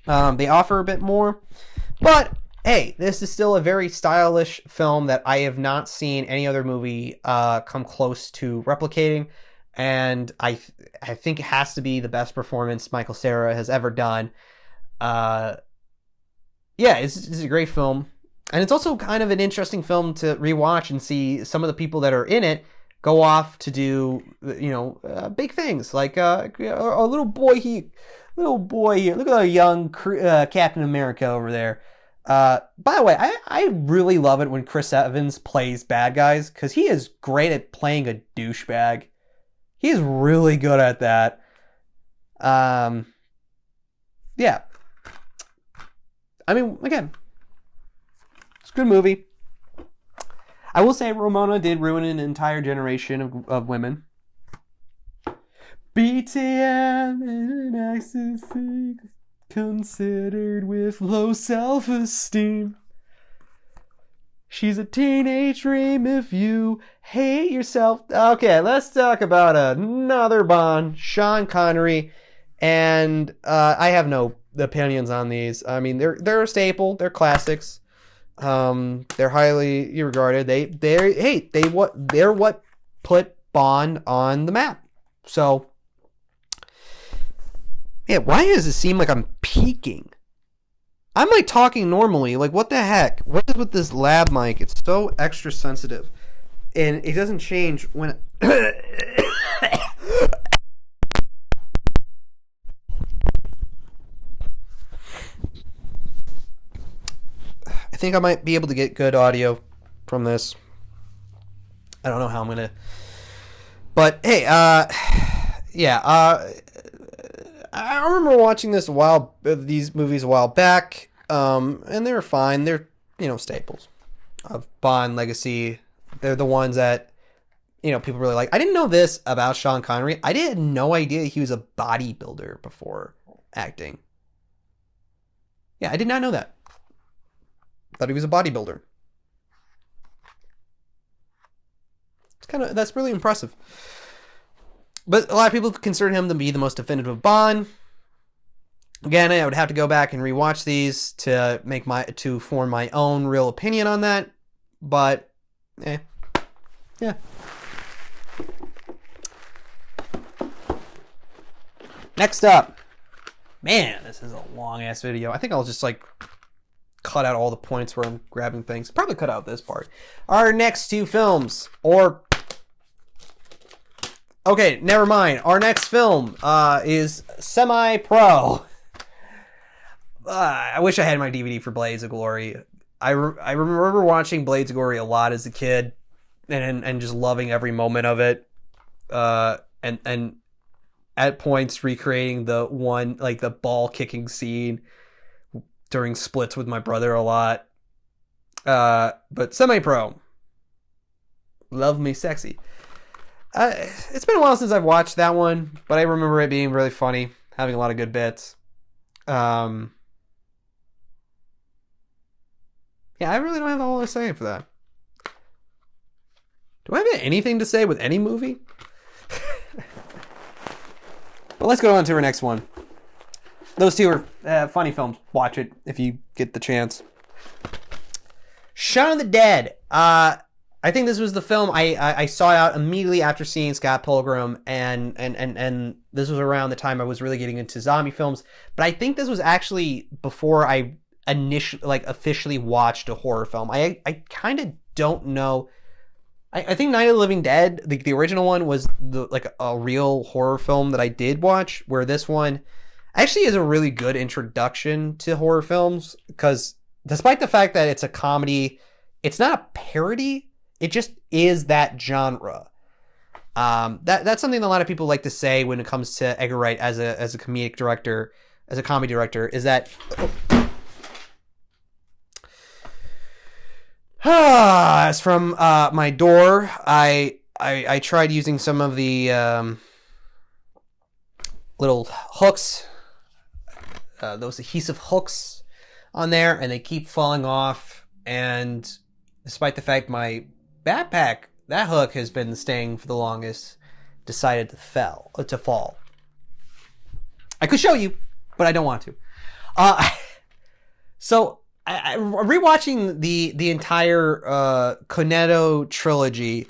They offer a bit more, but hey, this is still a very stylish film that I have not seen any other movie come close to replicating, and I think it has to be the best performance Michael Cera has ever done. It's a great film, and it's also kind of an interesting film to rewatch and see some of the people that are in it go off to do big things, like a little boy here. Look at a young Captain America over there. By the way, I really love it when Chris Evans plays bad guys, because he is great at playing a douchebag. He's really good at that. Yeah. I mean, again, it's a good movie. I will say Ramona did ruin an entire generation of women. BTM in an ecstasy considered with low self-esteem. She's a teenage dream if you hate yourself. Okay, let's talk about another Bond, Sean Connery, and I have no opinions on these. I mean, they're a staple. They're classics. They're highly regarded. They're what put Bond on the map. So. Yeah, why does it seem like I'm peaking? I'm like talking normally. Like, what the heck? What is with this lab mic? It's so extra sensitive. And it doesn't change when... I think I might be able to get good audio from this. I don't know how I'm going to... But, hey, I remember watching these movies a while back, and they were fine. They're, staples of Bond legacy. They're the ones that, people really like. I didn't know this about Sean Connery. I had no idea he was a bodybuilder before acting. Yeah, I did not know that. Thought he was a bodybuilder. That's really impressive. But a lot of people consider him to be the most definitive Bond. Again, I would have to go back and rewatch these to form my own real opinion on that. But, yeah. Next up, man, this is a long ass video. I think I'll just cut out all the points where I'm grabbing things. Probably cut out this part. Our next two films, or Okay, never mind. Our next film is Semi-Pro. I wish I had my DVD for Blades of Glory. I remember watching Blades of Glory a lot as a kid, and just loving every moment of it. And at points recreating the one, like the ball kicking scene during splits with my brother a lot. But Semi-Pro. Love Me Sexy. It's been a while since I've watched that one, but I remember it being really funny, having a lot of good bits. Yeah, I really don't have a whole lot to say for that. Do I have anything to say with any movie? But let's go on to our next one. Those two are funny films. Watch it if you get the chance. Shaun of the Dead. I think this was the film I sought out immediately after seeing Scott Pilgrim, and this was around the time I was really getting into zombie films. But I think this was actually before I officially watched a horror film. I kind of don't know. I think Night of the Living Dead, the original one, was a real horror film that I did watch, where this one actually is a really good introduction to horror films, because despite the fact that it's a comedy, it's not a parody. It just is that genre. That's something that a lot of people like to say when it comes to Edgar Wright as a comedic director, as a comedy director, is that as from my door, I tried using some of the little hooks, those adhesive hooks on there, and they keep falling off. And despite the fact my backpack, that hook has been staying for the longest, decided to fall. I could show you, but I don't want to. So I rewatching the entire Cornetto trilogy.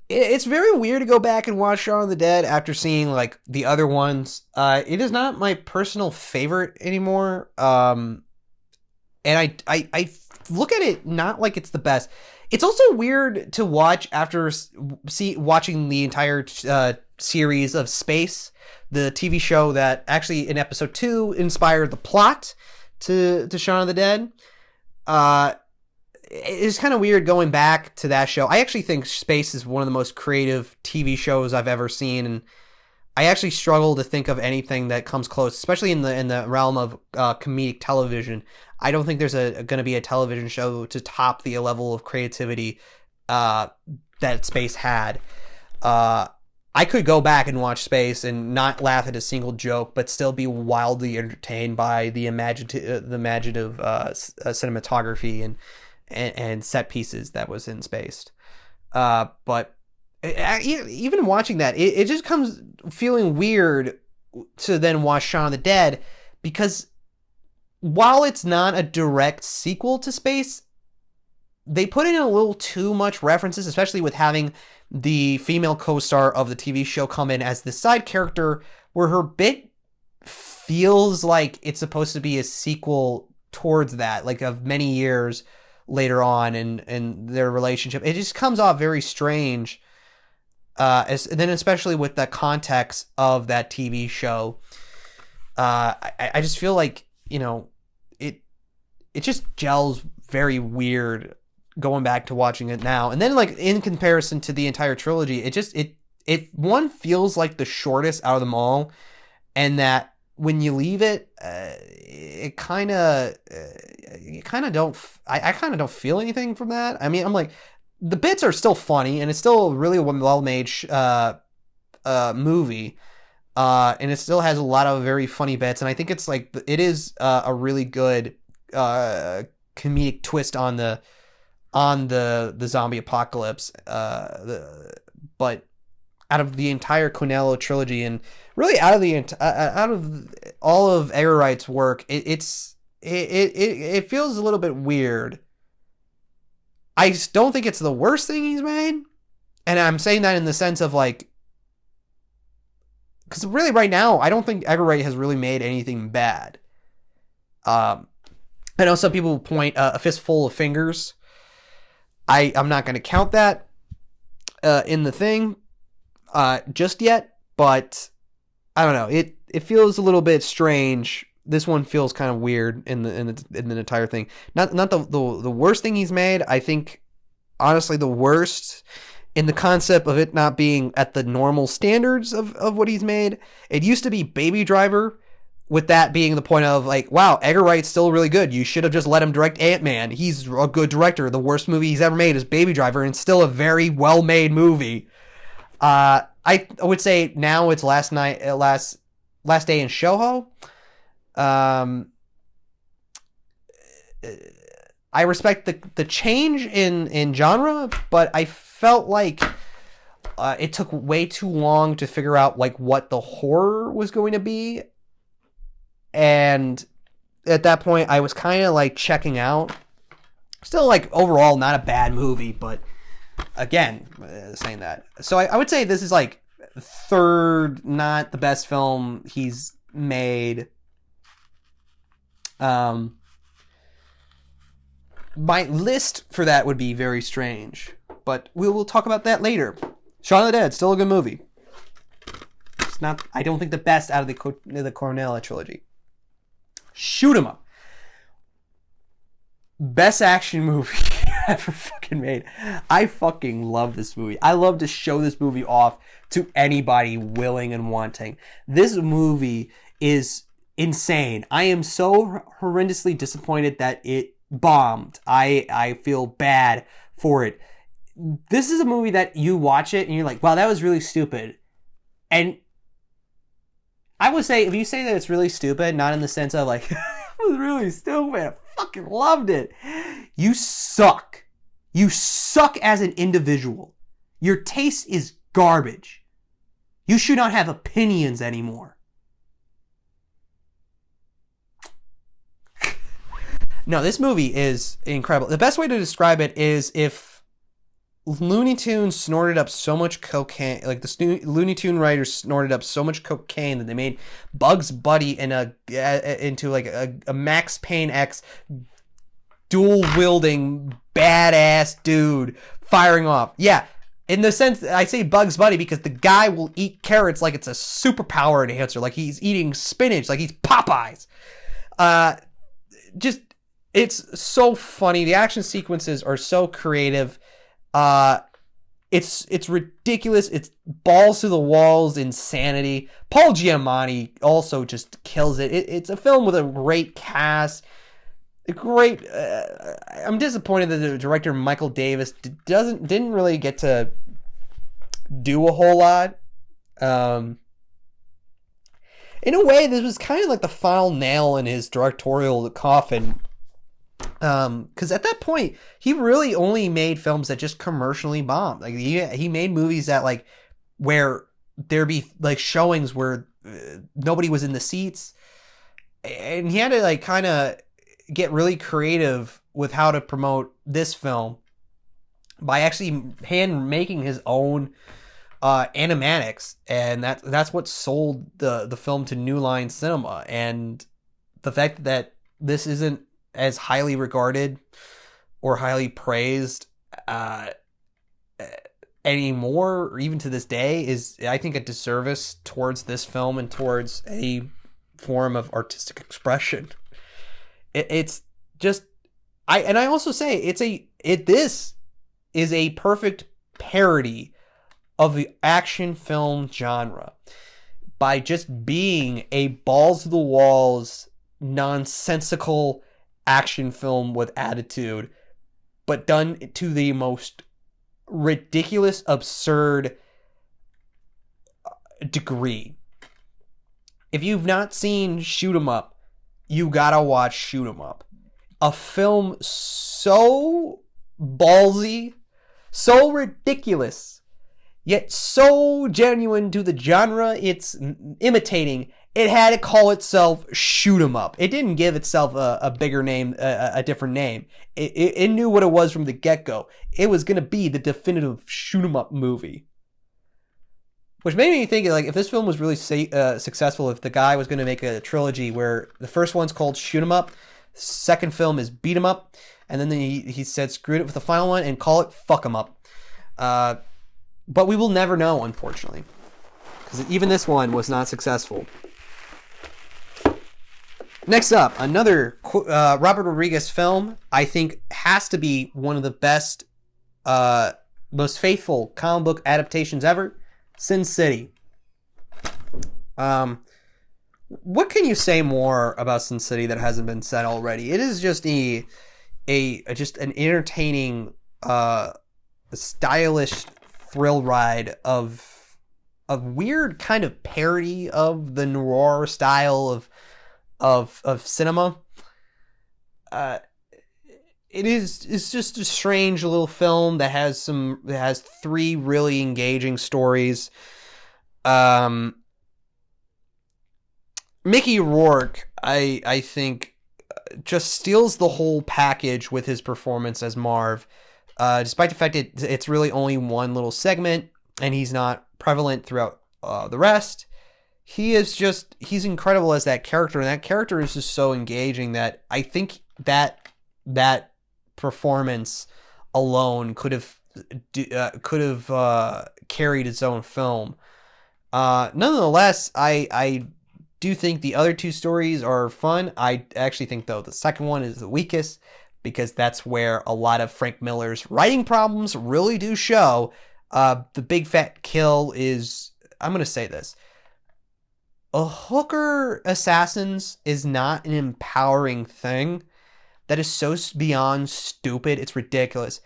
It's very weird to go back and watch Shaun of the Dead after seeing like the other ones. It is not my personal favorite anymore. And I look at it not like it's the best. It's also weird to watch after watching the entire series of Space, the TV show that actually in episode 2 inspired the plot to Shaun of the Dead. It's kind of weird going back to that show. I actually think Space is one of the most creative TV shows I've ever seen, and I actually struggle to think of anything that comes close, especially in the realm of comedic television. I don't think there's going to be a television show to top the level of creativity that Space had. I could go back and watch Space and not laugh at a single joke, but still be wildly entertained by the imaginative cinematography and set pieces that was in Space. But even watching that, it just comes feeling weird to then watch Shaun of the Dead, because while it's not a direct sequel to Space, they put in a little too much references, especially with having the female co-star of the TV show come in as the side character, where her bit feels like it's supposed to be a sequel towards that, like of many years later on in their relationship. It just comes off very strange. Then especially with the context of that TV show, I just feel like, it just gels very weird going back to watching it now. And then like in comparison to the entire trilogy, it one feels like the shortest out of them all, and that when you leave it, I kind of don't feel anything from that. I mean, I'm like, the bits are still funny, and it's still a really well-made movie, and it still has a lot of very funny bits. And I think it's like it is a really good comedic twist on the zombie apocalypse. But out of the entire Cornetto trilogy, and really out of all of Edgar Wright's work, it feels a little bit weird. I just don't think it's the worst thing he's made. And I'm saying that in the sense of like, because really right now, I don't think Edgar Wright has really made anything bad. I know some people point A Fistful of Fingers. I'm not going to count that in the thing. just yet, but I don't know. It feels a little bit strange. This one feels kind of weird in the entire thing. Not the worst thing he's made. I think honestly the worst in the concept of it not being at the normal standards of what he's made. It used to be Baby Driver, with that being the point of like, wow, Edgar Wright's still really good. You should have just let him direct Ant-Man. He's a good director. The worst movie he's ever made is Baby Driver, and still a very well-made movie. I would say now it's Last Day in Soho. I respect the change in genre, but I felt like it took way too long to figure out like what the horror was going to be. And at that point, I was kind of like checking out. Still, like, overall, not a bad movie, but again, saying that. So I would say this is like third, not the best film he's made. My list for that would be very strange, but we will talk about that later. Shaun of the Dead, still a good movie. It's not, I don't think, the best out of the Cornella trilogy. Shoot 'em up. Best action movie ever fucking made. I fucking love this movie. I love to show this movie off to anybody willing and wanting. This movie is insane. I am so horrendously disappointed that it bombed. I feel bad for it. This is a movie that you watch it and you're like, wow, that was really stupid. And I would say, if you say that it's really stupid, not in the sense of like, it was really stupid, I fucking loved it, you suck. You suck as an individual. Your taste is garbage. You should not have opinions anymore. No, this movie is incredible. The best way to describe it is if Looney Tunes snorted up so much cocaine, like the Looney Tune writers snorted up so much cocaine that they made Bugs Bunny into like a Max Payne X dual-wielding badass dude firing off. Yeah, in the sense, I say Bugs Bunny because the guy will eat carrots like it's a superpower enhancer, like he's eating spinach, like he's Popeyes. It's so funny. The action sequences are so creative. It's ridiculous. It's balls to the walls insanity. Paul Giamatti also just kills it. It's a film with a great cast. I'm disappointed that the director Michael Davis didn't really get to do a whole lot. In a way, this was kind of like the final nail in his directorial coffin. Because at that point, he really only made films that just commercially bombed. Like he made movies that like where there be like showings where nobody was in the seats, and he had to like kind of get really creative with how to promote this film by actually hand making his own animatics, and that's what sold the film to New Line Cinema. And the fact that this isn't as highly regarded or highly praised anymore, or even to this day, is, I think, a disservice towards this film and towards any form of artistic expression. It's just, I also say this is a perfect parody of the action film genre by just being a balls to the walls, nonsensical action film with attitude, but done to the most ridiculous, absurd degree. If you've not seen Shoot 'em Up, you gotta watch Shoot 'em Up. A film so ballsy, so ridiculous, yet so genuine to the genre it's imitating. It had to call itself Shoot 'em Up. It didn't give itself a bigger name, a different name. It knew what it was from the get-go. It was going to be the definitive Shoot 'em Up movie. Which made me think, like, if this film was really successful, if the guy was going to make a trilogy where the first one's called Shoot 'em Up, second film is Beat 'em Up, and then he said screw it with the final one and call it Fuck 'em Up. But we will never know, unfortunately. Because even this one was not successful. Next up, another Robert Rodriguez film, I think has to be one of the best, most faithful comic book adaptations ever, Sin City. What can you say more about Sin City that hasn't been said already? It is just just an entertaining, stylish thrill ride of a weird kind of parody of the noir style of cinema. It's just a strange little film that has three really engaging stories. Mickey Rourke, I think, just steals the whole package with his performance as Marv. Despite the fact that it's really only one little segment and he's not prevalent throughout the rest, he's incredible as that character, and that character is just so engaging that I think that performance alone could have carried its own film. Nonetheless, I do think the other two stories are fun. I actually think, though, the second one is the weakest, because that's where a lot of Frank Miller's writing problems really do show. The Big Fat Kill is, I'm going to say this, a hooker assassins is not an empowering thing. That is so beyond stupid. It's ridiculous.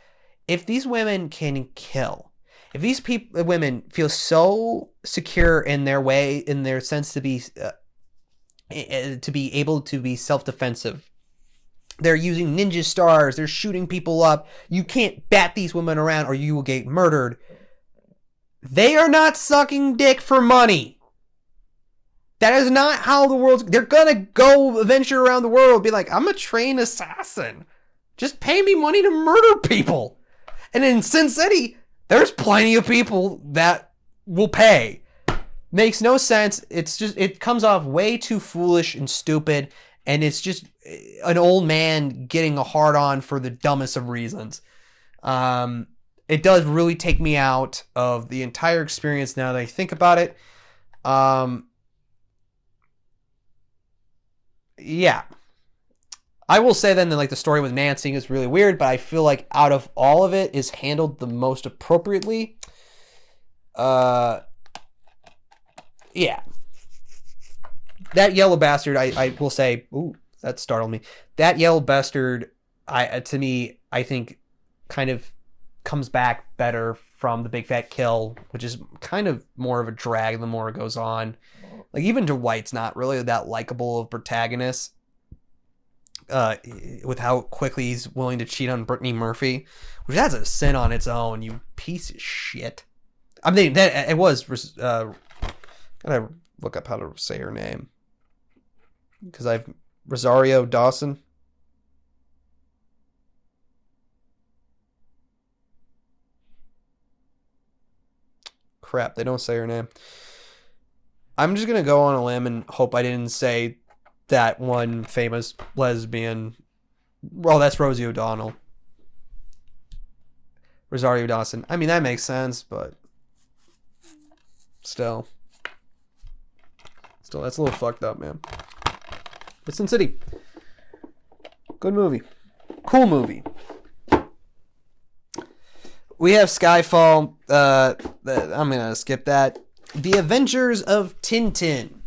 If these women can kill, if these women feel so secure in their way, in their sense to be able to be self-defensive, they're using ninja stars, they're shooting people up, you can't bat these women around or you will get murdered. They are not sucking dick for money. That is not how the world's... They're gonna go venture around the world, be like, I'm a trained assassin. Just pay me money to murder people. And in Sin City, there's plenty of people that will pay. Makes no sense. It's just, it comes off way too foolish and stupid, and it's just an old man getting a hard on for the dumbest of reasons. It does really take me out of the entire experience now that I think about it. Yeah. I will say then that, like, the story with Nancy is really weird, but I feel like out of all of it is handled the most appropriately. Yeah. That yellow bastard, I will say, ooh, that startled me. That yellow bastard, to me, I think kind of comes back better from the Big Fat Kill, which is kind of more of a drag the more it goes on. Like, even Dwight's not really that likable of protagonist, with how quickly he's willing to cheat on Brittany Murphy, which that's a sin on its own, you piece of shit. I mean, that it was, gotta look up how to say her name, because I've, Rosario Dawson. Crap, they don't say her name. I'm just going to go on a limb and hope I didn't say that one famous lesbian. Well, that's Rosie O'Donnell. Rosario Dawson. I mean, that makes sense, but still, that's a little fucked up, man. But Sin City. Good movie. Cool movie. We have Skyfall. I'm going to skip that. The Adventures of Tintin.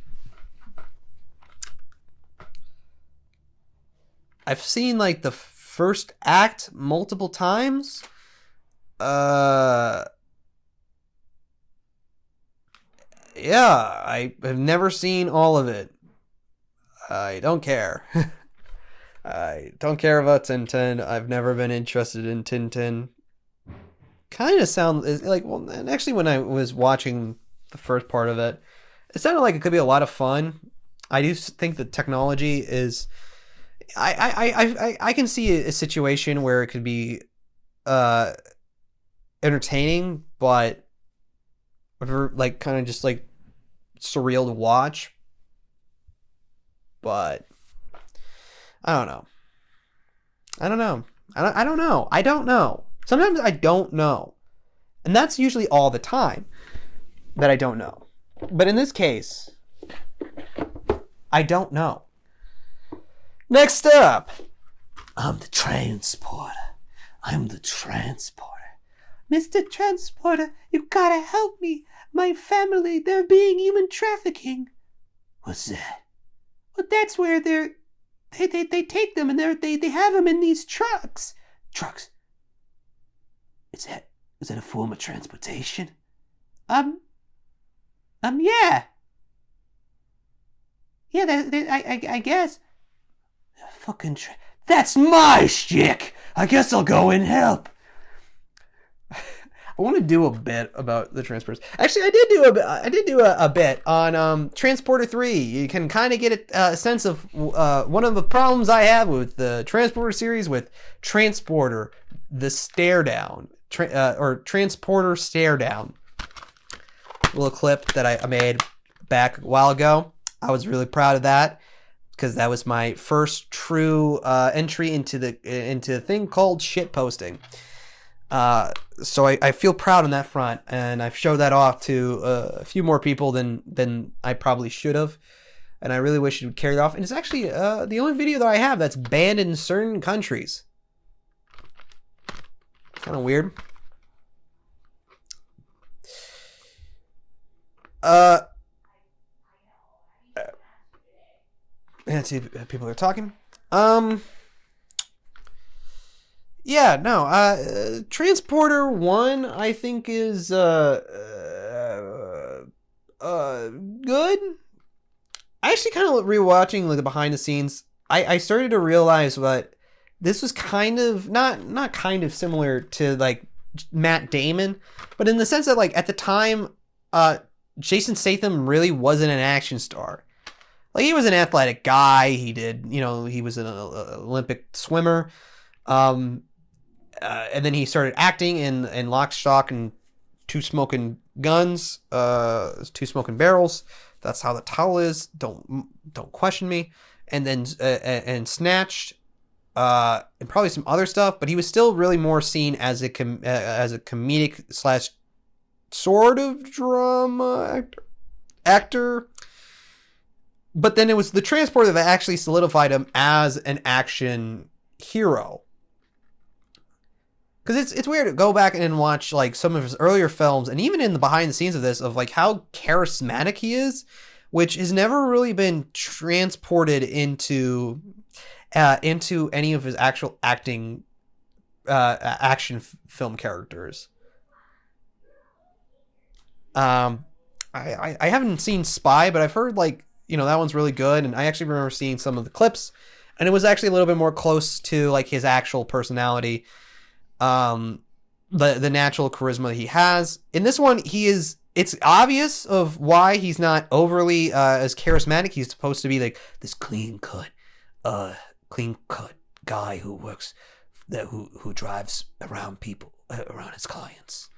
I've seen, like, the first act multiple times. Yeah, I have never seen all of it. I don't care. I don't care about Tintin. I've never been interested in Tintin. Kind of sound like, well, and actually when I was watching the first part of it, it sounded like it could be a lot of fun. I do think the technology is, I can see a situation where it could be entertaining, but like kind of just like surreal to watch. But I don't know. I don't know. Sometimes I don't know. And that's usually all the time that I don't know. But in this case, I don't know. Next up, I'm the transporter. I'm the transporter. Mr. Transporter, you gotta help me. My family, they're being human trafficking. What's that? Well, that's where they take them and they have them in these trucks. Trucks. Is that a form of transportation? Yeah. Yeah, I guess. Fucking that's my shtick. I guess I'll go and help. I want to do a bit about the transporters. Actually, I did do a bit on Transporter 3. You can kind of get a sense of one of the problems I have with the Transporter series with Transporter, the stare down, or Transporter stare down. A little clip that I made back a while ago. I was really proud of that because that was my first true entry into a thing called shit posting. So I feel proud on that front, and I've showed that off to a few more people than I probably should have, and I really wish it would carry it off. And it's actually the only video that I have that's banned in certain countries. Kind of weird. Let's see if people are talking. Yeah, no, Transporter 1, I think, is, good. I actually kind of rewatching, like, the behind the scenes, I started to realize that this was kind of, not kind of similar to, like, Matt Damon, but in the sense that, like, at the time, Jason Statham really wasn't an action star. Like, he was an athletic guy, he was an Olympic swimmer, and then he started acting in Lock, Stock, and Two Smoking Guns, Two Smoking Barrels. That's how the title is. Don't question me. And then and Snatched, and probably some other stuff. But he was still really more seen as a comedic / sort of drama actor. But then it was the Transporter that actually solidified him as an action hero. Because it's weird to go back and watch like some of his earlier films, and even in the behind the scenes of this, of like how charismatic he is, which has never really been transported into any of his actual acting action film characters. I haven't seen Spy, but I've heard like that one's really good, and I actually remember seeing some of the clips, and it was actually a little bit more close to like his actual personality. The natural charisma that he has. In this one, it's obvious of why he's not overly as charismatic. He's supposed to be like this clean cut guy who works who drives around people, around his clients.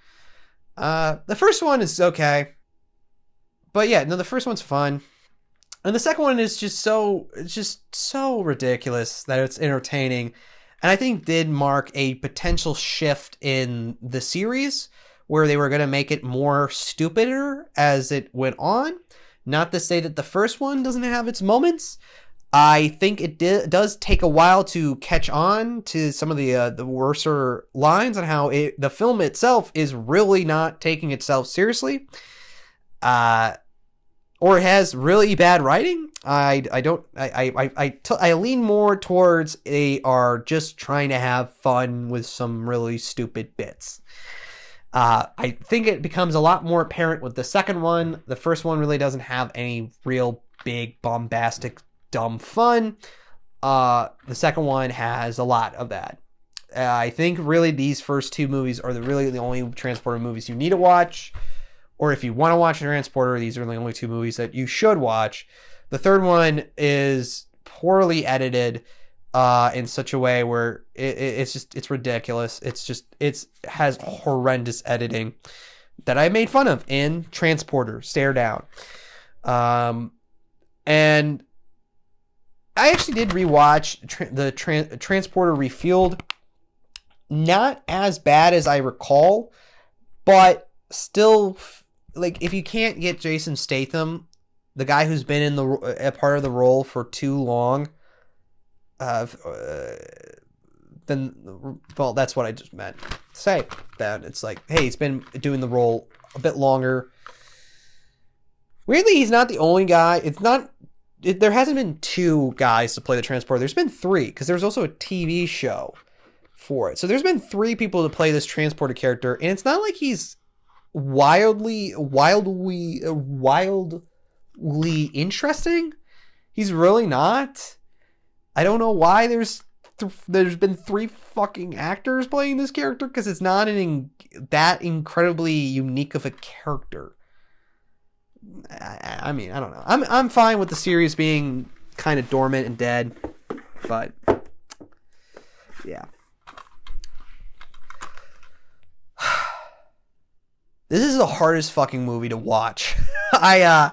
The first one is okay, but yeah, no, the first one's fun, and the second one is just so ridiculous that it's entertaining. And I think did mark a potential shift in the series where they were going to make it more stupider as it went on. Not to say that the first one doesn't have its moments. I think it does take a while to catch on to some of the worser lines on how the film itself is really not taking itself seriously. Or it has really bad writing. I lean more towards they are just trying to have fun with some really stupid bits. I think it becomes a lot more apparent with the second one. The first one really doesn't have any real big bombastic dumb fun. The second one has a lot of that. I think really these first two movies are really the only Transporter movies you need to watch. Or if you want to watch Transporter, these are the only two movies that you should watch. The third one is poorly edited in such a way where it's ridiculous. It has horrendous editing that I made fun of in Transporter, Stare Down. And I actually did rewatch the Transporter Refueled. Not as bad as I recall. but still, like, if you can't get Jason Statham, the guy who's been in a part of the role for too long, then, well, that's what I just meant to say. That it's like, hey, he's been doing the role a bit longer. Weirdly, he's not the only guy. There hasn't been 2 guys to play the transporter. There's been 3, because there's also a TV show for it. So there's been 3 people to play this transporter character, and it's not like he's wildly interesting. He's really not. I don't know why there's been 3 fucking actors playing this character, because it's not that incredibly unique of a character. I mean, I don't know. I'm fine with the series being kind of dormant and dead, but yeah. This is the hardest fucking movie to watch. I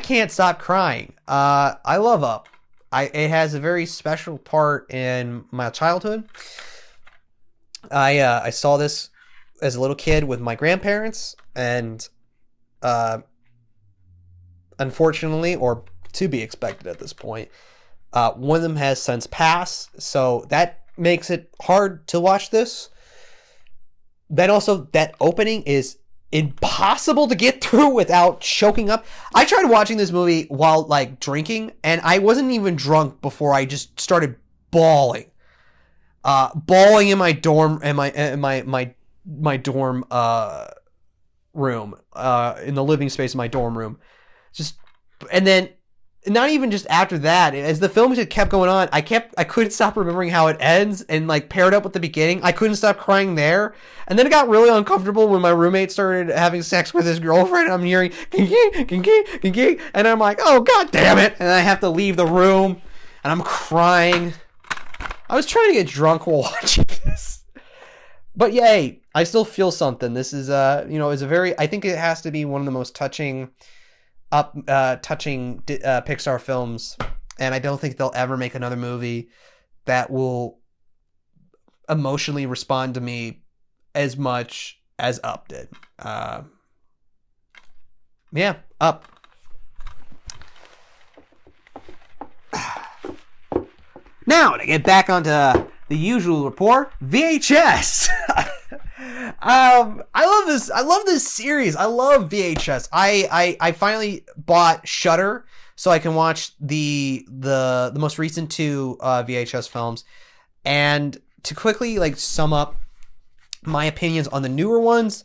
can't stop crying. I love Up. It has a very special part in my childhood. I saw this as a little kid with my grandparents, and unfortunately, or to be expected at this point, one of them has since passed, so that makes it hard to watch this. Then also, that opening is impossible to get through without choking up. I tried watching this movie while, like, drinking, and I wasn't even drunk before I just started bawling. Bawling in my dorm, my dorm room, in the living space of my dorm room. And then, not even just after that, as the film just kept going on, I couldn't stop remembering how it ends, and, like, paired up with the beginning. I couldn't stop crying there. And then it got really uncomfortable when my roommate started having sex with his girlfriend. I'm hearing kinky, and I'm like, oh, god damn it. And I have to leave the room, and I'm crying. I was trying to get drunk while watching this. But yay, I still feel something. This is, is a very, I think it has to be one of the most touching Pixar films, and I don't think they'll ever make another movie that will emotionally respond to me as much as Up did. Yeah, Up. Now, to get back onto the usual rapport, VHS. I love this series. I love VHS. I finally bought Shudder so I can watch the most recent 2 VHS films. And to quickly, like, sum up my opinions on the newer ones,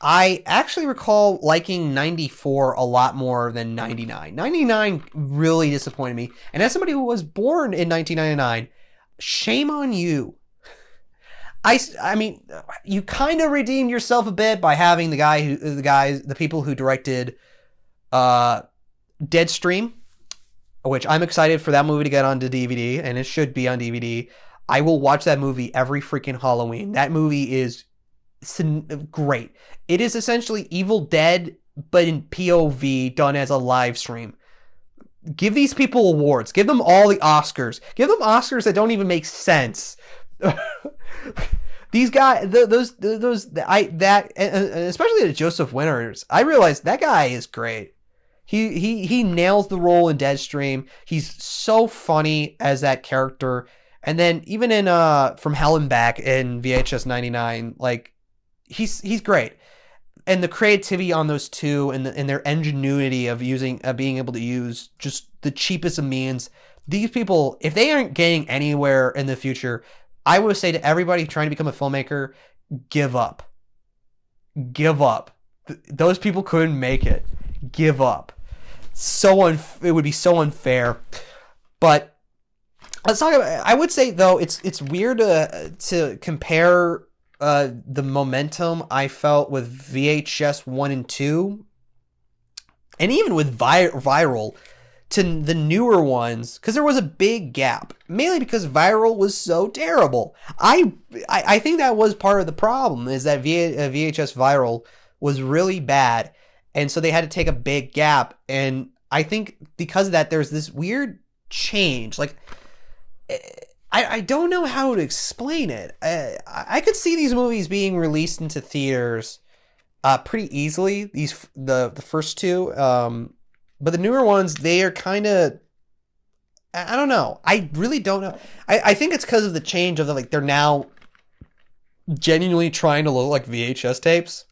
I actually recall liking 94 a lot more than 99. 99 really disappointed me. And as somebody who was born in 1999, shame on you. I mean, you kind of redeemed yourself a bit by having the people who directed Deadstream, which I'm excited for that movie to get onto DVD, and it should be on DVD. I will watch that movie every freaking Halloween. That movie is great. It is essentially Evil Dead, but in POV, done as a live stream. Give these people awards. Give them all the Oscars. Give them Oscars that don't even make sense. These guys, especially the Joseph Winters, I realized that guy is great. He nails the role in Deadstream. He's so funny as that character. And then even in From Hell and Back in VHS 99, like, he's great. And the creativity on those 2 and their ingenuity of being able to use just the cheapest of means. These people, if they aren't getting anywhere in the future, I would say to everybody trying to become a filmmaker, give up. Give up. Those people couldn't make it. Give up. It would be so unfair. But let's talk about. I would say though it's weird to compare the momentum I felt with VHS 1 and 2, and even with Viral, to the newer ones, because there was a big gap, mainly because Viral was so terrible. I think that was part of the problem, is that VHS Viral was really bad, and so they had to take a big gap. And I think because of that, there's this weird change. Like, I don't know how to explain it. I could see these movies being released into theaters pretty easily. The first two, but the newer ones, they are kind of, I don't know. I really don't know. I think it's because of the change of they're now genuinely trying to look like VHS tapes,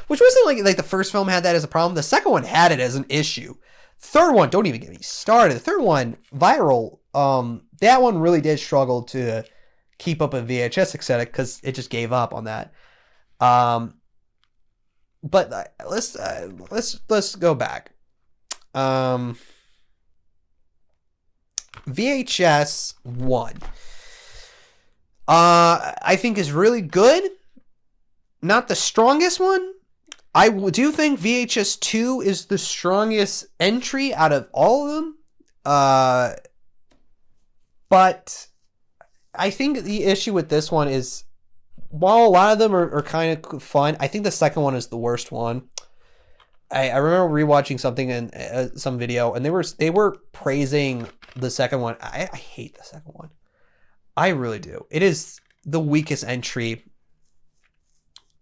which wasn't like the first film had that as a problem. The second one had it as an issue. Third one, don't even get me started. The third one, Viral, that one really did struggle to keep up a VHS aesthetic because it just gave up on that. But let's go back. VHS 1, I think is really good. Not the strongest one. I do think VHS 2 is the strongest entry out of all of them. But I think the issue with this one is, while a lot of them are kind of fun, I think the second one is the worst one. I remember rewatching something in some video, and they were praising the second one. I hate the second one. I really do. It is the weakest entry.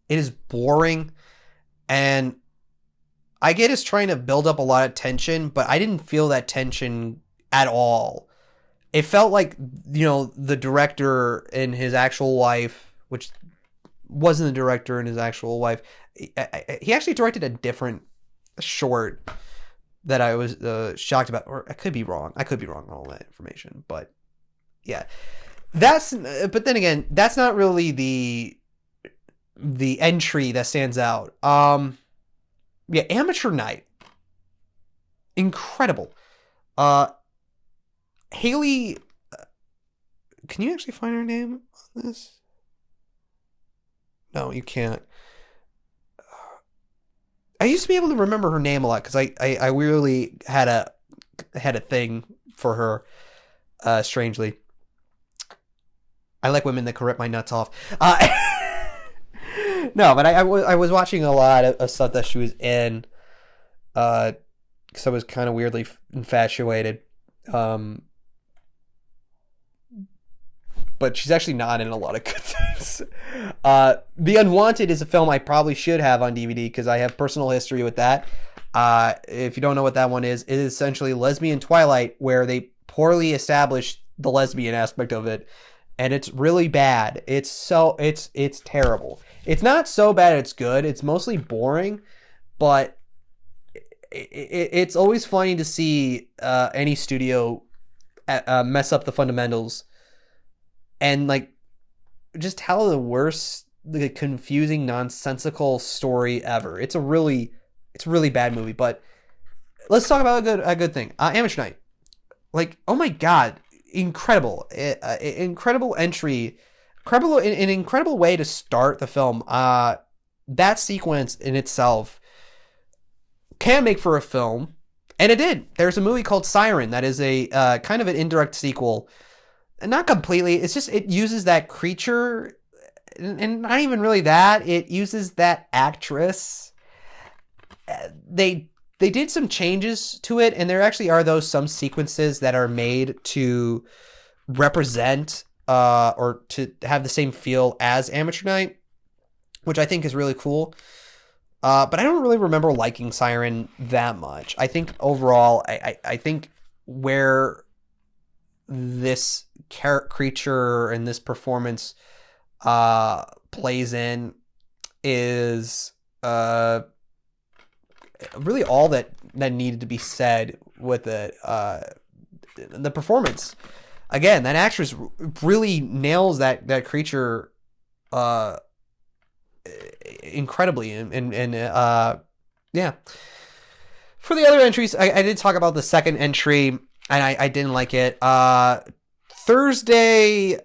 It is boring. And I get it's trying to build up a lot of tension, but I didn't feel that tension at all. It felt like, the director and his actual wife, which wasn't the director and his actual wife, he actually directed a different short that I was shocked about. Or I could be wrong. I could be wrong on all that information. But yeah, but then again, that's not really the entry that stands out. Amateur Night, incredible. Haley, can you actually find her name on this? No, you can't. I used to be able to remember her name a lot because I really had a thing for her. Strangely, I like women that can rip my nuts off. No, but I was watching a lot of stuff that she was in, because I was kind of weirdly infatuated. But she's actually not in a lot of good things. The Unwanted is a film I probably should have on DVD because I have personal history with that. If you don't know what that one is, it is essentially lesbian Twilight, where they poorly established the lesbian aspect of it, and it's really bad. It's terrible. It's not so bad it's good. It's mostly boring, but it's always funny to see any studio mess up the fundamentals and just tell the worst, confusing, nonsensical story ever. It's a really bad movie. But let's talk about a good thing. Amateur Night, oh my god, incredible, incredible entry. An incredible way to start the film. That sequence in itself can make for a film, and it did. There's a movie called Siren that is a kind of an indirect sequel. Not completely. It's just it uses that creature, and not even really that. It uses that actress. They did some changes to it, and there actually are some sequences that are made to represent or to have the same feel as Amateur Night, which I think is really cool. But I don't really remember liking Siren that much. I think overall, I think where this creature and this performance plays in is really all that needed to be said with it. The performance. Again, that actress really nails that creature incredibly, and yeah. For the other entries, I did talk about the second entry, and I didn't like it. Tuesday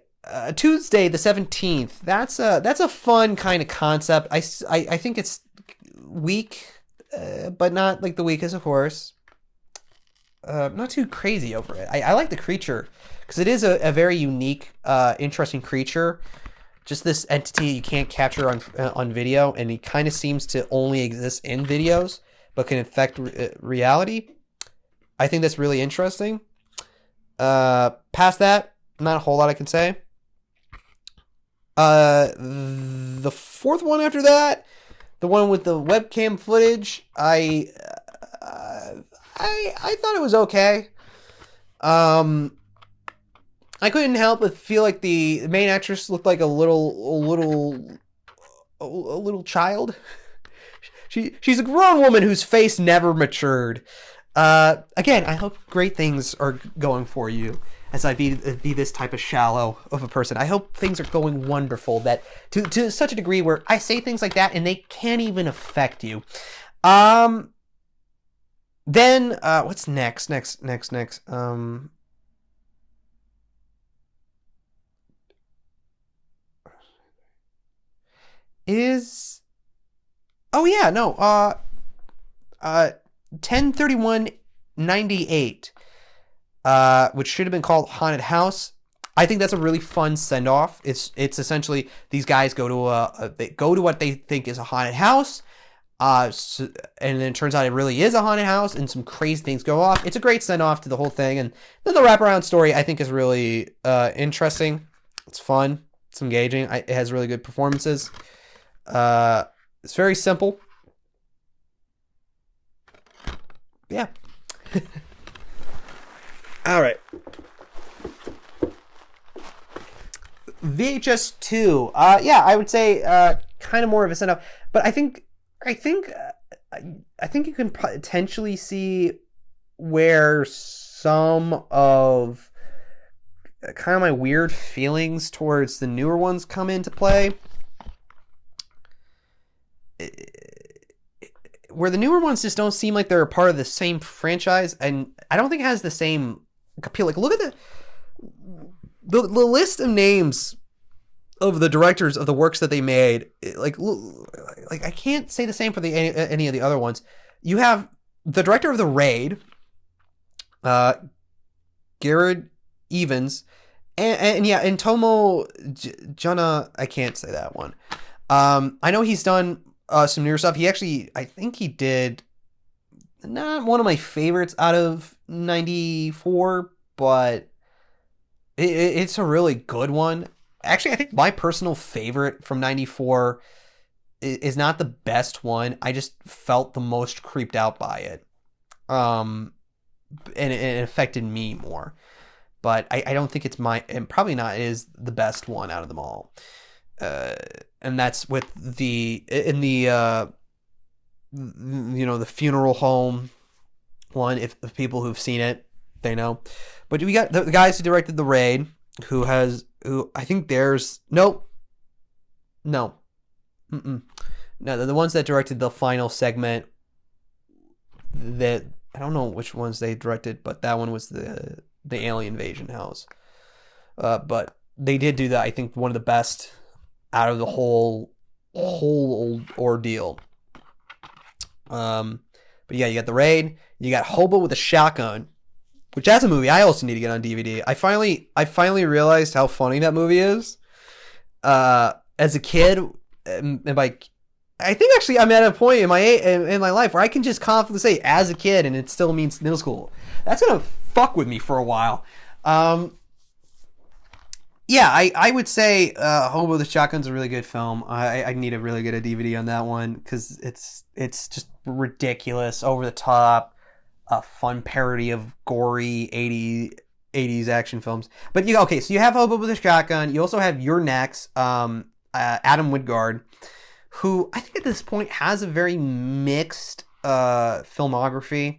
the 17th. That's a fun kind of concept. I think it's weak, but not like the weakest, of course. Not too crazy over it. I like the creature because it is a very unique, interesting creature. Just this entity you can't capture on video, and he kind of seems to only exist in videos, but can affect reality. I think that's really interesting. Past that, not a whole lot I can say. The fourth one after that, the one with the webcam footage, I thought it was okay. I couldn't help but feel like the main actress looked like a little child. She's a grown woman whose face never matured. Again, I hope great things are going for you, as I be this type of shallow of a person. I hope things are going wonderful, that to such a degree where I say things like that and they can't even affect you. Then what's next? Is 10/31/98, which should have been called Haunted House. I think that's a really fun send off. It's essentially these guys go to what they think is a haunted house. And then it turns out it really is a haunted house, and some crazy things go off. It's a great send off to the whole thing, and then the wraparound story I think is really interesting. It's fun. It's engaging. It has really good performances. It's very simple. Yeah. All right. VHS 2. I would say kind of more of a send off, but I think you can potentially see where some of kind of my weird feelings towards the newer ones come into play. Where the newer ones just don't seem like they're a part of the same franchise, and I don't think it has the same appeal. Like, look at the list of names of the directors of the works that they made. Like I can't say the same for any of the other ones. You have the director of The Raid, Garrett Evans, and Tomo Jana. I can't say that one. I know he's done some newer stuff. I think he did not one of my favorites out of 94, but it's a really good one. Actually, I think my personal favorite from 94 is not the best one. I just felt the most creeped out by it. And it affected me more. But I don't think it's and probably not is the best one out of them all. And that's with the funeral home one. If the people who've seen it, they know. But we got the guys who directed The Raid, who I think there's the ones that directed the final segment. That I don't know which ones they directed, but that one was the alien invasion house. But they did do that. I think one of the best out of the whole old ordeal. But yeah, you got The Raid, you got Hobo with a Shotgun, which that's a movie I also need to get on DVD. I finally realized how funny that movie is. As a kid, and like, I think actually I'm at a point in my life where I can just confidently say as a kid, and it still means middle school. That's gonna fuck with me for a while. Yeah, I would say Hobo with a Shotgun's a really good film. I need to really get a DVD on that one because it's just ridiculous, over the top, a fun parody of gory 80s action films. But so you have Hobo with a Shotgun. You also have Your Next, Adam Wingard, who I think at this point has a very mixed filmography.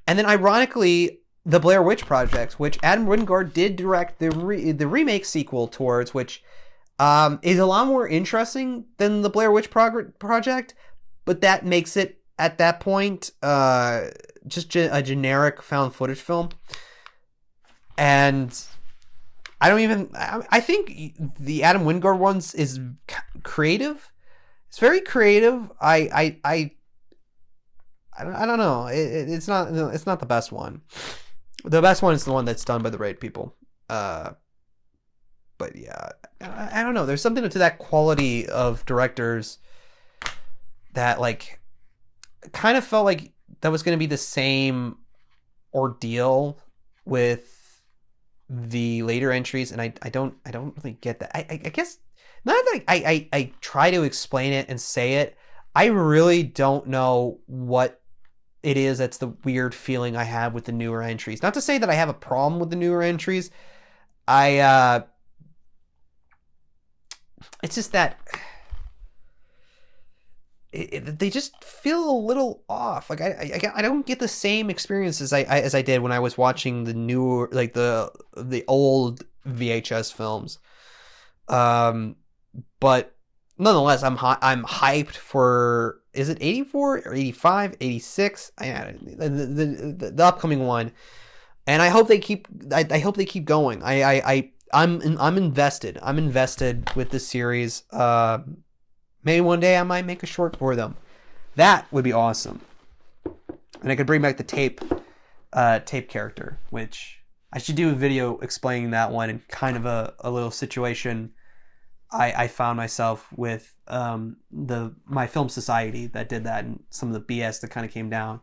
And then ironically, The Blair Witch Project, which Adam Wingard did direct the remake sequel towards, which is a lot more interesting than The Blair Witch Project, but that makes it, at that point, just a generic found footage film. And I think the Adam Wingard ones is creative. It's very creative. I don't know. It's not the best one. The best one is the one that's done by the Raid people. But yeah, I don't know. There's something to that quality of directors that like kind of felt like that was going to be the same ordeal with the later entries, and I don't really get that. I guess not that I try to explain it and say it. I really don't know what it is that's the weird feeling I have with the newer entries. Not to say that I have a problem with the newer entries. It's just that they just feel a little off. Like I don't get the same experience as I did when I was watching the newer, like the old VHS films. But nonetheless, I'm hyped for, is it 84 or 85, 86? The upcoming one, and I hope they keep. I hope they keep going. I'm invested. I'm invested with this series. Maybe one day I might make a short for them. That would be awesome. And I could bring back the tape character, which I should do a video explaining that one and kind of a little situation I found myself with my film society that did that, and some of the BS that kind of came down.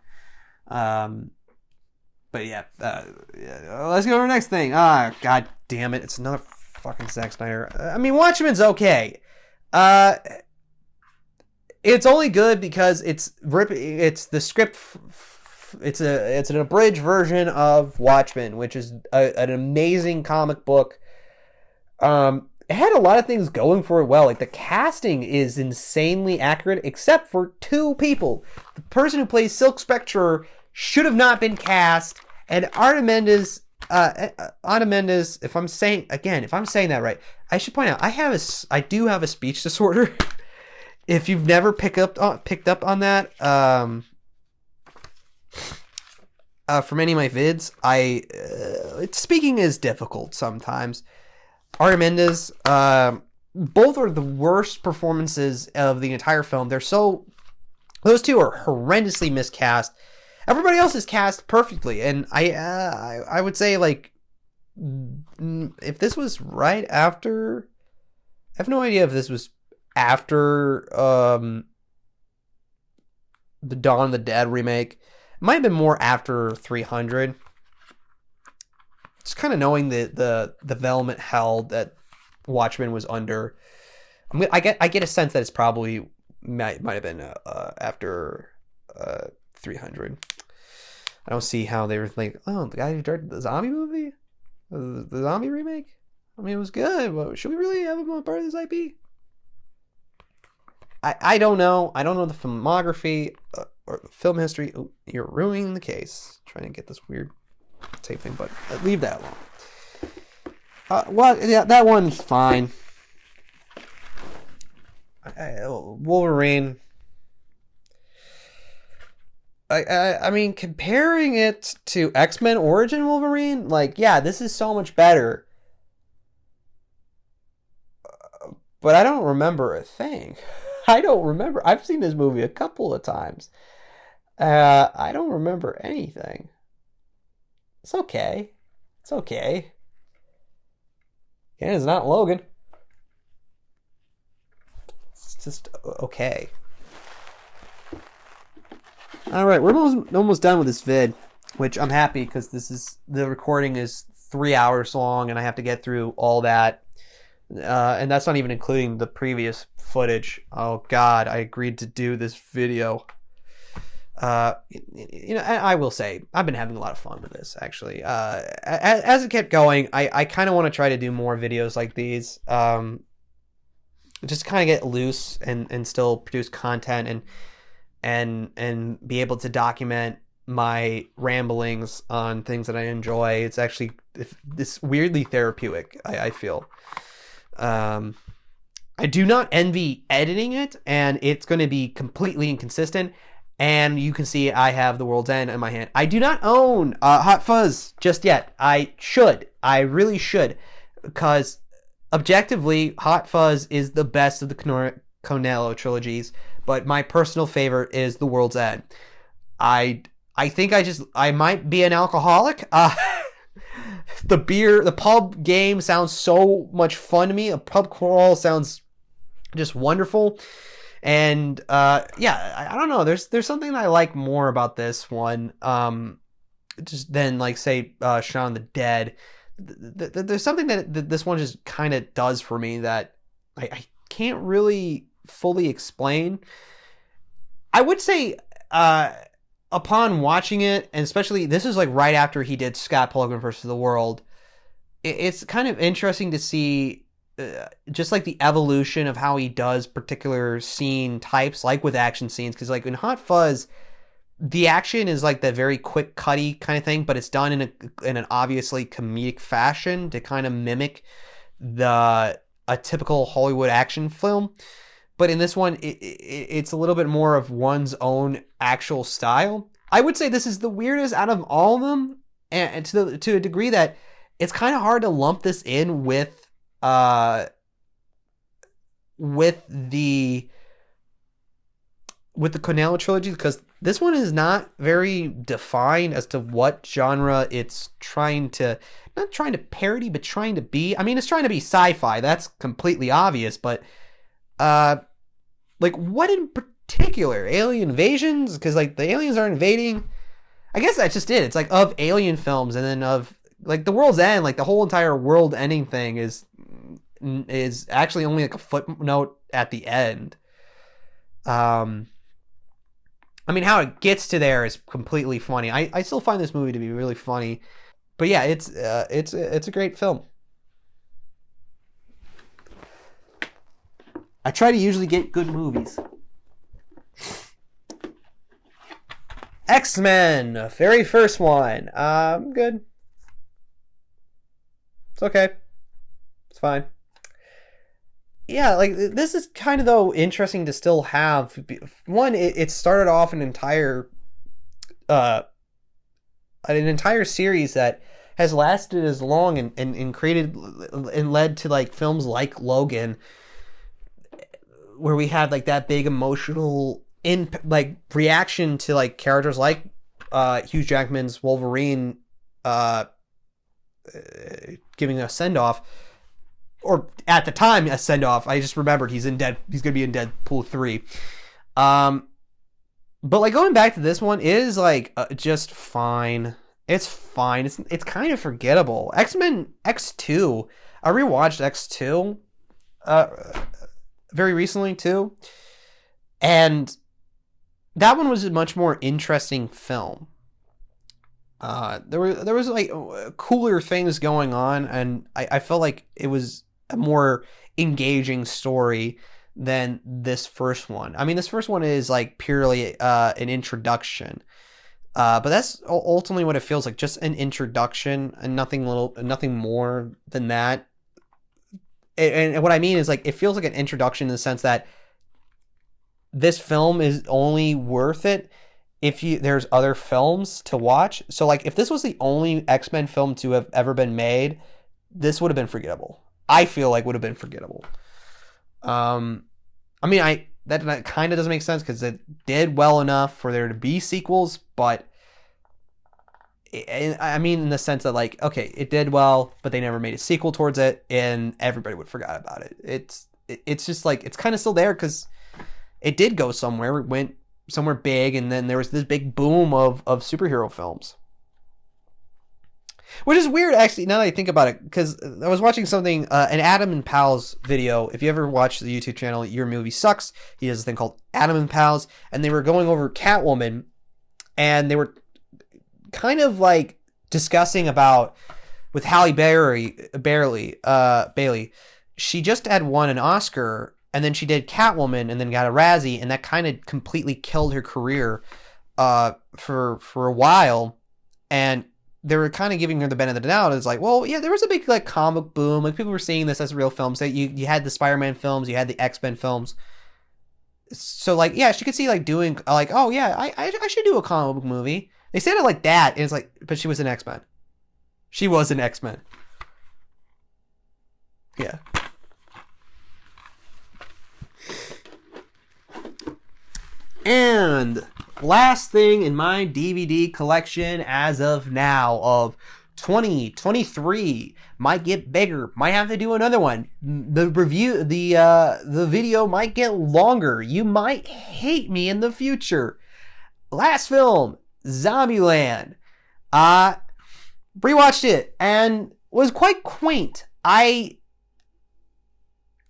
But yeah, let's go to the next thing. God damn it. It's another fucking Zack Snyder. I mean, Watchmen's okay. It's only good because it's the script. It's an abridged version of Watchmen, which is an amazing comic book. It had a lot of things going for it well. Like, the casting is insanely accurate, except for two people. The person who plays Silk Spectre should have not been cast, and Ana Mendes, if I'm saying that right, I should point out I do have a speech disorder. If you've never picked up on that, from any of my vids, speaking is difficult sometimes. Ana Mendes, both are the worst performances of the entire film. Those two are horrendously miscast. Everybody else is cast perfectly, and I would say, like, if this was right after, I have no idea if this was after the Dawn of the Dead remake. It might have been more after 300. Just kind of knowing the development hell that Watchmen was under, I get a sense that it's probably might have been after 300. I don't see how they were like, oh, the guy who directed the zombie movie, the zombie remake. I mean, it was good, but should we really have him on part of this IP? I don't know. I don't know the filmography or the film history. Oh, you're ruining the case. Trying to get this weird tape thing, but leave that alone. Well, yeah, that one's fine. Wolverine. I mean, comparing it to X-Men Origin Wolverine, like, yeah, this is so much better. But I don't remember a thing. I don't remember. I've seen this movie a couple of times. I don't remember anything. It's okay. It's okay. And it's not Logan. It's just okay. Alright, we're almost done with this vid, which I'm happy because the recording is 3 hours long and I have to get through all that. And that's not even including the previous footage. Oh God, I agreed to do this video. I will say I've been having a lot of fun with this, actually. As it kept going, I kind of want to try to do more videos like these. Just kind of get loose and still produce content and be able to document my ramblings on things that I enjoy. It's actually this weirdly therapeutic, I feel. I do not envy editing it, and it's going to be completely inconsistent. And you can see I have The World's End in my hand. I do not own Hot Fuzz just yet. I should. I really should. Because objectively, Hot Fuzz is the best of the Cornello trilogies. But my personal favorite is The World's End. I think I might be an alcoholic. The pub game sounds so much fun to me. A pub crawl sounds just wonderful. And I don't know. There's something that I like more about this one, just than, like, say, Shaun of the Dead. there's something that this one just kind of does for me that I can't really fully explain. I would say upon watching it, and especially this is like right after he did Scott Pilgrim vs. the World, it's kind of interesting to see just like the evolution of how he does particular scene types, like with action scenes. Because like in Hot Fuzz, the action is like that very quick cutty kind of thing, but it's done in an obviously comedic fashion to kind of mimic a typical Hollywood action film. But in this one, it's a little bit more of one's own actual style. I would say this is the weirdest out of all of them, and to a degree that it's kind of hard to lump this in with the Cornell trilogy, because this one is not very defined as to what genre it's not trying to parody, but trying to be. I mean, it's trying to be sci-fi. That's completely obvious, but like what in particular? Alien invasions? Because like the aliens are invading. I guess that's just it. It's like of alien films, and then of like The World's End, like the whole entire world ending thing is actually only like a footnote at the end. I mean, how it gets to there is completely funny. I still find this movie to be really funny, but yeah, it's a great film. I try to usually get good movies. X-Men, very first one. Good. It's okay. It's fine. Yeah, like this is kind of though interesting to still have. One, it started off an entire series that has lasted as long and created and led to like films like Logan, where we had like that big emotional reaction to like characters like Hugh Jackman's Wolverine giving a send off. Or at the time, a send off. I just remembered he's going to be in Deadpool 3. But like going back to this one is like just fine. It's fine. It's kind of forgettable. X-Men X2. I rewatched X2 very recently too, and that one was a much more interesting film. There was like cooler things going on, and I felt like it was a more engaging story than this first one. I mean, this first one is like purely an introduction, but that's ultimately what it feels like, just an introduction and nothing more than that. And what I mean is like it feels like an introduction in the sense that this film is only worth it if there's other films to watch. So like if this was the only X-Men film to have ever been made, this would have been forgettable. I feel like would have been forgettable. I mean, that kind of doesn't make sense because it did well enough for there to be sequels, but I mean in the sense that like, okay, it did well, but they never made a sequel towards it, and everybody would forgot about it. It's just like it's kind of still there because it did go somewhere. It went somewhere big, and then there was this big boom of superhero films, which is weird actually now that I think about it, because I was watching something, an Adam and Pals video. If you ever watch the YouTube channel Your Movie Sucks, he has a thing called Adam and Pals, and they were going over Catwoman, and they were kind of like discussing about with Halle Bailey, she just had won an Oscar, and then she did Catwoman and then got a Razzie, and that kind of completely killed her career for a while. And they were kind of giving her the benefit of the doubt. It's like, well, yeah, there was a big like comic boom. Like people were seeing this as real films. That you had the Spider-Man films, you had the X-Men films. So like, yeah, she could see like doing like, oh yeah, I should do a comic book movie. They said it like that, and it's like, but she was an X-Men. She was an X-Men. Yeah. And last thing in my DVD collection as of now of 2023, might get bigger, might have to do another one. The video might get longer. You might hate me in the future. Last film, Zombieland. Rewatched it, and was quite quaint. I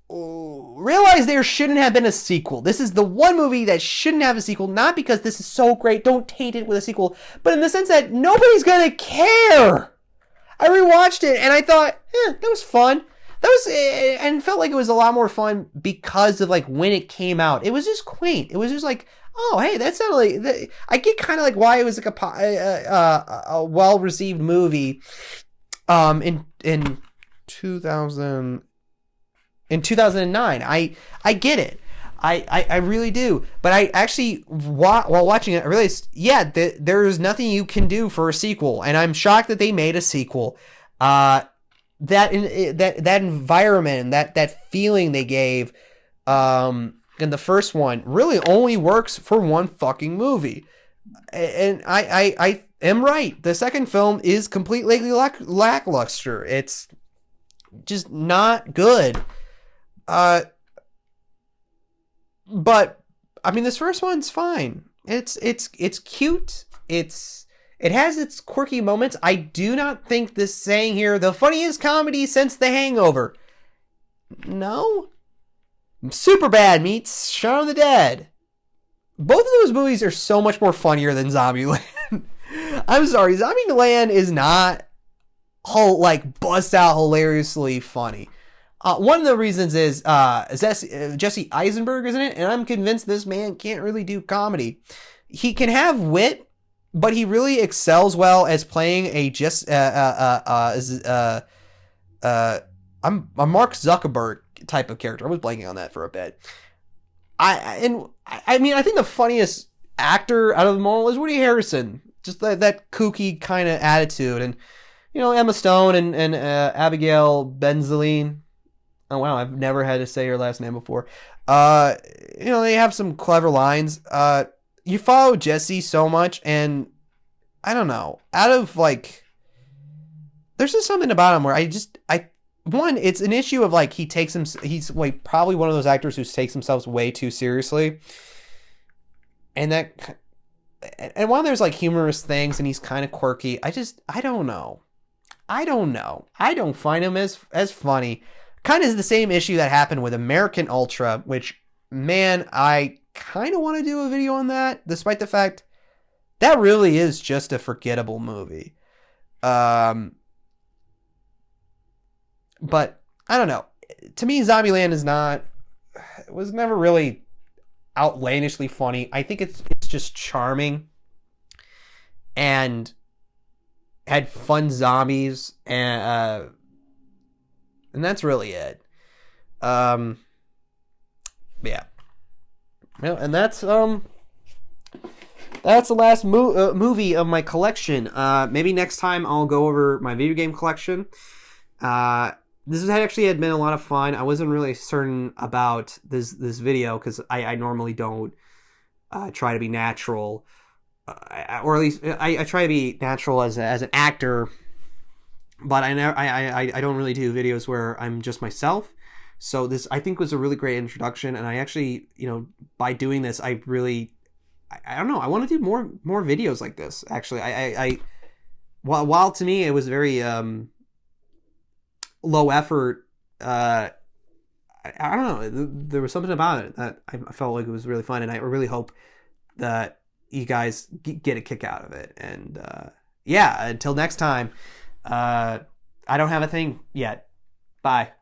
realized there shouldn't have been a sequel. This is the one movie that shouldn't have a sequel, not because this is so great, don't taint it with a sequel, but in the sense that nobody's gonna care. I rewatched it and I thought, that was fun. That was, and felt like it was a lot more fun because of like when it came out. It was just quaint. It was just like, oh, hey, that sounded like, I get kind of like why it was like a well-received movie in 2009. I get it. I really do. But I actually, while watching it, I realized, there is nothing you can do for a sequel. And I'm shocked that they made a sequel. That environment, that feeling they gave in the first one really only works for one fucking movie. And I am right. The second film is completely lackluster. It's just not good. But I mean, this first one's fine. It's cute. It has its quirky moments. I do not think this saying here, the funniest comedy since The Hangover. No. Superbad meets Shaun of the Dead. Both of those movies are so much more funnier than Zombieland. I'm sorry, Zombieland is not bust out hilariously funny. One of the reasons is Jesse Eisenberg, isn't it? And I'm convinced this man can't really do comedy. He can have wit, but he really excels well as playing a Mark Zuckerberg type of character. I was blanking on that for a bit. I think the funniest actor out of them all is Woody Harrelson. Just that kooky kind of attitude, and Emma Stone and Abigail Benzaline. Oh wow, I've never had to say her last name before. They have some clever lines. You follow Jesse so much, and I don't know. There's just something about him where it's an issue of he's like probably one of those actors who takes themselves way too seriously, and while there's like humorous things and he's kind of quirky, I don't know. I don't find him as funny. Kind of is the same issue that happened with American Ultra, which, man, I kind of want to do a video on that, despite the fact that really is just a forgettable movie. But I don't know. To me, Zombieland was never really outlandishly funny. I think it's just charming and had fun zombies, and that's really it. Yeah. Well, and that's the last movie of my collection. Maybe next time I'll go over my video game collection. This had been a lot of fun. I wasn't really certain about this video because I normally don't try to be natural, or at least I try to be natural as an actor. But I don't really do videos where I'm just myself. So this, I think, was a really great introduction. And I actually, by doing this, I don't know. I want to do more videos like this. Actually, while to me it was very low effort. I don't know. There was something about it that I felt like it was really fun, and I really hope that you guys get a kick out of it. And until next time. I don't have a thing yet. Bye.